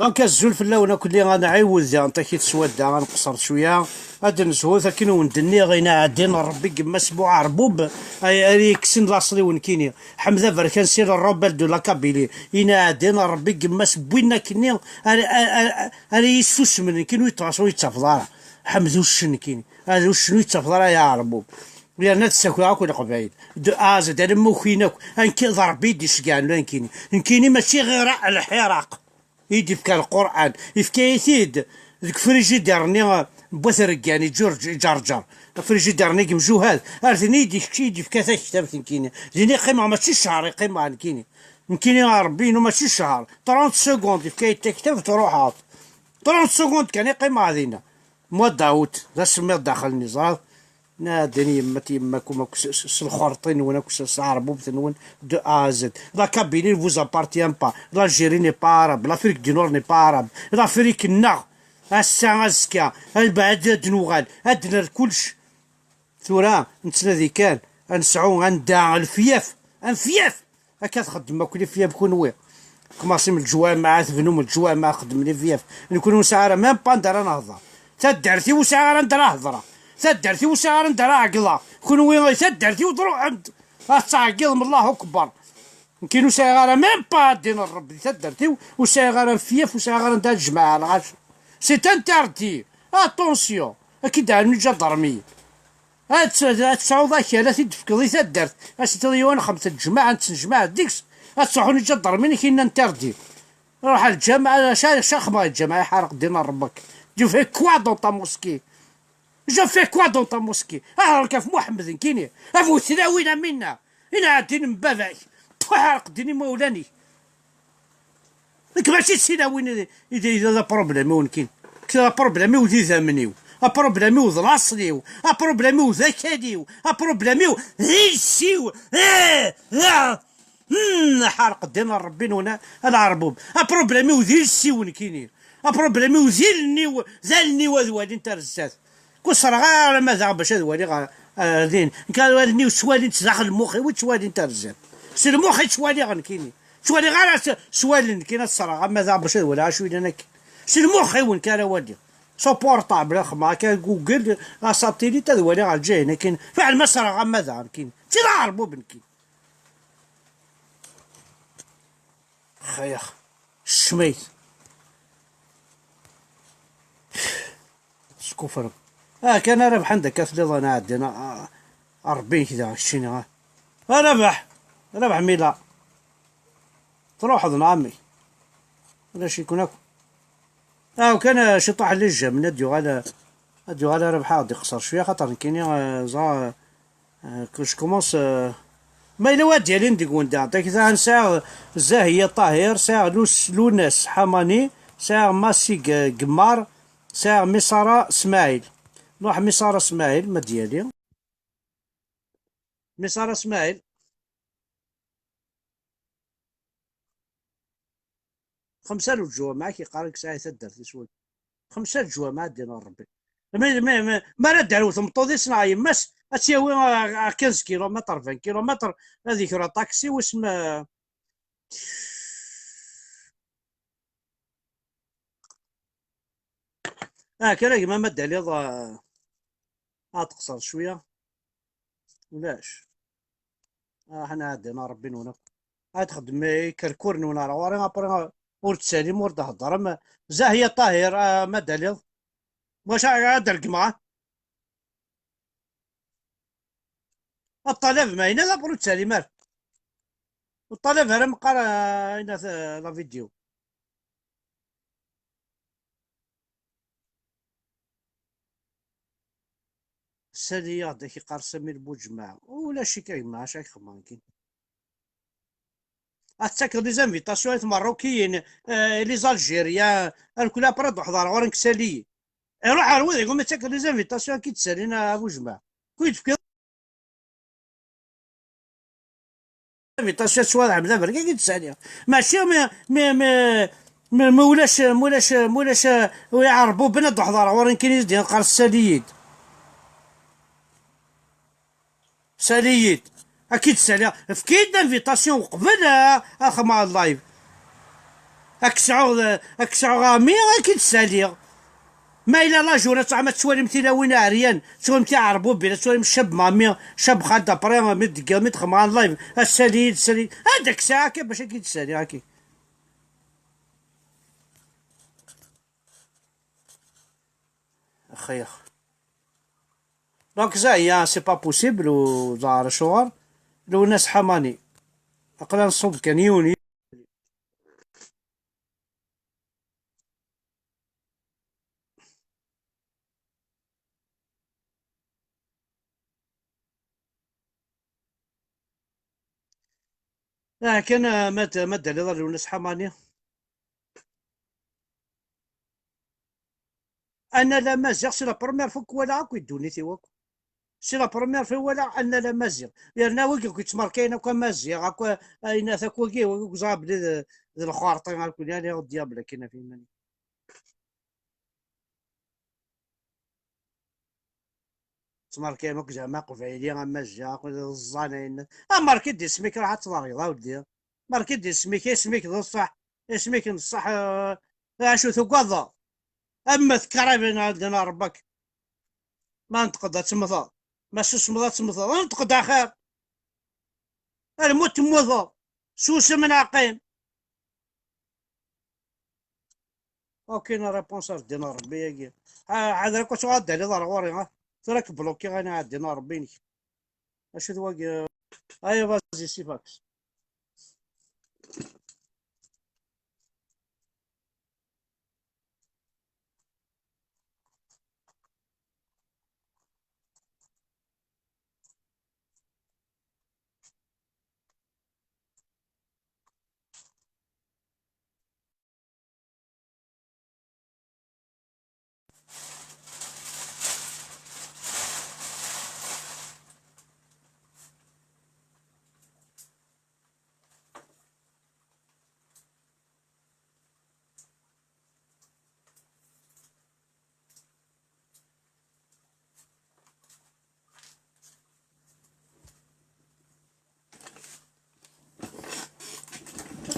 دونك الزول اللون كلي غنعاود نعطيك تسواد غنقصر شويه هاد نسوث كاين وندني غينا عدينا ربي كما سبوع ربوب اي كسن لاصلي ونكيني حمزه بركان سير الروبل دو لا كابيلي انا عدينا ربي كما سبوينا كني انا يسوس من كاين يتواصلوا يتفضل حمزه وشن كاين هذا وشنو يتفضل يا ربوب لان تساكل هاكل قبايل دو ازد انا موخينك انكي ضرب يدي شكان كايني ماشي غير الحراق يدي فكا القران يفكا يثيد ذيك فريجيديرني بوث ركاني جورج جرجر فريجيديرني كمجوهاد عرفتني يدي فكا تا كتاب كيني زيني قيمه ماشي شهر قيمه كيني يا ربي ماشي شهر 30 سكوند فكا تا كتاب تروح 30 سكوند كان قيمه هذينا مو داوود ذا سمي داخل النظام نادني يماكم الخرطين وناك عربو بتنون دو ازد لا كابيلي فوز ابارتيان با l'Algérie n'est pas arabe l'Afrique du Nord n'est pas arabe l'Afrique نا الساعة زكا البعد دنوغال ادنر كلش ثورا نتسنى ذي كان نسعو غندع الفياف انفياف هكا تخدم ما كل فياف كونوي كماسي من الجوامع ثبنو من الجوامع خدم لي فياف نكونو ساعة ميم با ندير نهضر تدرتي وساعة ندير هضرة تدرتي وساعة ندير عقلة كونوي تدرتي وضرو عند تعقل من الله اكبر كاينو ساعة ميم با دين الرب تدرتي وساعة فياف وساعة ندير الجماعة العاش سي انتردي اتونسيون اكيد عن جدرمي تسعود كالا تدفكضي تدرت تضيون خمسة جماعة نتجمع ديكس تصحوني جدرمي كاين انتردي روح الجامعة شاخمة الجامعة حارق دينا ربك جو في كوا دون تا موسكي جو في كوا دون تا موسكي راك في محمد كيني افو ثلاوينا منا هنا عدين من باباك حارق ديني مولاني ماشي تسيناوين إذا بروبليمي وين كاين كذا بروبليمي وذي ثمنيو بروبليمي وذلاصليو بروبليمي وذكاديو بروبليمي هيسيو حارق دينا ربي هنا العربوب بروبليمي وذي السيون كاينين بروبليمي وذيلني ذالني وذوالي انت رزات كسر غير ماذا باش هذوالي غادين كان والني وسوالي تداخل مخي وتسوالي انت رزات سي المخ تسوالي غنكيني سوالي غير سوالي كاين الصراحه ماذا باش ولا شويه انا سي المخ وين كان وادي سو بورطابل خما كان جوجل ساتيليت هذا ولا جاي هنا كاين فعل مسرع ماذا كاين سي العربو بنكين خيخ الشميت سكوفر كان ربح عندك كثر انا عندنا 40 كذا 20 ربح ميلا تروح ضن عمي ولا شي يكون هاكا. وكان شي طاح للجا من اديو على ربحها غادي يخسر شويه خاطر كاينين زا كوش كومونس ما الا واد ديالي نديك وندا عطيك ثاني ساعه زاهيه طاهر ساعه لوناس حماني ساعه ماسي قمار ساعه مصارى اسماعيل نروح مصارى اسماعيل ما ديالي مصارى اسماعيل 5,000 جوا معاك يقارنك ساعه تدرت شوي 5,000 جوا مع دينا ربي ما رد على ثمطوطي صناعي مس تساوي 15 كيلومتر 20 كيلومتر هذيك راه طاكسي واسم كان ما مد عليه تقصر شويه ولاش حنا عندنا ربي نونا تخدم كركور نونا راه ورا ابري ور تسالم ور تهضر زاهيه طاهر ما دالي واش عاد الجمعه الطلب ما هنا لا برو تساليمات الطلب هرم قرا هنا لا فيديو السالية داك يقار سمير بوجماع ولا شي كيما شاك خمانكين اتسكر دي زانفيتاسيون ماروكيين لي زالجيريان الكل برد حضر ورنك سالي روح عروض يقول ما تسكر دي زانفيتاسيون كي تسالينا بوجماع كويت في انفيتاسيون سواء عبد بركا كي تسالي ماشي ما ولاش ويعربوا بنات حضر ورنك ديال قار الساليين ساليت اكيد سالي فكيد انفيتاسيون قبل اخ مع اللايف اكسعو غامي اكيد سالي ما الى لا جوره تاع ما تسوالي متي وين عريان تسوالي متي عربو بلا تسوالي شاب مامي شاب خالد بري مد مدخل مع اللايف السالي هذاك ساعه كيف باش اكيد سالي هاكي اخي دونك زاهيه سي با بوسيبل وزار شوار لو ناس حماني اقلا نصوب كان يوني كان مات اللي ظل لو ناس حماني انا لا مازيغ سي لا بروميير فوك ولا اكو دونيتي واكو سي لا بروميير في ولا ان لا مازيغ لان وكي كنت ماركين اكو مازيغ اكو اين ثاك وكي زاب ذي الخوارطين اكو يعني الديابل كاين في ماني تماركين اكو زعما قفعيلي مازيغ اكو الزانين ماركي دي سميك راح تضاري ودي ماركي دي سميك بصح اسميك نصح اشو ثقظه اما ذكرى عندنا ربك ما نتقدر تمضى ماشي تمضى نتقد اخر الموت تمضى سوس من عقيم اوكي نا ريبونس دينا ربي ياكي عاد راك واش غادي على دار غوري تراك بلوكي غادي عندنا ربي اش ذواك ايوا فازي سي فاكس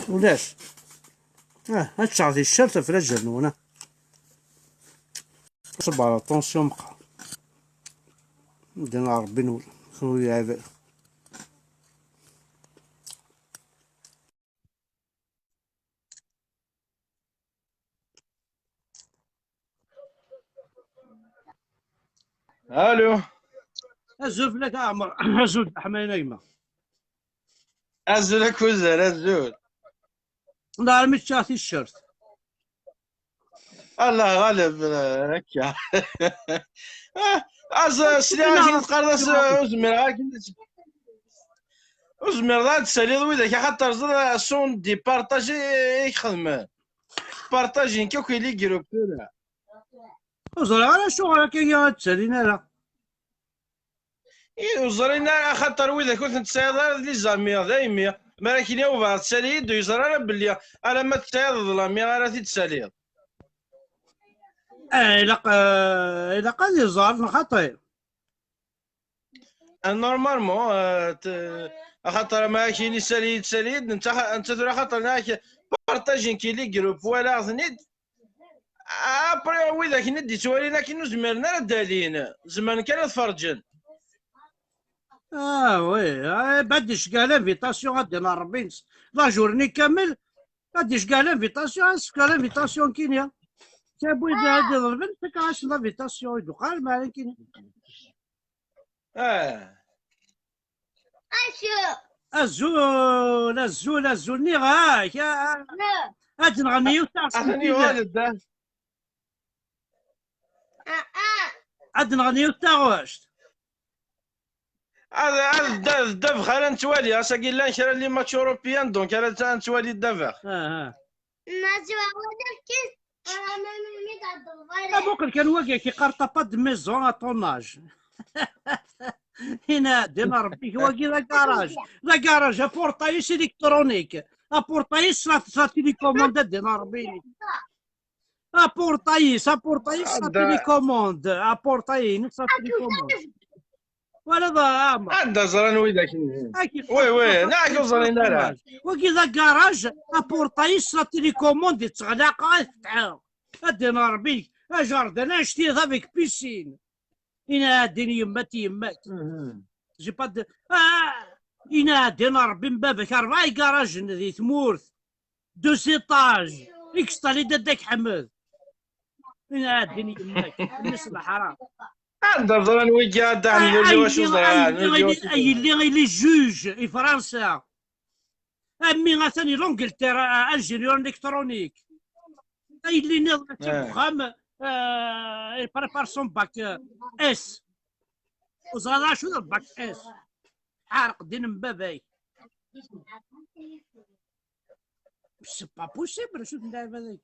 ولاش هاد شعرتي الشرطة في رجل نونا صب على طونسيون بقى دينا ربي نول خويا عباد الو الزول لك عمر الزول حماية نايمة ازول كوزر ازول لا مش تشاتي الشرط. الله غالب هكا. از سلاح أنا كي تقرص ازمر ازمر لا تسالي ويدك خاطر زر سون دي بارطاجي يخدم بارطاجي كي لي جروب كذا. وصل على شغل كي تسالينا لا. وزرينا خاطر ويدك كنت نتسايد لي زامي دايما ولكن يا بعض تسالي دو يزرى بلي على ما تسايد ظلامي راه تسالي. إلا قال لي زار خطير. نورمالمون خاطر ما كاين تساليد انت ترى خاطر هناك بارطاجين كي لي جروب ولا غنيد ابري ويداك ندي توالينا كي زمرنا دالين زمان كان تفرجن. وي بديش قال انفيتاسيون غادي ربي لا جورني كامل غاديش قال انفيتاسيون قال انفيتاسيون كينيا تابو هادي البنت كاش لافيتاسيون يدو قال ما كاين. الزول ني غاك هاد نغنيو تاع عطني والد هاد نغنيو تاع واش هذا الدفخ انا نتوالي اساكي لا نشرى لي ماتش اوروبيان دونك انا نتوالي الدفخ. بوكر كان واقع كي قرطه با دو ميزون طوناج. هنا دينا ربي واقي لا كراج ابورتايس الكترونيك ابورتايس لا تيليكوموند دينا ربي ابورتايس لا تيليكوموند ابورتايس لا تيليكوموند ولا ضامن عندها زران ويداك وي ناك زرين راه واقي لا كراج ابورتايس لا تيليكوموند تغلق تفتح دينا ربي جاردن اشتي افيك بيسين. إنا ديني يماك جي با إنا دينا ربي من بابك 4 كراج ذي ثمورث 2 سيطاج إكسطالي داك حمد. إنا ديني يماك الناس الحرام عندها زران ويكا دعني اللي واش زران اللي جوج في فرنسا أمي غاثاني لونجلتيرا الجيريون الكترونيك اللي نضرب تفخم يبريبار سون باك اس وزرا شو الباك اس حارق دين من باباي سي با بوسيبل شو ندير هذاك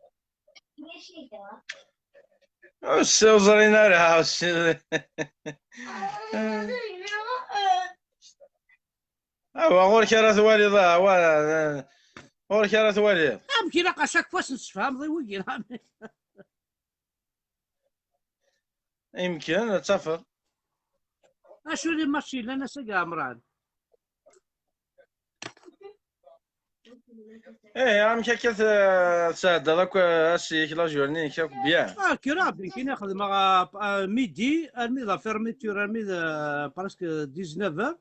زرين راه غورك راه ثوالي غورك راه ثوالي يمكن لقى شاك فاش نتفهم ضي ويجي يمكن اتفق. اشو اللي ماشي لنا سقى عمران ايه عم كيف تساعد هذاك الشيء لا جورني كيف بيان كراب كي ناخذ مع ميدي المي لا فيرميتور المي براسك 19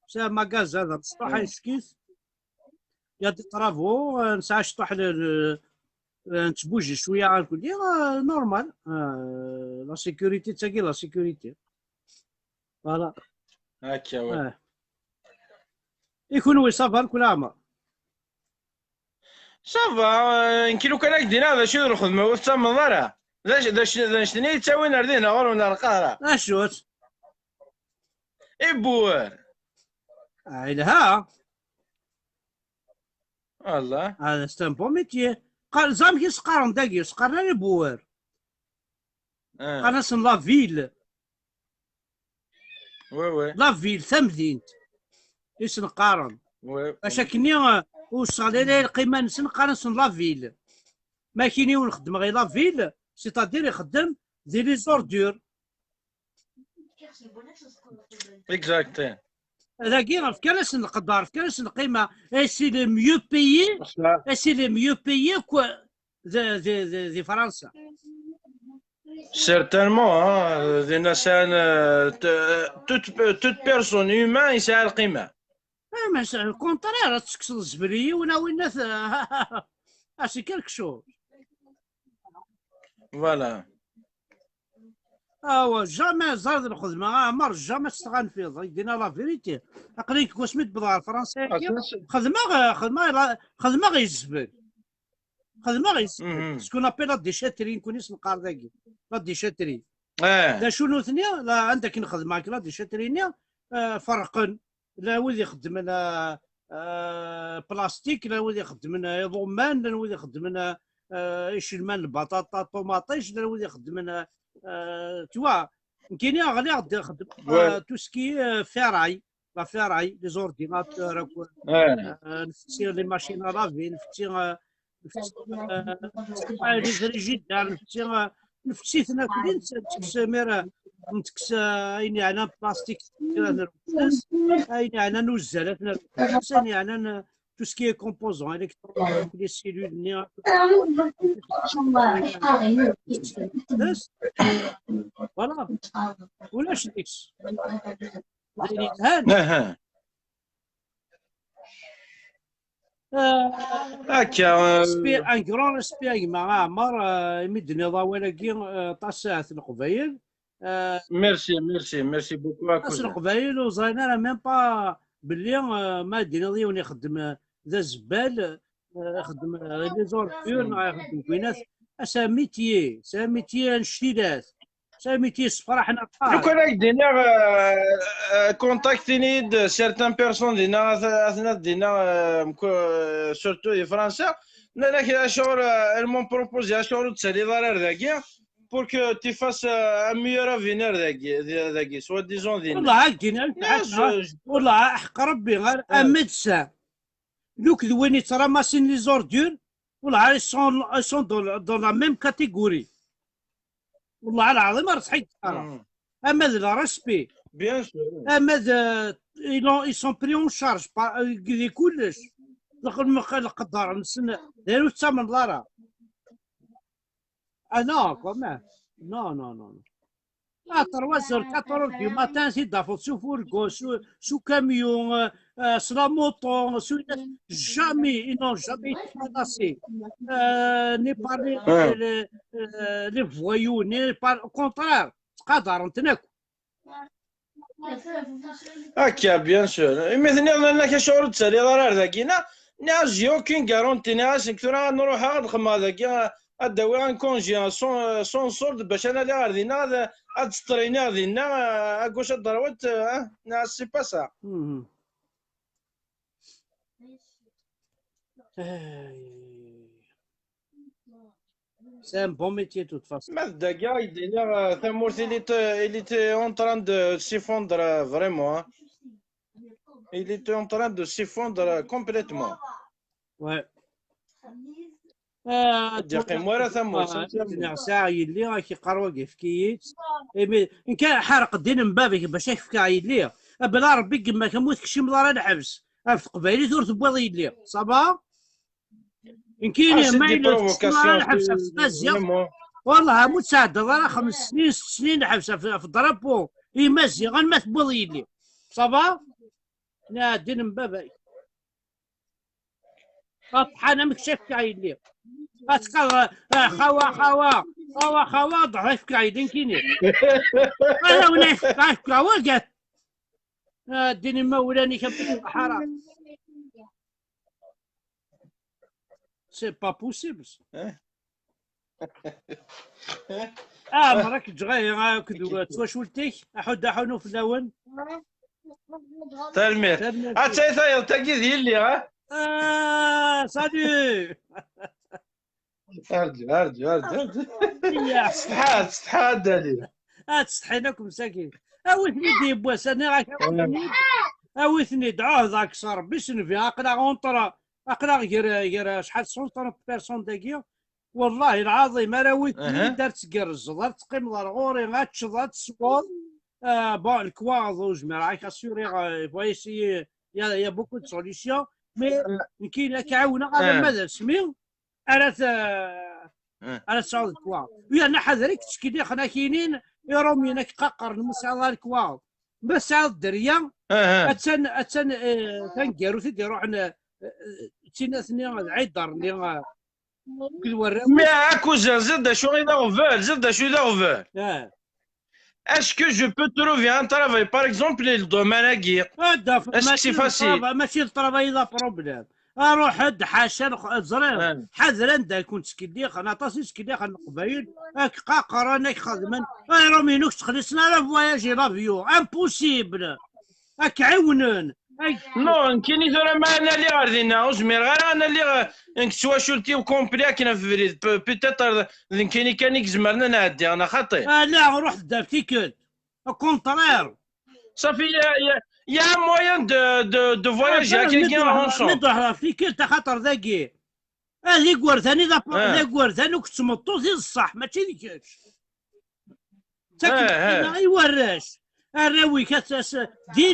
سا ماغاز هذا الصباح يسكيس يا دي طرافو نسعى شطح نتبوجي شويه على الكل نورمال لا سيكوريتي تاكي لا سيكوريتي فوالا هكا يكون وي صافا كل عام صافا يمكن لو كان هكذا هذا شنو الخدمه وتم ضرا ذا شنو تساوي نردينا غير ولا القاره اشوت ابوار عيلها الله هذا ستان بون ميتيي قال زعما كي سقارن داكي سقارنا لي بوار انا سن لا فيل وي لا فيل ثمدينت اسن قارن وي باش كني وصل لي القيمه نسن قارن سن لا فيل ما كاينين ونخدم غير لا فيل سيتادير يخدم دي لي زوردور اكزاكتين هذاكي في كاس نقدر في كاس القيمه سي لي ميو بايي سي لي ميو بايي كو دي فرنسا سيرتانمون ذي نسان توت بيرسون هيومان يسعى القيمه ماشي الكونترير تسكس الزبريه وين الناس سي كالك شو فوالا جامي زاد الخدمه عمر جامي تستغان فيه دينا لا فيريتي اقليك كو سميت بضاعه الفرنسيه خدمه غير الزبل خدمه غير مهم. سكون ابي لا ديشاتري نكون اسم قارداكي لا ديشاتري اه لا شنو ثنيا لا عندك نخدم معك لا ديشاتري فرقا لا ولد يخدم انا بلاستيك لا ولد يخدم انا ضمان لا ولد يخدم انا يشلمان البطاطا طوماطيش لا ولد يخدم انا توا كاين غادي غادي يخدم تو سكي فيراي لا فيراي لي زورديناتور اه نفتي لي ماشين لافي نفتي لي فريجيدار نفتي ثنا كلين نتكس ميرا نتكس ايني على بلاستيك نركز ايني على نوزالات نركز ايني على تو سكي كومبوزون الكترونيك لي سيلول ني فوالا ولا شديكس اه هكا سبي ان كرون ريسبي مع عمر يمد نضال كي طاس ساعه القبايل ميرسي بوكو طاس القبايل وزاينا راه ميم با باللي ما دينا ضيون يخدم ذا الزبال يخدم لي زورتور يخدم كوينات سا ميتيي نشتيلات سا ميتيي صفرا حنا لو كان راك دينا كونتاكتيني سيرتان بيرسون دينا اثناء دينا سورتو دي فرنسا انا كي شغل المون بروبوزي شغل تسالي ضرر ذاكي pour que tu fasses un meilleur avenir ذاكي سوا ديزون دينا والله كاين والله حق ربي غير امد الساعه دوك ذوين ترى ماسين لي زوردور والله سون دون لا ميم كاتيجوري والله العظيم راه صحيت اما ذا ريسبي بيان سور اما ذا ils sont pris en charge كلش القدر نسن داروا الثمن دولار انا كمان نو 3 du matin c'est d'affaire sous fourgon sous camion sur la moto jamais ils n'ont jamais été menacés ni par les voyous ni par au contraire قدر نتناكو هكا بيان سور مثلا انا كشغل تسالي ضرر ذاكينا ناس اوكين غارونتي ناس كثر نروح نخدم هذاك اداوي غنكونجي سون سولد باش انا اللي غادينا هاد ستريني غادينا اكوش الضروات ناس سي با سا C'est un bon métier de toute façon. Mais d'ailleurs, il était en train de s'effondrer vraiment. Il était en train de s'effondrer complètement. Ouais. ساعة يلي راه كيقراو كيفكيت إن كان حارق الدين من بابك باش يفكا يلي بلا ربي كما كنموت كشي مدار الحبس في قبايلي ثور تبوض يلي صافا إن كاين ما يلي الحبس في مازيغ والله مساعدة راه 5 سنين 6 سنين حبس في الضربو مازيغ ما تبوض يلي صافا لا الدين من بابك طحنا مكشف كايلي اتقى خوا ضعف كايدين كيني انا ولا كاع وقت ديني مولاني كبير حرام سي با بوسيبل مراك تغير كدو تواشولتيك احونو في اللون تلميذ اتاي تاكي ديالي سالو ارجع استحى دالي تستحيناكم مساكين اوثني دي بواس انا راك اوثني دعوه ذاك صار باش نفي اقرا اونطرا اقرا غير شحال 130 بيرسون داكيا والله العظيم راه وثني دارت كرز دارت تقيم غوري غاتشض تصور بون الكواض وجمع راك اسيوري فوايسي يا بوكو دو سوليسيون مي كاين كعاونه هذا ماذا سمي انا صعود الكواض ويا حذرك تشكيلي خنا كاينين يرومينا كققر المسعى الكواض بس على الدريه اتسن تنقارو تديرو عن تيناثني عيدر اللي كل ورا مي اكو زاد شو غير غفال زاد شو غفال Est-ce que je peux trouver un travail, par exemple, le domaine à guerre? Est-ce que c'est facile? ماشي الطرافاي لا بروبليم اروح هد حاشا زرير آه. حذرا دا يكون تسكيليخ انا طاسي تسكيليخ القبايل اك قاقر انا خدمن رومينوك تخلصنا لا فواياجي لافيو امبوسيبل اك عونن نو كايني ثورة ما انا اللي غاردينا وزمير غير انا اللي نكتشوا شولتي وكومبلي كنا في فريد بيتيتر كايني كان زمرنا نعدي انا خاطي لا روح دابتيكل كونترير صافي يا موين دو فواياج كاين اونسون نروح فيكل تا خاطر ذاكي هذي كورثاني ذا كورثاني كنت تمطوطي الصح ماشي ذيكاش تاكل يوراش الراوي كاساس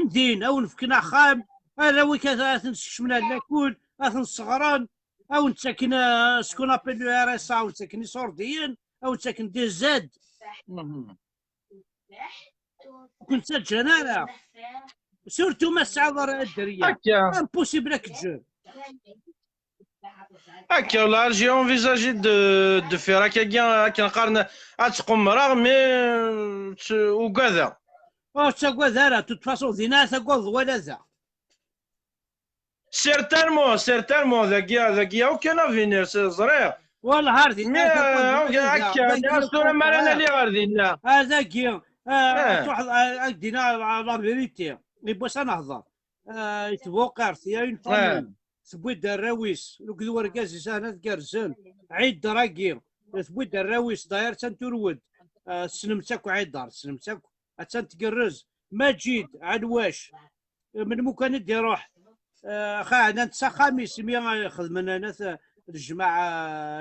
دين او نفكنا خام الراوي كاساس من اللاكول اثن الصغران او نساكن سكون ابل لو ار اس او نساكن سورديين او نساكن دي زاد كنت سجنانا سورتو ما السعادة الدريه امبوسيبل تجي هكا والله جي انفيزاجي دو فير هكا كنقارن تقوم راه مي وكذا تساكوا ذارا توت فاسون دينا تاكوا ولا ذا سيرتانمون ذاكيا وكان افينير زرير والله هاردي مي هكا الصورة مالنا اللي غاردين لا هذاك واحد دينا لا فيريتي يبغى نهضر يتوقع ثياين فامي سبويد الراويس لو كذا ورقاز سانا تكرزن عيد دراكي سبويد الراويس داير تنترود سنمتاك وعيد دار سنمتاك تنتقرز ماجيد عدواش من ممكن ندي روح خا انا نتسا خميس مي خدمنا انا الجماعه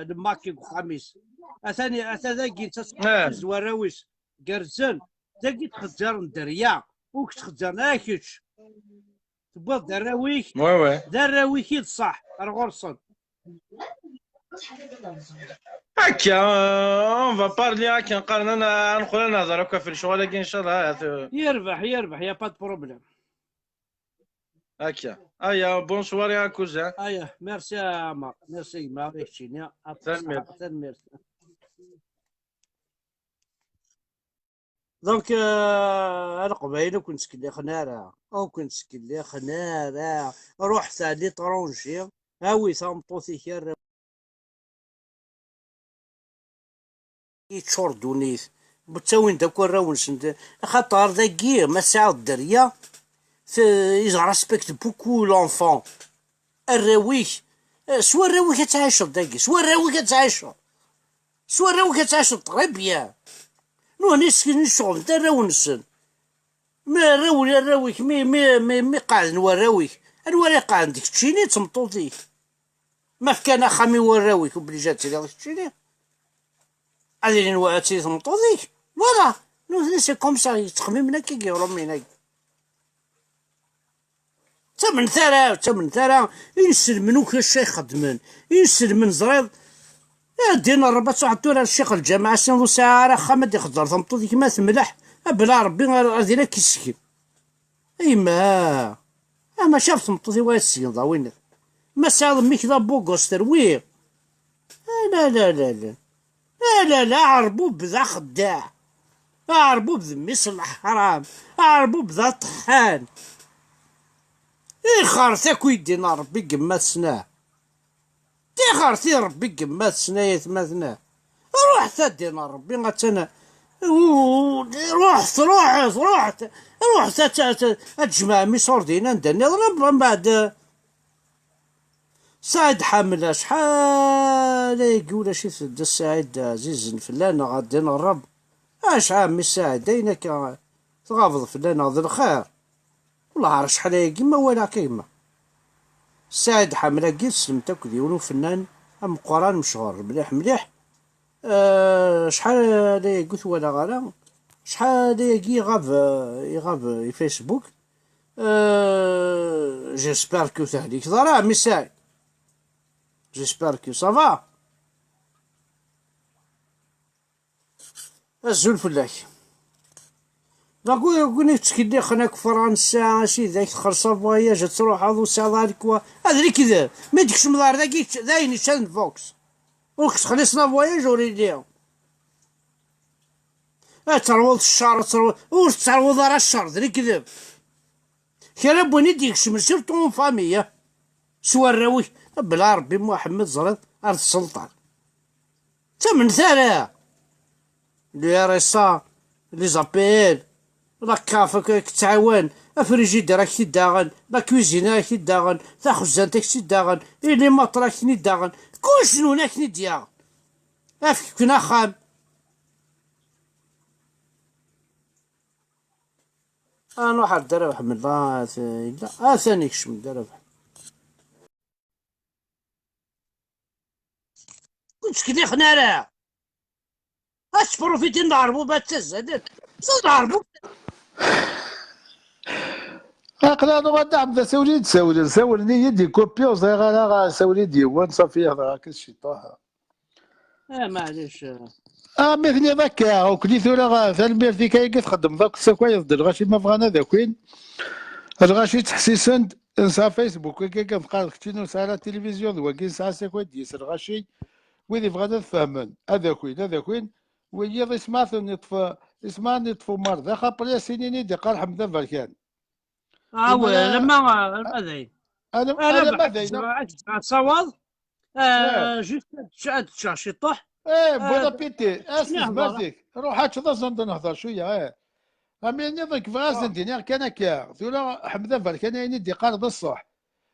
الماكي وخميس اثاني ذاكي تسقز وراويس كرزن ذاكي تخزر الدريا وكتخزر ناكيتش تبغى دراويك وي دراويك صح رغرصن هكا اون فا بارلي هكا نقارن انا نقول نهضر هكا في الشغل ان شاء الله يربح يا با بروبليم هكا ايا بونسوار يا كوزان ايا ميرسي يا عمر ميرسي ما بيحشيني ميرسي دونك انا قبيله كنت سكلي خناره او كنت سكلي خناره رحت على ليترونجي هاوي ثمطوثي كير يتشور دونيت بتسوين داك الراونس خاطر ذاكي ما ساعة الدريه ils respectent beaucoup l'enfant الراويك سوا الراوي كتعيش داكي سوا الراوي كتعيش طري بيان نو نسكن الشغل نتا راونسن ما الراويك مي قاعد نوراويك الوري قاعد ديك تشيني تمطوطيك ما كان خامي وراويك وبليجاتي ديك تشيني اللي نواتي تمطوطيك فوالا نو سي كوم سا يتخممنا كي كيورو ميناك تمن ثرا ينسلمن وكاش يخدمن ينسلمن زريض دينا الرباط صحتو راه الشيخ الجامعة سنو ساعة راه خامد يخضر تمطو ديك ما تملح بلا ربي غادي لك يسكن ايما ما شاف تمطو دي واش السكن ضاوينك ما ساعد ميك ذا بوغوس ترويق لا عربوب بذا خداع عربوب ذميس الحرام عربوب ذا طحان خارثاك ويدينا ربي قمات سناه خارثي ربي قمات سنايا ثماثنا روح تدينا ربي غاتنا روح تجمع ميسور دينا ندني من بعد سعيد حامل شحال يقول شي سد السعيد عزيز فلان غادي نهرب شحال من ساعد دينك تغافض فلان هذا الخير والله عارف شحال كيما ولا كيما سعيد حامل كي سلمتك ديالو فنان ام قران مشهور مليح شحال قلت ولا غالا شحال يغاب فيسبوك جيسبر كو تهديك ضرا ميساي جيسبر كو صافا الزول فلاك راكو تسكدي خناك فرنسا شي ذاك خرصه فواياج تروح هذو ساعه هذا كذا ما يديكش مدار ذاك داين شان فوكس خلصنا فواياج وريديهم تروض الشهر تروض راه الشهر ذري كذب كان بوني ديكش من سيرتو فامية سوا الراوي بلا ربي محمد زرد أرض السلطان تمن ثانية لي ريسا لي زابيل لا كافك كتعاون افريجيدير راك تداغن لا كويزينا راك تداغن تا خزانتك تداغن لي ماط راك تداغن كلشي هناك نديا افك كنا خام انا واحد الدرا محمد الله لا ثاني كش من الدرا كنت كدي خنا راه اش بروفيتي نضربو بات تزادت نضربو اقلا انا غدا عبد سولي يدي كوبي وصغير انا سولي ديوان صافي هذا كلشي طاح. معليش مثلي ذاك وكلي ثورة ثالمير في كاي تخدم ذاك السكوي يفضل غاشي ما بغانا ذاك وين الغاشي تحسيسن انسى فيسبوك كي كنبقى كتينو ساعة التلفزيون وكي ساعة سكوي ديس الغاشي ويدي بغانا تفهمن هذاك وين ويا اسمع نطفو مرضى خاطر سنين دي قال حمد فالكان لما المذاين انا ماذا تصوض جيت تشاشي طح بون ابيتي اسمع مازيك روح هات تظن نهضر شويه امين نظرك فغاز دينير كان كا ثولا حمد فالكان يدي قال بصح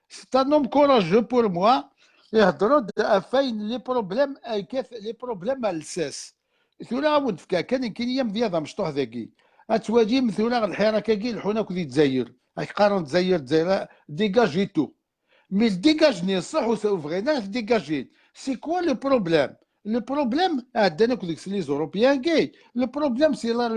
ستا نوم كوراجو بور موا يهضروا فاين لي بروبليم كيف لي بروبليم الساس ثولا ود فكا كان يم ديال مشطوح ذاكي اتواجي مثولا الحيره كاكي الحونه كذي تزاير راك قارن تزاير ديجاجيتو مي ديجاجني صح وبغينا ديجاجي سي كوا لو بروبليم لو بروبليم عندنا كذيك لي زوروبيان كاي لو بروبليم سي لا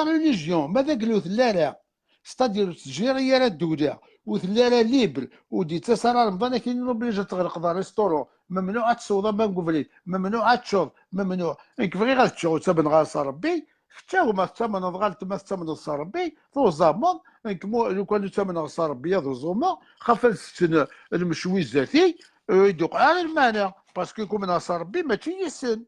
ريليجيون ماذا قالوا ثلاثه ستادير تجيري راه الدوله وثلاثه ليبر ودي تسرى رمضان كاين اوبليجي تغلق دار ريستورون ممنوع تصوض ما نقول ممنوع تشوض ممنوع انك بغي غتشوض تبن غاص ربي حتى هما ثمن غالت ما ثمن ربي ثو زامون انك لو كان ثمن غاص ربي ذو زوما خفل المشوي الذاتي يدوق على المعنى باسكو كون ناص ربي ماشي يسن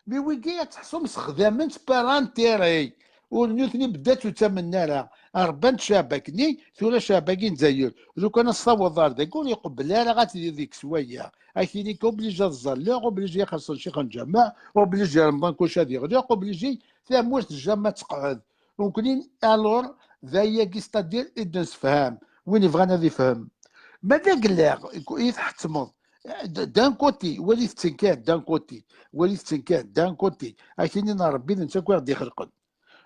مي ويكي تحسهم استخداما بارانتيري ونيوثني بدات تمنى لها ربان شابكني ثولا شابكين زاير لو كان الصوت دار يقول يقبل لا غاتي ديك شويه اكيني اوبليجي الزلق اوبليجي خاصو شي خنجمع اوبليجي رمضان كلشي هادي غدا اوبليجي ثاموس الجامع تقعد ممكن الور ذايا كيستادير ادنس فهم وين بغانا ذي فهم ماذا قال لها يتحتمض دان كوتي وليت تنكات دان كوتي اكيني ربي انت كون غادي يخلقن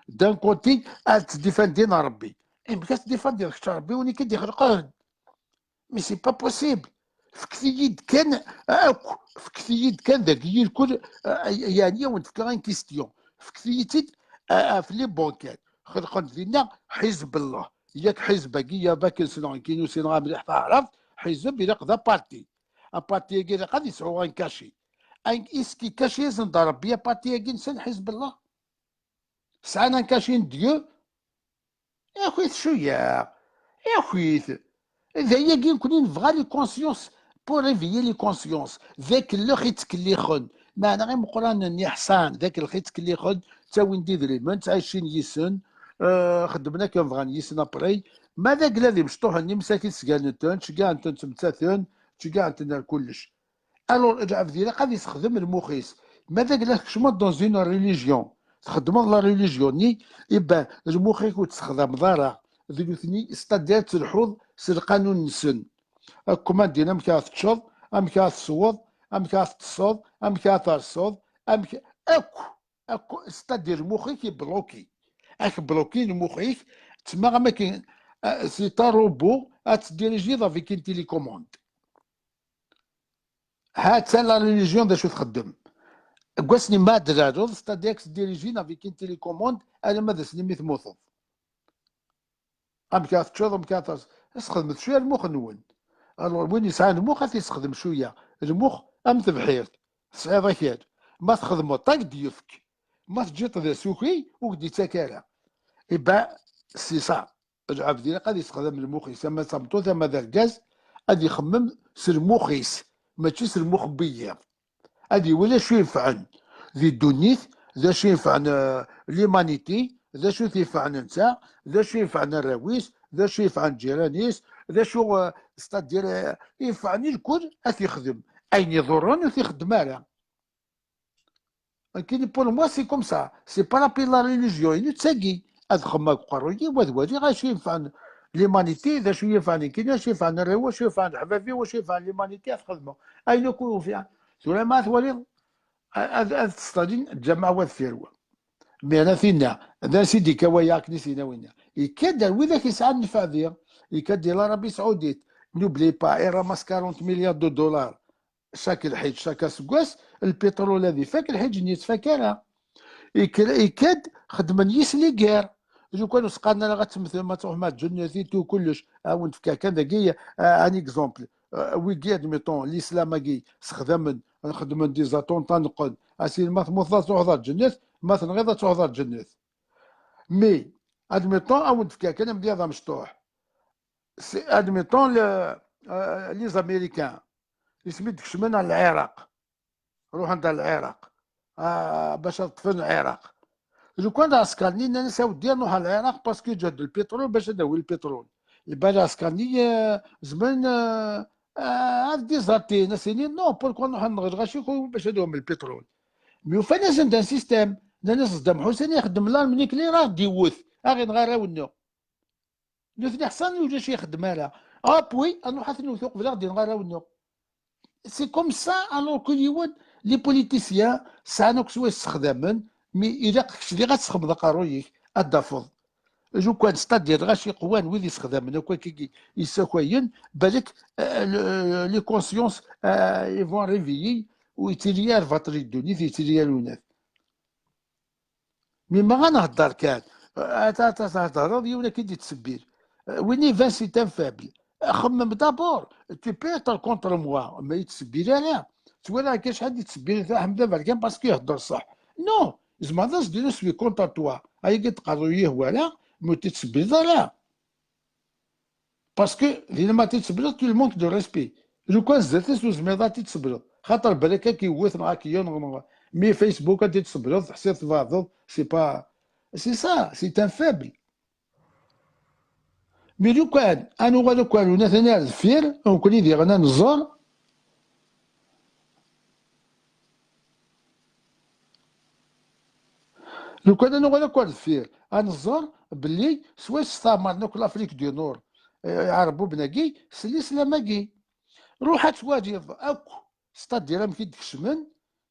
دان كوتي تديفاندينا ربي مكاش تديفاندي ربي وني كيدي خلقان مي سي با بوسيبل فكثيد كان ذاك الكل يعني ونتفكر ان كيستيون فكثيتي في لي بونكات خلقن فينا حزب الله ياك حزب يا باك سنون كينو سنون مليح تعرف حزب الى قضا بارتي ابارتي كي غادي يسعوا ان كاشي ان اسكي كاشي يزن ضرب بيا بارتي كي نسان حزب الله سعنا كاشين ديو يا خويت شويه يا خويت إذا هي كي نكون نبغى لي كونسيونس بور ريفيي لي كونسيونس ذاك اللي يتكليخن معنا غير مقران ني حسان ذاك اللي يتكليخن تا وين ديدري ما عايشين يسن خدمنا كنبغى نيسن ابري ماذا قال لي مشطوح اني مساكين سكانتون شكاع انت تمتاثن شكاع انت كلش الو العب ديالي غادي يستخدم المخيس ماذا قال لك شمت دون زين ريليجيون تخدم لا ريليجيون ني يبان المخيك وتستخدم ضرع ذي ستادير تلحوظ سي القانون نسن كما دينا مكاث تشوض ام كاث تصوض ام كاث تصوض ام كاث ترصوض اكو ستادير مخيك يبلوكي بلوكي المخيك تما ما كاين سي تا روبو اتديريجي افيك ان تيليكوموند حتى لا ريليجيون دا شو تخدم كواسني ما درارو ستادير تديريجي افيك ان تيليكوموند انا ماذا سني ميث موثوض ام كاث تشوض ام كاث استخدم شويه المخ نون الوغ وين يسعى المخ تيستخدم شويه المخ ام تبحيرت صعيبه كاد ما تخدمو طاق ديفك ما تجي ذا سوكي ودي تاكالا يبقى سي صا العبد ديالك غادي يستخدم المخ يسمى صمتو ثم ذا الكاز غادي يخمم سير مخيس ماشي سير مخبيه غادي ولا شو ينفعن ذي الدنيث ذا شو ينفعن ليمانيتي ذا شو ينفعن انت ذا شو ينفعن الراويس ذا شو ينفعن جيرانيس ذا شو ستادير ينفعني الكل يخدم، اين يضرني يخدم على. كاين بور موا سي كوم سا، سي با لابي لا ريليجيون تساقي هاد خماك قروي وهاد وادي غاش ينفع ليمانيتي، ذا شو ينفعني كاين واش ينفعني الروا، واش ينفعني حبابي، واش ينفعني ليمانيتي تخدمو اين يكونوا فيها. ثم ما ثوالي هاد ستادين الجماعه واد فيروا. مي انا فينا هذا سيدي كوايا كنيسينا وينا يكاد وذاك يسعى النفع ديال يكاد ديال العربي سعوديت نوبلي با اي راماس 40 مليار دو دولار شاك الحيج شاك سكواس البترول هذه فاك الحيج نيت فاكرها يكاد خدم نيس لي كير جو كانوا سقانا لا غتمثل ما تروح مع جنيتي تو كلش وانت فكا ذاكيا ان اكزومبل ويكي ادميتون الاسلام كي استخدم نخدم دي زاتون تنقل اسي ما تموثا تروح الجنات ما تنغيض تروح الجنات مي ادميتون وانت فكا كان مدير مشطوح ادميتون لي زاميريكان يسمي دكشمن على العراق روح عند العراق باش تطفن العراق جو كان عسكرني نساو ديال نروح على العراق باسكو جاد البترول باش نداوي البترول البال عسكرني زمان هاد دي زاتي سنين نو بوركو نروح نغشغاشي باش نداو من البترول مي فانا لازم دان سيستيم ناس صدام حسين يخدم لا منيك لي راه ديوث غير نغراونو نوثني حسن ولا شي يخدم لها بوي نروح حتى نوثق بلا غادي نغراونو سي كوم سا الوغ كو يود لي بوليتيسيان سانوك سوا يستخدمن مي الا كشتي غتسخبض قارويك الدفض جو كان ستادير غاشي قوان وين يستخدمن هكا كي يساكوين بالك لي كونسيونس يفون ريفيي ويتيريال فاتري الدنيا يتيريال وناف مي ما غنهضر كان تهضر ولا كي تسبير ويني فان سي تان فابل خمم دابور تي بيتر كونتر موا ما يتسبير انا تولى كاين شحال يتسبير تاع حمد بركان باسكو يهضر صح نو زعما هذا ديرو سوي كونتر توا هاي كتقرريه ولا ما تتسبير لا باسكو اذا ما تتسبير تو المونك دو ريسبي لو كان زادت زعما تتسبير خاطر بالك كيوث معاك مي فيسبوك تتسبير تحسي تفاضل سي با سي سا سي تان فابل مي لو كان انو غادو كانوا ناثنا زفير ونكون يدي غنا نزور لو كان انو غادو كان زفير انزور بلي سوا استعمر نوك لافريك دو نور يعربوا بناكي سلي سلاماكي روح تواجد اكو ستادير مكي دكشمن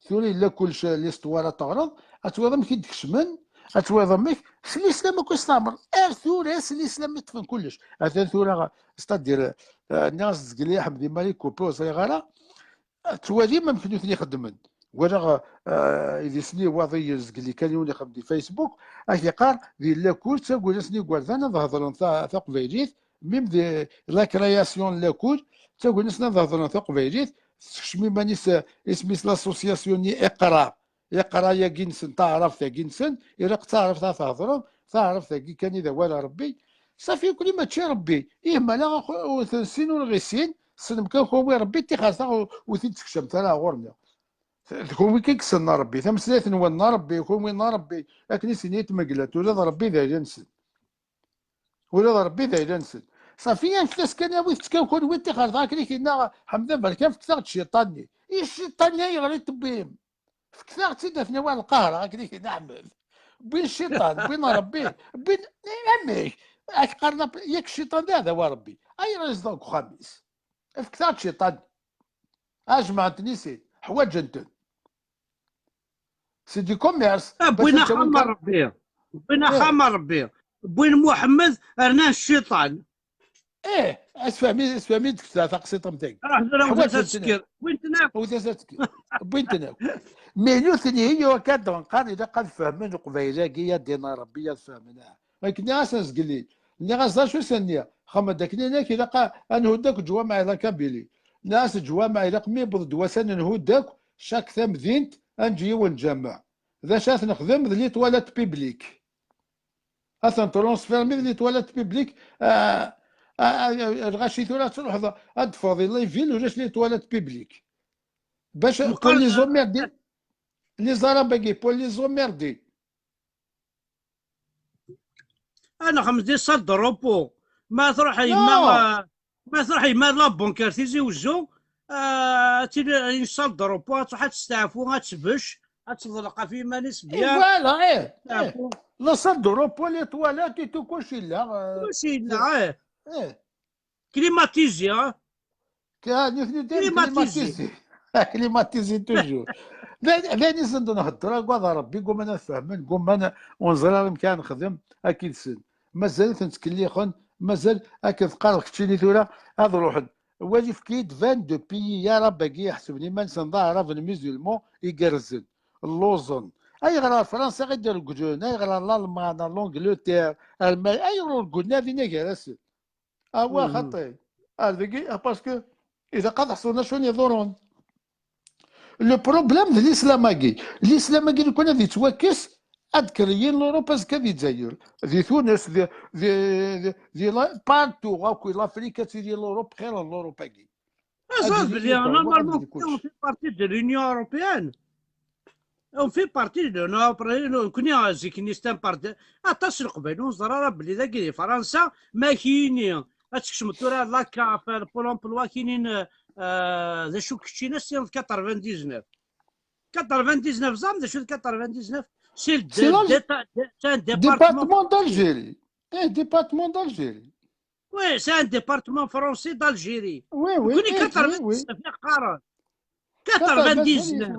ثوري لا كلشي ليستوار تعرض اتواضا مكي دكشمن اتواضا مك سلي سلامك استعمر ثوري سلي سلام يطفن كلش هذا ثورة ستادير الناس زقلي حمدي مالك كوبو صغيره توالي ما يمكن يثني يخدمن ولا اذا سني واضي زقلي كان يولي يخدم فيسبوك اكي قال ذي لا كل تقول سني قوالثانا ظهرن ثاق فيجيت ميم دي لا كرياسيون لا كل تقول نسنا ظهرن ثاق فيجيت شمي مانيس اسميس لاسوسياسيون اقرا يا جنسن تعرف يا جنسن يراك تعرف تهضروا تعرف كي كان اذا ولا ربي صافي كل ما تشي ربي مالا سين ولا غير سين سن كان خوي ربي تيخاصا وثي تكشم ثلا غورنا خوي كيكسن ربي ثم سلات نون ربي خوي ربي لكن سنيت مقلت ولا ربي ذا جنسن ولا ربي ذا جنسن صافي فلاس كان ويت تكون ويت تيخاصا كلي كنا حمد بركان فكثرت شيطاني الشيطان يغري تبيم فكثر تدفنا وين القهر هكذيك نعمل بين الشيطان بين ربي بين عمي قرنا ياك الشيطان هذا هو ربي اي رزق خميس فكثر شيطان اجمعت نسيت حوايج انت سيدي كوميرس بوين خمر ربي بوين خمر ربي بوين محمد ارنا الشيطان اسفهمي ديك تقسيط نتاعك حوايج تسكر وين تناكل وين تناكل مي ثاني هي وكاد قال اذا قد فهمن قبيله دينا ربي فهمناها ولكن ناس قليل اللي غاز شو سنيه خما داك ناك اذا قال انه داك جوامع اذا كابيلي ناس جوامع اذا قمي بدوسن انه داك شاك ثم دينت نجي ونجمع اذا شات نخدم لي تواليت بيبليك اصلا ترونسفيرمي لي تواليت بيبليك غاشي ثلاث تروح هاد فاضي لي فيل ولاش لي تواليت بيبليك باش بول لي زوميردي لي زراباكي بول لي زوميردي انا خمس دي صد روبو ما تروح يما ما تروح ما لا بونكار تيزيوجو ينصال دروبو تروح تستعفو تسبش تضلق في مانيس اي بيان فوالا تعرفوا لا صال دوروبو لي تواليت تو كلشي لا كلشي لا ايه كليماتيزي كان يثني داير كليماتيزي كليماتيزي توجور ذاني زند نهضر كواض ربي قوم انا فاهمن قوم انا ونزرار كان نخدم اكيد سن مازال تنتكليخن مازال اكيد قال كتشيني ثورا هذا روح واجي في كيد 22 بي يا رب باقي يحسبني ما نسى ظاهر في الميزولمون يقرزن اللوزن اي غير فرنسا غيدير الكجون اي غير الالمان لونجلتير المانيا اي غير الكجون فينا كراسل اوا خطي هذاكي باسكو اذا قد حصلنا شنو يضرون لو بروبليم ديال الاسلاماكي اللي كنا يتواكس ادكريين لوروبا كذا الجزائر ذي تونس ذي بارتو غاكو لافريكا ديال لوروب خير لوروباكي صافي بلي نورمالمون في بارتي دو لونيون اوروبيان on fait partie de notre كنا زيكنيستان بارتي اتصل قبيل ونزرا بلي ذاك فرنسا ما كاينين تكشم التورا لاكا في بولومبلوا كاينين ذا شو كتشينا سي 99 99 زعما ذا شو 99 سي ديبارتمون d'Algérie ديبارتمون d'Algérie وي سي ان ديبارتمون فرونسي d'Algérie وي كوني 99 في قارن 99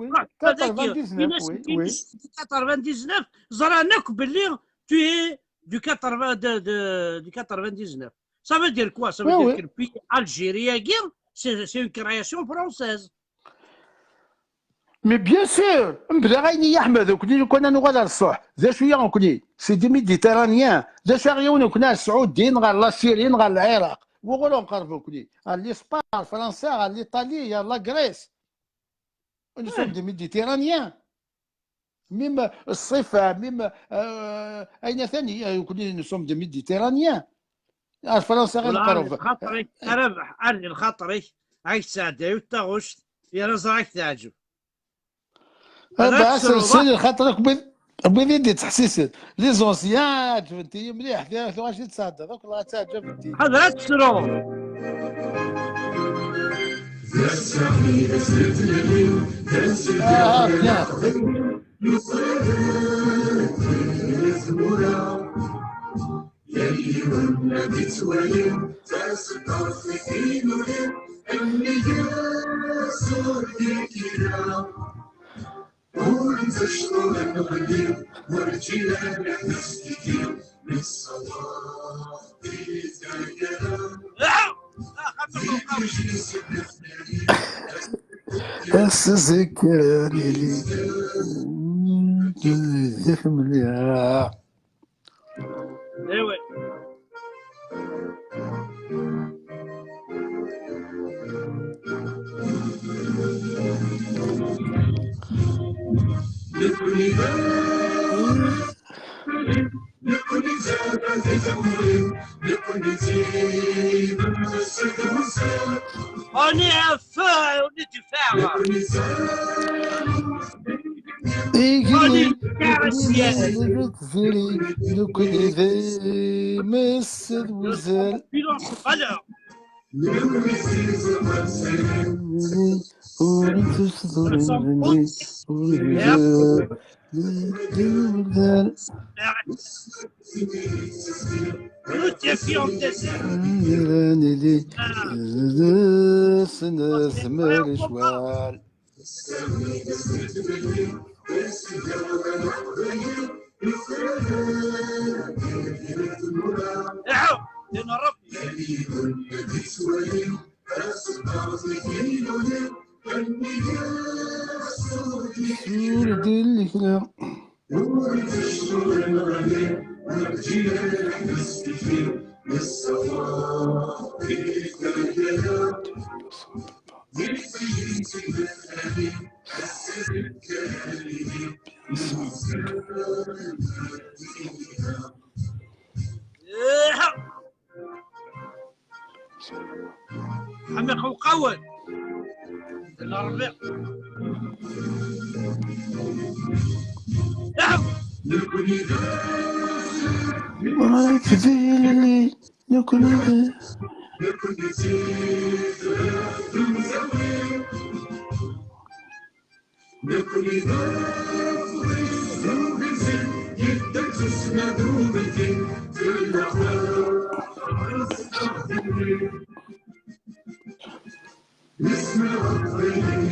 وي 99 زرانك باللي tu es du 99 ça veut dire quoi ça veut dire que le pays algérien c'est une création française مي بيان سور نبدا غايني يا احمد كنا نغادر الصح ذا شويه غنكوني سي دي ميديتيرانيان ذا شاغيون كنا السعوديين غير لا سيريين غير العراق وغلو نقربوا كوني الاسبان فرنسا الايطاليه لا غريس nous sommes des méditerranéens même الصفه même اين ثاني كنا nous sommes des méditerranéens فرنسا غير نقرب خاطرك ربح ارجل خاطرك عايش ساعه وتغشت يا رزعك تعجب هذا سير خاطرك بيدي تحسيس لي زونسيان فهمتي مليح 23 ساعه دوك الله تعجب فهمتي هذا تسرو الذكرى لي ايوه On est à feu, on est du fer. On est caressier. Silence, valeur. حميق وقوي الربيع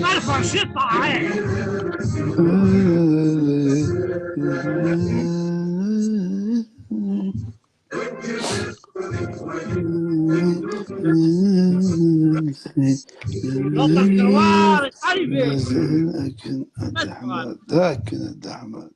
ارفع شطة نطق دروار قلبي لكن أنت أحمد، لكن أنت أحمد.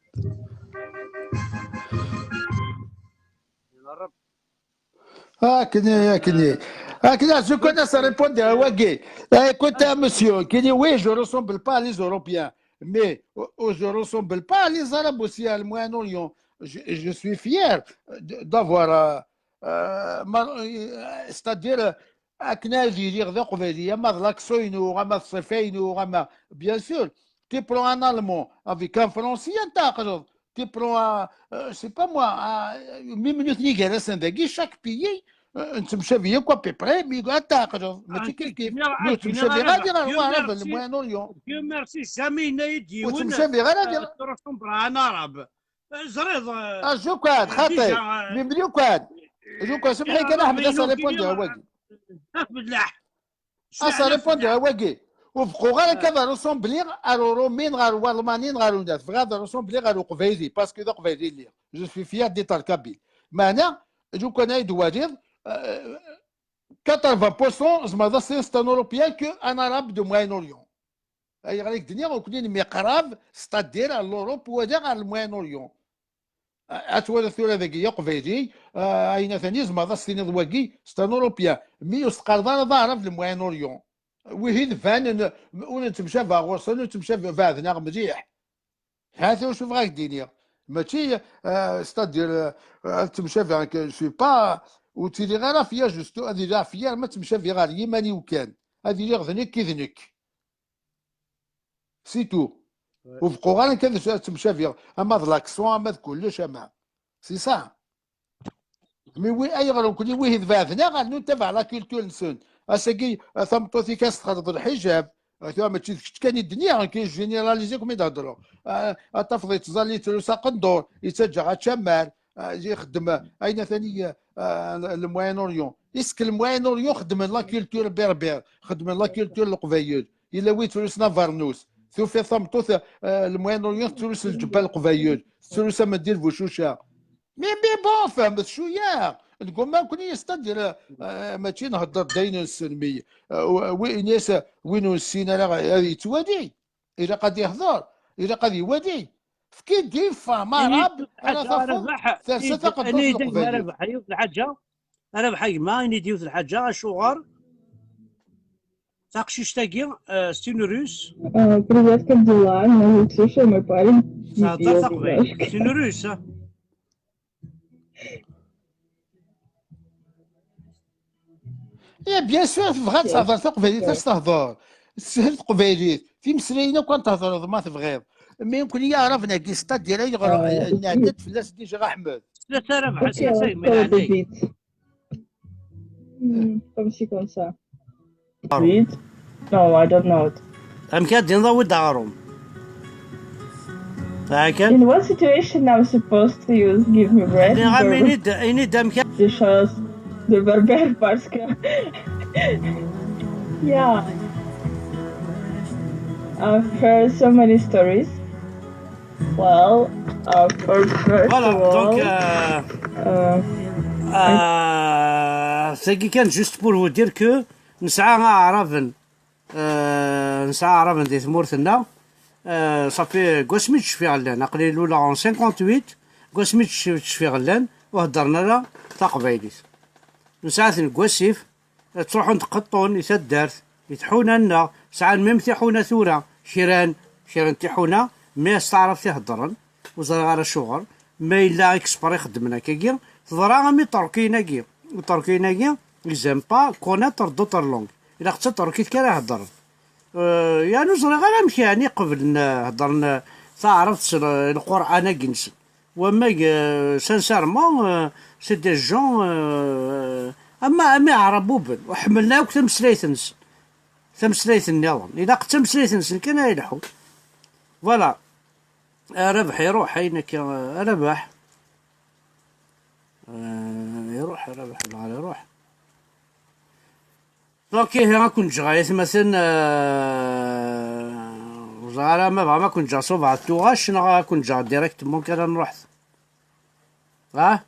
هكذا je connais sa réponse à Wagé. Écoutez, monsieur, qui dit oui, je ne ressemble pas les Européens, mais je ne ressemble pas les Arabes aussi à le Moyen-Orient. Je suis fier d'avoir, c'est-à-dire, bien sûr, tu prends un Allemand avec un Français, tu prends un, je sais pas moi, chaque pays. نتمشى فيا كوا بيبري مي كاع تاقرض ماشي كيف نتمشى فيا غادي غنعرف الموين اوريون ديو ميرسي جامي نايدي وتمشى فيا غادي ترسم برا عرب زريض جو كاد خاطي مليون كاد جو كاد سمحي كان احمد اصا ريبوندي هواكي بالله اصا ريبوندي هواكي وفقوا غير كذا رسومبلي غارو رومين غارو المانيين غارو الناس غادا رسومبلي غارو قفايزي باسكو ذا قفايزي اللي جو سوي فيا ديتار كابيل معنا جو كان يدواجر 80% زعما c'est un Européen qu'un Arabe du Moyen-Orient. أي غادي الدنيا غنكونين مقراب ستادير على l'Europe وهذا على الموين-أوريون. أتولى الثورة ذاكية قفايجي أين ثاني زعما السنين ذواكي c'est un Européen مي يستقرض ظاهرة في الموين-أوريون. وهي فان ونتمشى فاغوصن ونتمشى فاذنا مليح. هذا واش بغاك الدنيا. ماشي ستادير تمشى فيها سي با وتيلي غير فيها جوستو هذه راه فيها ما تمشى فيها غير يماني وكان هذه اللي غذني كيذنك سي تو وفقوا غير كان تمشى فيها اما ذ لاكسون اما كلش اما سي سا مي وي اي غير كل وي ذفاذنا غير نتبع لا كولتور نسون اساكي ثمطوتي كاستخدم الحجاب ماشي كان الدنيا كاين جينيراليزي كوم يهضروا التفضيل تزالي تلوسا قندور يتسجع تشمال يخدم اين ثاني الموين اوريون اسك الموين اوريون خدم لا كولتور بربر خدم لا كولتور القبايل الا وين تلوس نافارنوس ثوفي ثمطوث الموين اوريون تلوس الجبال القبايل تلوس مدير بوشوشه مي بون فهمت شويه نقول ما كوني يستدير ماشي نهضر داين السلمي ناس وين السينا راه يتوادي الا قد يهضر الا قد يوادي فكي ديفا ما راب انا ثالثه قد انا بحي في الحاجه انا بحي ما نديو في الحاجه شغر تاقشيش تاقي ستينوروس Привет, как дела? Ну, слушай, мой парень. ستينوروس يا بيان سور بغات تهضر تقبايليت اش تهضر سهل تقبايليت في مسرينا كون تهضر ما تبغيض مي يمكن يعرف ناكي ستا ديالها يغرى نعدد فلاس ديجا غا احمد 3000 حساسين من عليك Comme ci, comme ça. Read? No, I don't know it. I'm getting the darum. In what situation I'm supposed to use give me bread? I need them. Des choses de berbère parce que yeah, I've heard so many stories. Well, first Voilà, of all, donc c'est quelqu'un juste pour vous dire que نسعى عرفن دي ثمورتنا صافي كوسميت شفي غلان قليل ولا 58 كوسميت شفي غلان وهضرنا لا تقبايليت ساعات نكواسيف تروحوا تقطون يتدارت يتحونا لنا ساعات ميم تيحونا ثورة شيران تيحونا ما استعرف تهضرن وزرا على شغل ما إلا إكسبري خدمنا كيكي تضرا مي تركيناكي وتركيناكي يزام با كوناتر دوتر لونغ إلا خصها تركيت كرا هضر يعني زرا غير مشي يعني قبل هضرنا تعرفت القرآن كنس وما سانسارمون سي دي جون أما عربوبن وحملناك تمسليتنس النظام إذا قد تمسليتنس كان يلحو فوالا. ربح يروح عينك ربح يروح لا يروح دونك ها كنت جايت مثلا وزارة ما كنت جا صوب على التوغاش نا كنت جا ديريكت ممكن نروح هذا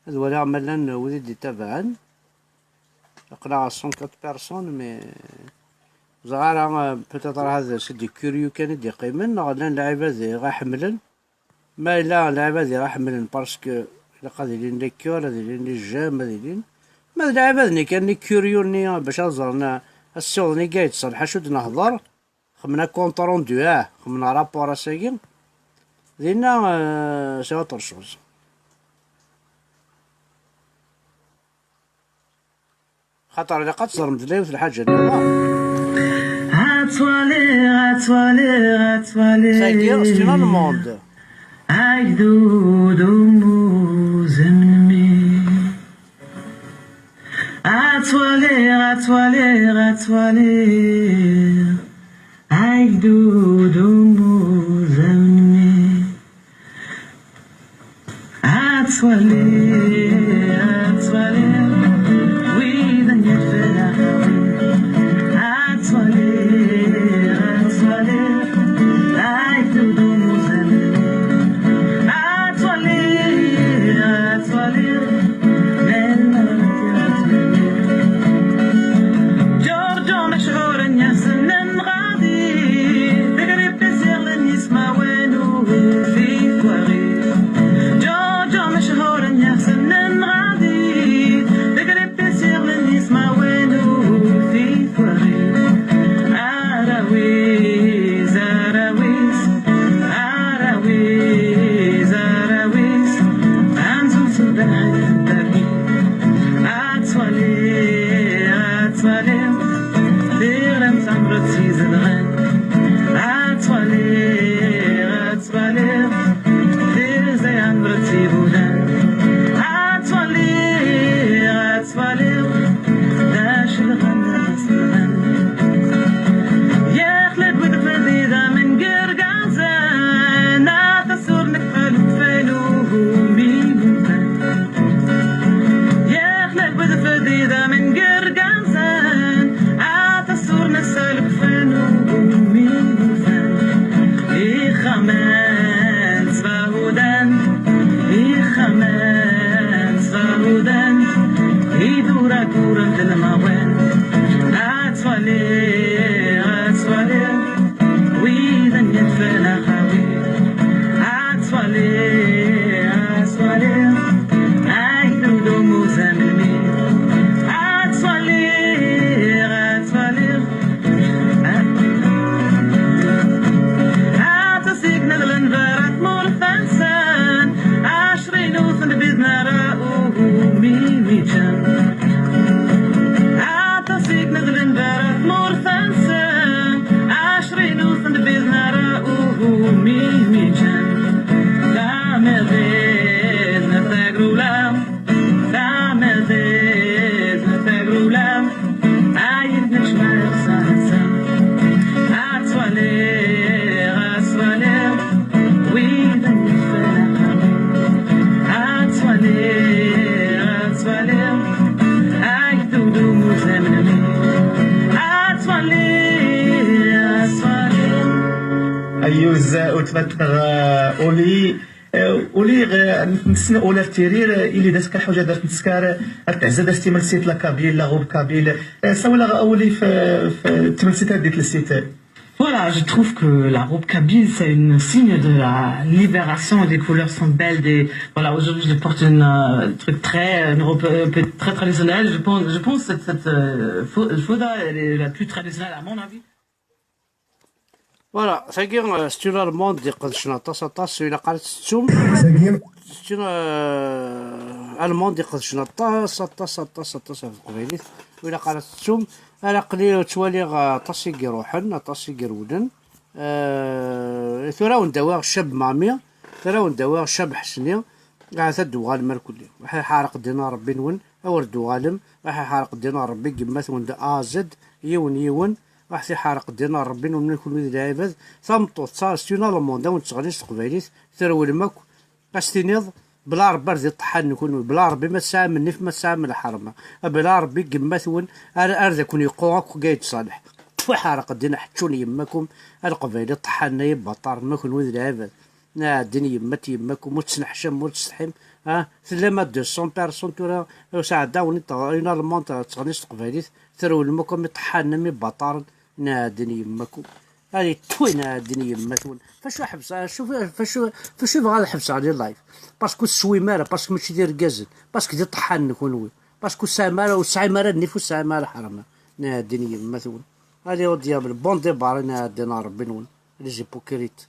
ولا عملنا وليدي تبعا قنا 104 بيرسون مي زغارة بوتيتر هذا سيدي كوريو كان دي قيمن غادي اللعيبة ذي غا حملن ما إلا اللعيبة ذي غا حملن باسكو إلا قادي لين لي كور هادي لين لي جام هادي لين ما اللعيبة ذني كان لي كوريوني باش هزرنا السوضني قايد صالحة شود نهضر خمنا كونطرون دو خمنا رابور اساكي دينا سي اوتر شوز. خاطر إلا قد تصدر مدلاي في الحاجة سايدير ستينا الموند عيدو زمنمي عيدو زمنمي أيوز وتفتر أولي نتسنى أولا التيرير إلي داس كحوجة داس نتسكار التعزة داس تملسيت لا كابيل لا غوب كابيل سوالا أولي في تملسيت هاديك السيت. Voilà, je trouve que la robe kabyle, c'est un signe de la libération. Les couleurs sont belles. Voilà, aujourd'hui, je porte un truc une robe très traditionnelle. Je pense que cette fouda est la plus traditionnelle à mon avis. فوالا ثاقي ستينا الموند دي قد شنا طاس إلا قالت ستوم ستينا الموند دي قد شنا طاس في القبيليت وإلا قالت ستوم أنا قليل توالي طاسي روحن طاسي ودن ثراون دواغ شاب مامية ثراون دواغ شاب حسنية قاعد تدو غالمال كلي حارق دينا ربي نون اوردو غالم راح يحرق دينا ربي كما ثون ازد يون راح تيحرق دينا ربي ومن كل ذي عباد ثمطوط صار ستينا لوموندا ونتغنيش تقبايليت ثروي الماك استينيض بلا ربي رضي طحن نكون بلا ربي ما تسعى مني ما تسعى من الحرمه بلا ربي كما ثون ارذا كون يقوك وقايد صالح حرق دينا حتشون يماكم القبايل طحنا يبطار ما كون ذي عباد الدنيا يماكم وتسنحشم وتستحم ثلاثة 200 بيرسون تورا ساعة داوني نورمالمون تغنيش تقبايليت ثرو الماكم يطحنا مي بطار الدنيا يماكم هذه توين الدنيا يماكم فاش حبس شوف فاش بغا الحبس على اللايف باسكو تسوي مالا باسكو ماشي دير كازل باسكو دي طحن نكون باسكو ساعة مالا وساعة مالا نيفو ساعة مالا حرمة الدنيا يماكم هذه هو الديابل بون ديبار دينا ربي نون لي جيبوكريت